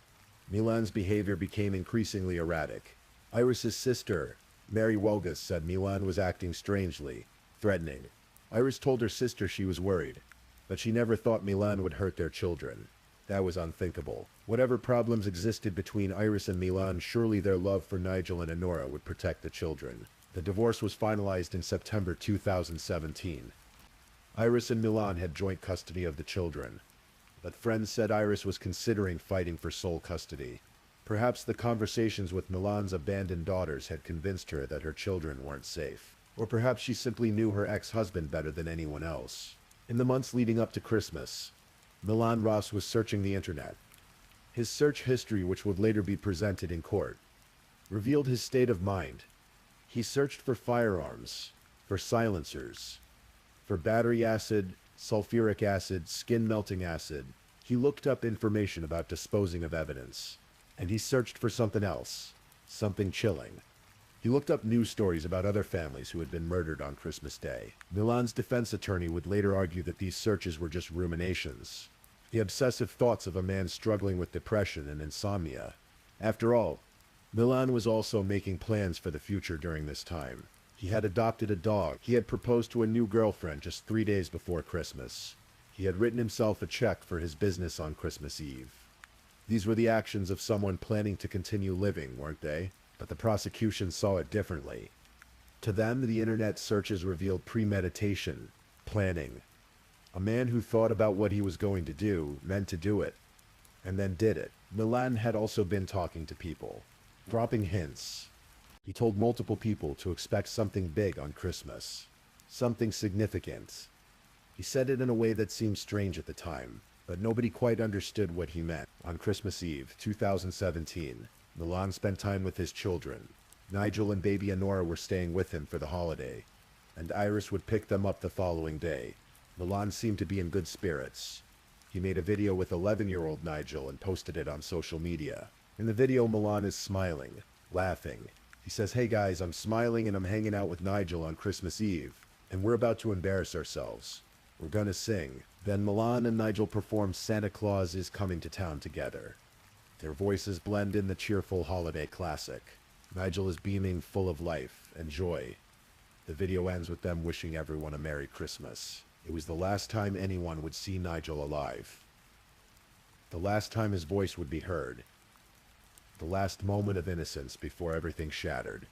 Milan's behavior became increasingly erratic. Iris's sister, Mary Wogas, said Milan was acting strangely, threatening. Iris told her sister she was worried, but she never thought Milan would hurt their children. That was unthinkable. Whatever problems existed between Iris and Milan, surely their love for Nigel and Honora would protect the children. The divorce was finalized in September 2017. Iris and Milan had joint custody of the children, but friends said Iris was considering fighting for sole custody. Perhaps the conversations with Milan's abandoned daughters had convinced her that her children weren't safe. Or perhaps she simply knew her ex-husband better than anyone else. In the months leading up to Christmas, Milan Ross was searching the internet. His search history, which would later be presented in court, revealed his state of mind. He searched for firearms, for silencers, for battery acid, sulfuric acid, skin-melting acid. He looked up information about disposing of evidence. And he searched for something else, something chilling. He looked up news stories about other families who had been murdered on Christmas Day. Milan's defense attorney would later argue that these searches were just ruminations, the obsessive thoughts of a man struggling with depression and insomnia. After all, Milan was also making plans for the future during this time. He had adopted a dog. He had proposed to a new girlfriend just 3 days before Christmas. He had written himself a check for his business on Christmas Eve. These were the actions of someone planning to continue living, weren't they? But the prosecution saw it differently. To them, the internet searches revealed premeditation, planning. A man who thought about what he was going to do, meant to do it, and then did it. Milan had also been talking to people, dropping hints. He told multiple people to expect something big on Christmas, something significant. He said it in a way that seemed strange at the time, but nobody quite understood what he meant. On Christmas Eve, 2017, Milan spent time with his children. Nigel and baby Honora were staying with him for the holiday, and Iris would pick them up the following day. Milan seemed to be in good spirits. He made a video with 11-year-old Nigel and posted it on social media. In the video, Milan is smiling, laughing. He says, "Hey guys, I'm smiling and I'm hanging out with Nigel on Christmas Eve, and we're about to embarrass ourselves. We're gonna sing." Then Milan and Nigel perform Santa Claus is Coming to Town together. Their voices blend in the cheerful holiday classic. Nigel is beaming, full of life and joy. The video ends with them wishing everyone a Merry Christmas. It was the last time anyone would see Nigel alive. The last time his voice would be heard. The last moment of innocence before everything shattered.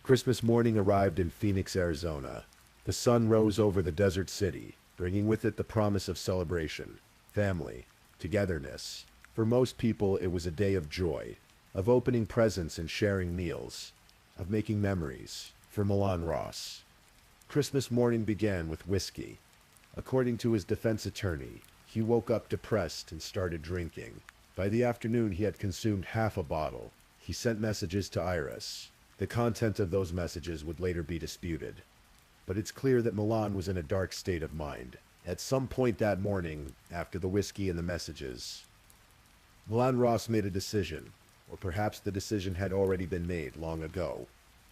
Christmas morning arrived in Phoenix, Arizona. The sun rose over the desert city, bringing with it the promise of celebration, family, togetherness. For most people, it was a day of joy, of opening presents and sharing meals, of making memories. For Milan Ross, Christmas morning began with whiskey. According to his defense attorney, he woke up depressed and started drinking. By the afternoon, he had consumed half a bottle. He sent messages to Iris. The content of those messages would later be disputed. But it's clear that Milan was in a dark state of mind. At some point that morning, after the whiskey and the messages, Milan Ross made a decision, or perhaps the decision had already been made long ago.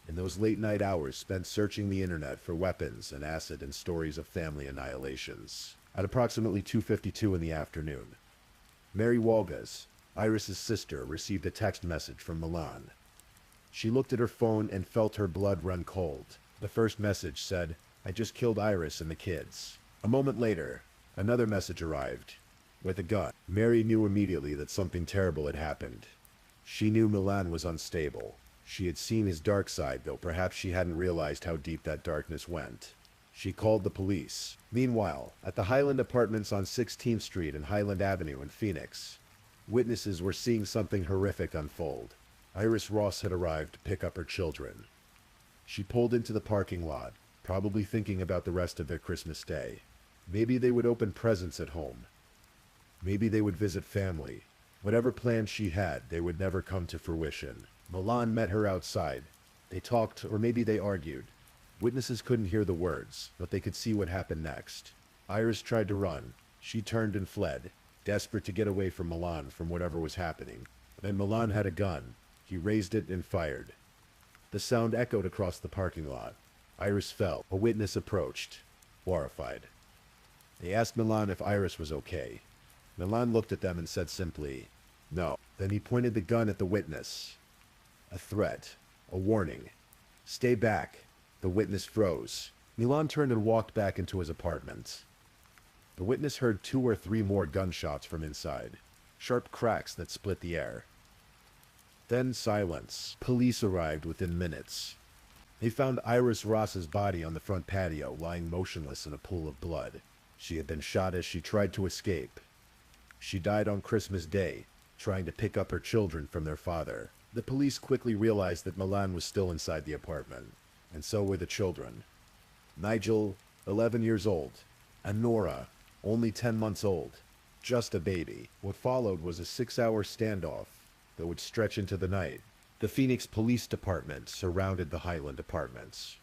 In those late night hours spent searching the internet for weapons and acid and stories of family annihilations. At approximately 2:52 in the afternoon, Mary Walgas, Iris's sister, received a text message from Milan. She looked at her phone and felt her blood run cold. The first message said, "I just killed Iris and the kids." A moment later, another message arrived, with a gun. Mary knew immediately that something terrible had happened. She knew Milan was unstable. She had seen his dark side, though perhaps she hadn't realized how deep that darkness went. She called the police. Meanwhile, at the Highland Apartments on 16th Street and Highland Avenue in Phoenix, witnesses were seeing something horrific unfold. Iris Ross had arrived to pick up her children. She pulled into the parking lot, probably thinking about the rest of their Christmas day. Maybe they would open presents at home. Maybe they would visit family. Whatever plans she had, they would never come to fruition. Milan met her outside. They talked, or maybe they argued. Witnesses couldn't hear the words, but they could see what happened next. Iris tried to run. She turned and fled, desperate to get away from Milan, from whatever was happening. Then Milan had a gun. He raised it and fired. The sound echoed across the parking lot. Iris fell. A witness approached, horrified. They asked Milan if Iris was okay. Milan looked at them and said simply, "No." Then he pointed the gun at the witness. A threat, a warning. "Stay back." The witness froze. Milan turned and walked back into his apartment. The witness heard 2 or 3 more gunshots from inside, sharp cracks that split the air. Then silence. Police arrived within minutes. They found Iris Ross's body on the front patio, lying motionless in a pool of blood. She had been shot as she tried to escape. She died on Christmas Day, trying to pick up her children from their father. The police quickly realized that Milan was still inside the apartment, and so were the children. Nigel, 11 years old, and Nora, only 10 months old, just a baby. What followed was a 6-hour standoff that would stretch into the night. The Phoenix Police Department surrounded the Highland Apartments.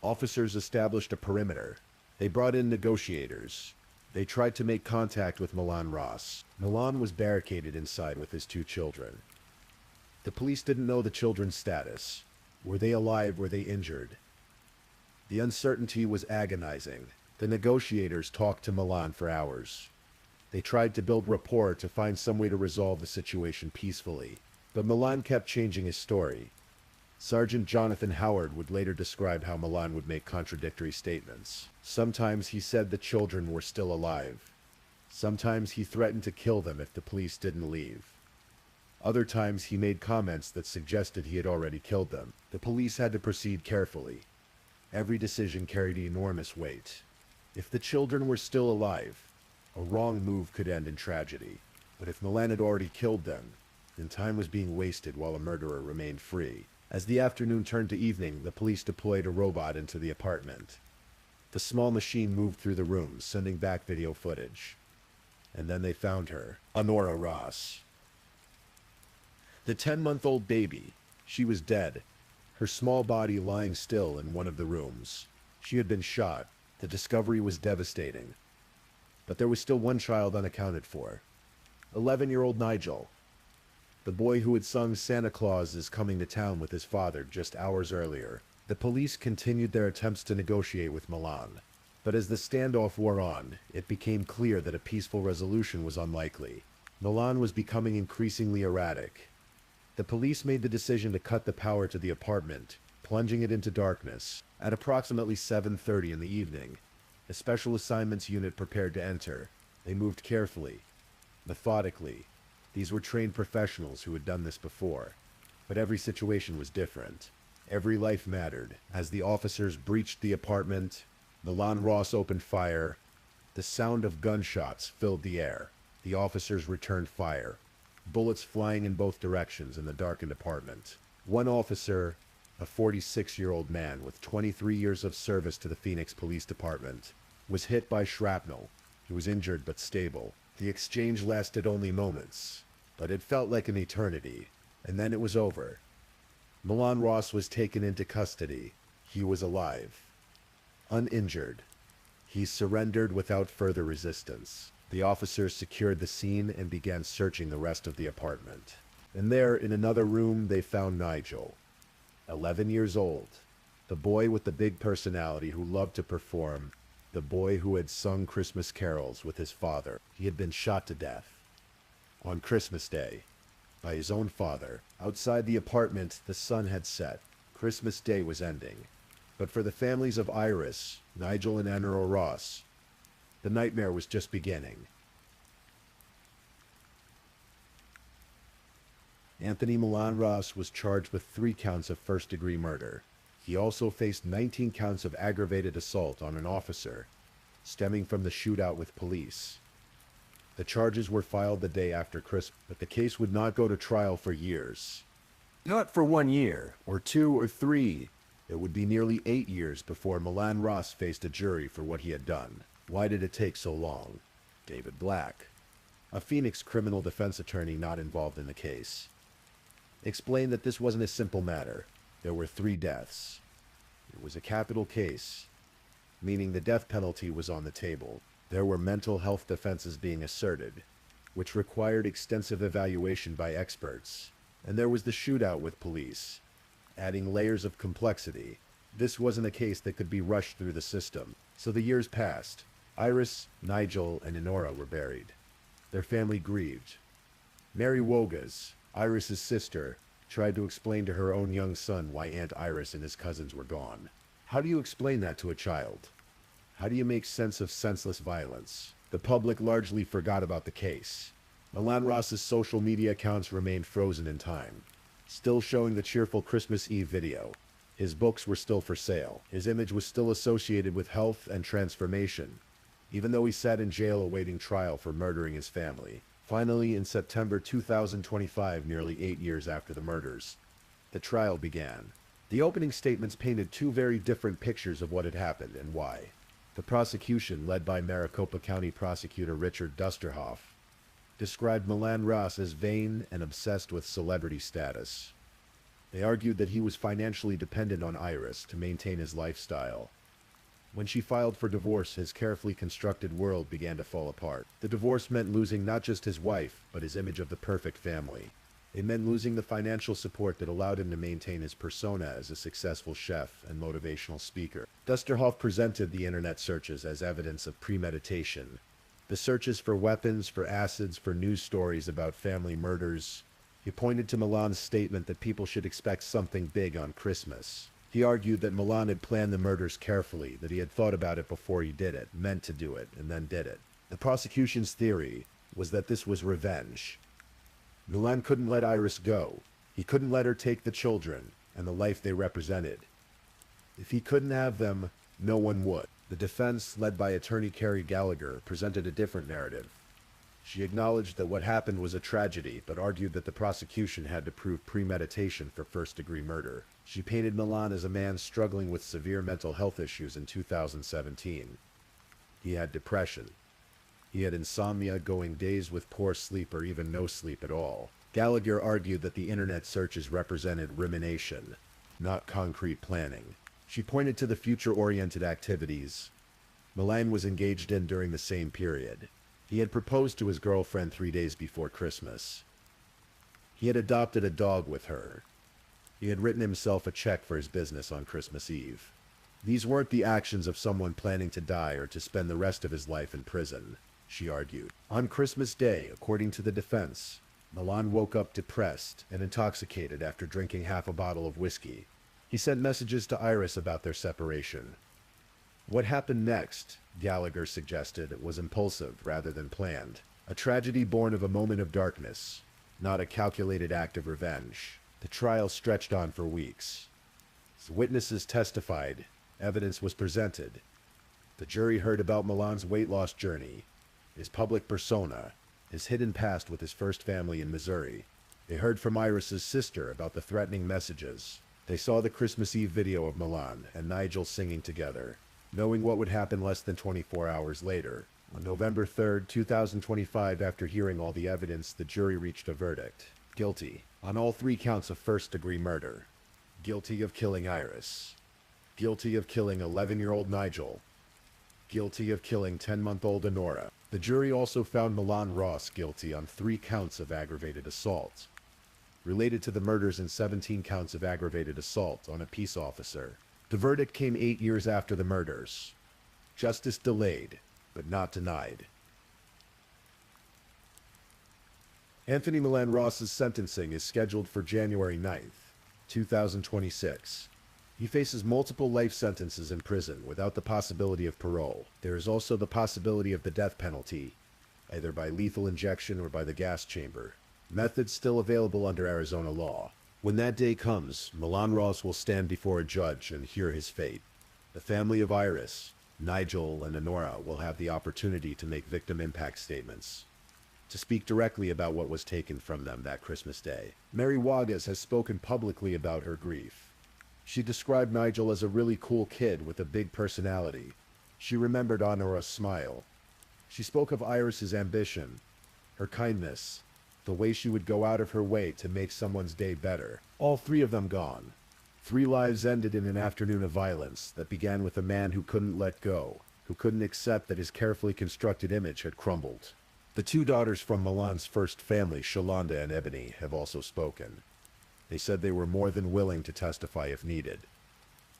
Officers established a perimeter. They brought in negotiators. They tried to make contact with Milan Ross. Milan was barricaded inside with his 2 children. The police didn't know the children's status. Were they alive? Were they injured? The uncertainty was agonizing. The negotiators talked to Milan for hours. They tried to build rapport to find some way to resolve the situation peacefully, but Milan kept changing his story. Sergeant Jonathan Howard would later describe how Milan would make contradictory statements. Sometimes he said the children were still alive. Sometimes he threatened to kill them if the police didn't leave. Other times he made comments that suggested he had already killed them. The police had to proceed carefully. Every decision carried enormous weight. If the children were still alive, a wrong move could end in tragedy. But if Milan had already killed them, then time was being wasted while a murderer remained free. As the afternoon turned to evening, the police deployed a robot into the apartment. The small machine moved through the rooms, sending back video footage. And then they found her, Honora Ross. The 10-month-old baby. She was dead, her small body lying still in one of the rooms. She had been shot. The discovery was devastating. But there was still one child unaccounted for. 11-year-old Nigel. The boy who had sung Santa Claus is Coming to Town with his father just hours earlier. The police continued their attempts to negotiate with Milan. But as the standoff wore on, it became clear that a peaceful resolution was unlikely. Milan was becoming increasingly erratic. The police made the decision to cut the power to the apartment, plunging it into darkness. At approximately 7:30 in the evening, a special assignments unit prepared to enter. They moved carefully, methodically. These were trained professionals who had done this before. But every situation was different. Every life mattered. As the officers breached the apartment, Milan Ross opened fire. The sound of gunshots filled the air. The officers returned fire, bullets flying in both directions in the darkened apartment. One officer, a 46-year-old man with 23 years of service to the Phoenix Police Department, was hit by shrapnel. He was injured but stable. The exchange lasted only moments, but it felt like an eternity, and then it was over. Milan Ross was taken into custody. He was alive, uninjured. He surrendered without further resistance. The officers secured the scene and began searching the rest of the apartment. And there, in another room, they found Nigel, 11 years old, the boy with the big personality who loved to perform, the boy who had sung Christmas carols with his father. He had been shot to death on Christmas Day by his own father. Outside the apartment, the sun had set. Christmas Day was ending. But for the families of Iris, Nigel, and Honora Ross, the nightmare was just beginning. Anthony Milan Ross was charged with 3 counts of first-degree murder. He also faced 19 counts of aggravated assault on an officer, stemming from the shootout with police. The charges were filed the day after Christmas, but the case would not go to trial for years. Not for 1 year, or 2 or 3. It would be nearly 8 years before Milan Ross faced a jury for what he had done. Why did it take so long? David Black, a Phoenix criminal defense attorney not involved in the case, explained that this wasn't a simple matter. There were 3 deaths. It was a capital case, meaning the death penalty was on the table. There were mental health defenses being asserted, which required extensive evaluation by experts. And there was the shootout with police, adding layers of complexity. This wasn't a case that could be rushed through the system. So the years passed. Iris, Nigel, and Honora were buried. Their family grieved. Mary Wogas, Iris's sister, tried to explain to her own young son why Aunt Iris and his cousins were gone. How do you explain that to a child? How do you make sense of senseless violence? The public largely forgot about the case. Milan Ross's social media accounts remained frozen in time, still showing the cheerful Christmas Eve video. His books were still for sale. His image was still associated with health and transformation, even though he sat in jail awaiting trial for murdering his family. Finally, in September 2025, nearly 8 years after the murders, the trial began. The opening statements painted 2 very different pictures of what had happened and why. The prosecution, led by Maricopa County Prosecutor Richard Dusterhoff, described Milan Ross as vain and obsessed with celebrity status. They argued that he was financially dependent on Iris to maintain his lifestyle. When she filed for divorce, his carefully constructed world began to fall apart. The divorce meant losing not just his wife, but his image of the perfect family. It meant losing the financial support that allowed him to maintain his persona as a successful chef and motivational speaker. Dusterhoff presented the internet searches as evidence of premeditation. The searches for weapons, for acids, for news stories about family murders. He pointed to Milan's statement that people should expect something big on Christmas. He argued that Milan had planned the murders carefully, that he had thought about it before he did it, meant to do it, and then did it. The prosecution's theory was that this was revenge. Milan couldn't let Iris go. He couldn't let her take the children and the life they represented. If he couldn't have them, no one would. The defense, led by attorney Carrie Gallagher, presented a different narrative. She acknowledged that what happened was a tragedy, but argued that the prosecution had to prove premeditation for first-degree murder. She painted Milan as a man struggling with severe mental health issues in 2017. He had depression. He had insomnia, going days with poor sleep or even no sleep at all. Gallagher argued that the internet searches represented rumination, not concrete planning. She pointed to the future-oriented activities Milan was engaged in during the same period. He had proposed to his girlfriend 3 days before Christmas. He had adopted a dog with her. He had written himself a check for his business on Christmas Eve. These weren't the actions of someone planning to die or to spend the rest of his life in prison, she argued. On Christmas Day, according to the defense, Milan woke up depressed and intoxicated after drinking half a bottle of whiskey. He sent messages to Iris about their separation. What happened next, Gallagher suggested, was impulsive rather than planned. A tragedy born of a moment of darkness, not a calculated act of revenge. The trial stretched on for weeks. As witnesses testified, evidence was presented. The jury heard about Milan's weight loss journey, his public persona, his hidden past with his first family in Missouri. They heard from Iris's sister about the threatening messages. They saw the Christmas Eve video of Milan and Nigel singing together. Knowing what would happen less than 24 hours later, on November 3rd, 2025, after hearing all the evidence, the jury reached a verdict. Guilty on all 3 counts of first-degree murder. Guilty of killing Iris. Guilty of killing 11-year-old Nigel. Guilty of killing 10-month-old Honora. The jury also found Milan Ross guilty on 3 counts of aggravated assault, related to the murders and 17 counts of aggravated assault on a peace officer. The verdict came 8 years after the murders. Justice delayed, but not denied. Anthony Milan Ross's sentencing is scheduled for January 9th, 2026. He faces multiple life sentences in prison without the possibility of parole. There is also the possibility of the death penalty, either by lethal injection or by the gas chamber. Methods still available under Arizona law. When that day comes, Milan Ross will stand before a judge and hear his fate. The family of Iris, Nigel, and Honora will have the opportunity to make victim impact statements, to speak directly about what was taken from them that Christmas Day. Mary Wagas has spoken publicly about her grief. She described Nigel as a really cool kid with a big personality. She remembered Honora's smile. She spoke of Iris's ambition, her kindness, the way she would go out of her way to make someone's day better. All 3 of them gone. 3 lives ended in an afternoon of violence that began with a man who couldn't let go, who couldn't accept that his carefully constructed image had crumbled. The 2 daughters from Milan's first family, Shalonda and Ebony, have also spoken. They said they were more than willing to testify if needed,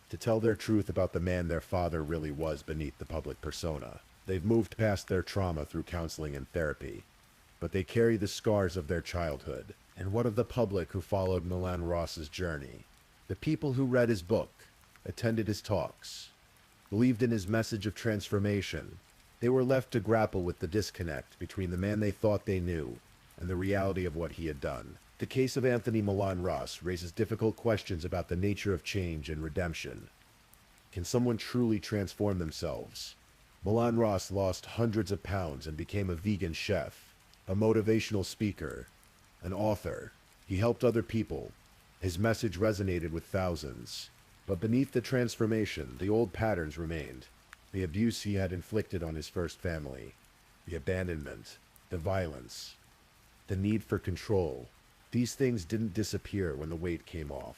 to tell their truth about the man their father really was beneath the public persona. They've moved past their trauma through counseling and therapy, but they carry the scars of their childhood. And what of the public who followed Milan Ross's journey? The people who read his book, attended his talks, believed in his message of transformation. They were left to grapple with the disconnect between the man they thought they knew and the reality of what he had done. The case of Anthony Milan Ross raises difficult questions about the nature of change and redemption. Can someone truly transform themselves? Milan Ross lost hundreds of pounds and became a vegan chef, a motivational speaker, an author. He helped other people. His message resonated with thousands. But beneath the transformation, the old patterns remained. The abuse he had inflicted on his first family, the abandonment, the violence, the need for control. These things didn't disappear when the weight came off.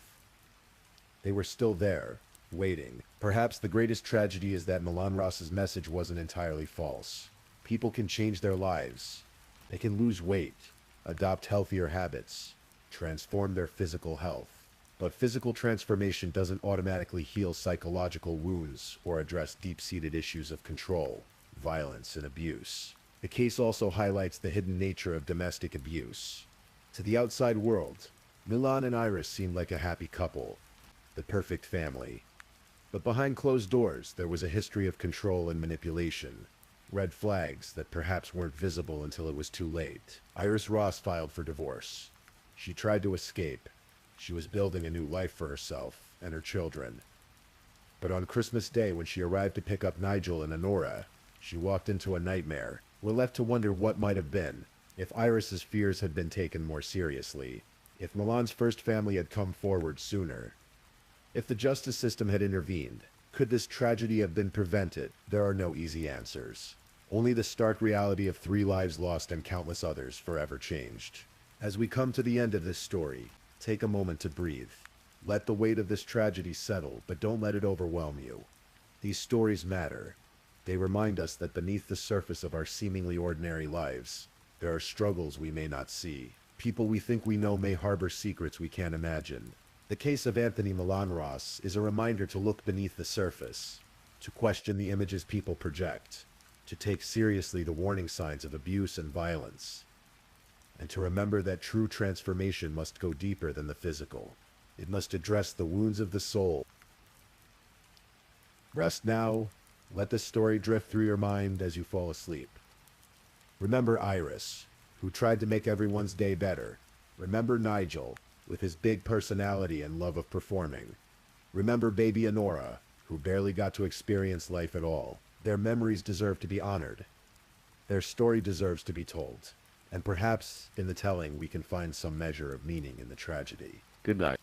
They were still there, waiting. Perhaps the greatest tragedy is that Milan Ross's message wasn't entirely false. People can change their lives. They can lose weight, adopt healthier habits, transform their physical health. But physical transformation doesn't automatically heal psychological wounds or address deep-seated issues of control, violence, and abuse. The case also highlights the hidden nature of domestic abuse. To the outside world, Milan and Iris seemed like a happy couple, the perfect family. But behind closed doors, there was a history of control and manipulation, red flags that perhaps weren't visible until it was too late. Iris Ross filed for divorce. She tried to escape. She was building a new life for herself and her children. But on Christmas Day, when she arrived to pick up Nigel and Honora, she walked into a nightmare. We're left to wonder what might have been, if Iris's fears had been taken more seriously, if Milan's first family had come forward sooner. If the justice system had intervened, could this tragedy have been prevented? There are no easy answers. Only the stark reality of 3 lives lost and countless others forever changed. As we come to the end of this story, take a moment to breathe. Let the weight of this tragedy settle, but don't let it overwhelm you. These stories matter. They remind us that beneath the surface of our seemingly ordinary lives, there are struggles we may not see. People we think we know may harbor secrets we can't imagine. The case of Anthony Milan Ross is a reminder to look beneath the surface, to question the images people project, to take seriously the warning signs of abuse and violence, and to remember that true transformation must go deeper than the physical. It must address the wounds of the soul. Rest now. Let the story drift through your mind as you fall asleep. Remember Iris, who tried to make everyone's day better. Remember Nigel, with his big personality and love of performing. Remember baby Honora, who barely got to experience life at all. Their memories deserve to be honored. Their story deserves to be told. And perhaps, in the telling, we can find some measure of meaning in the tragedy. Good night.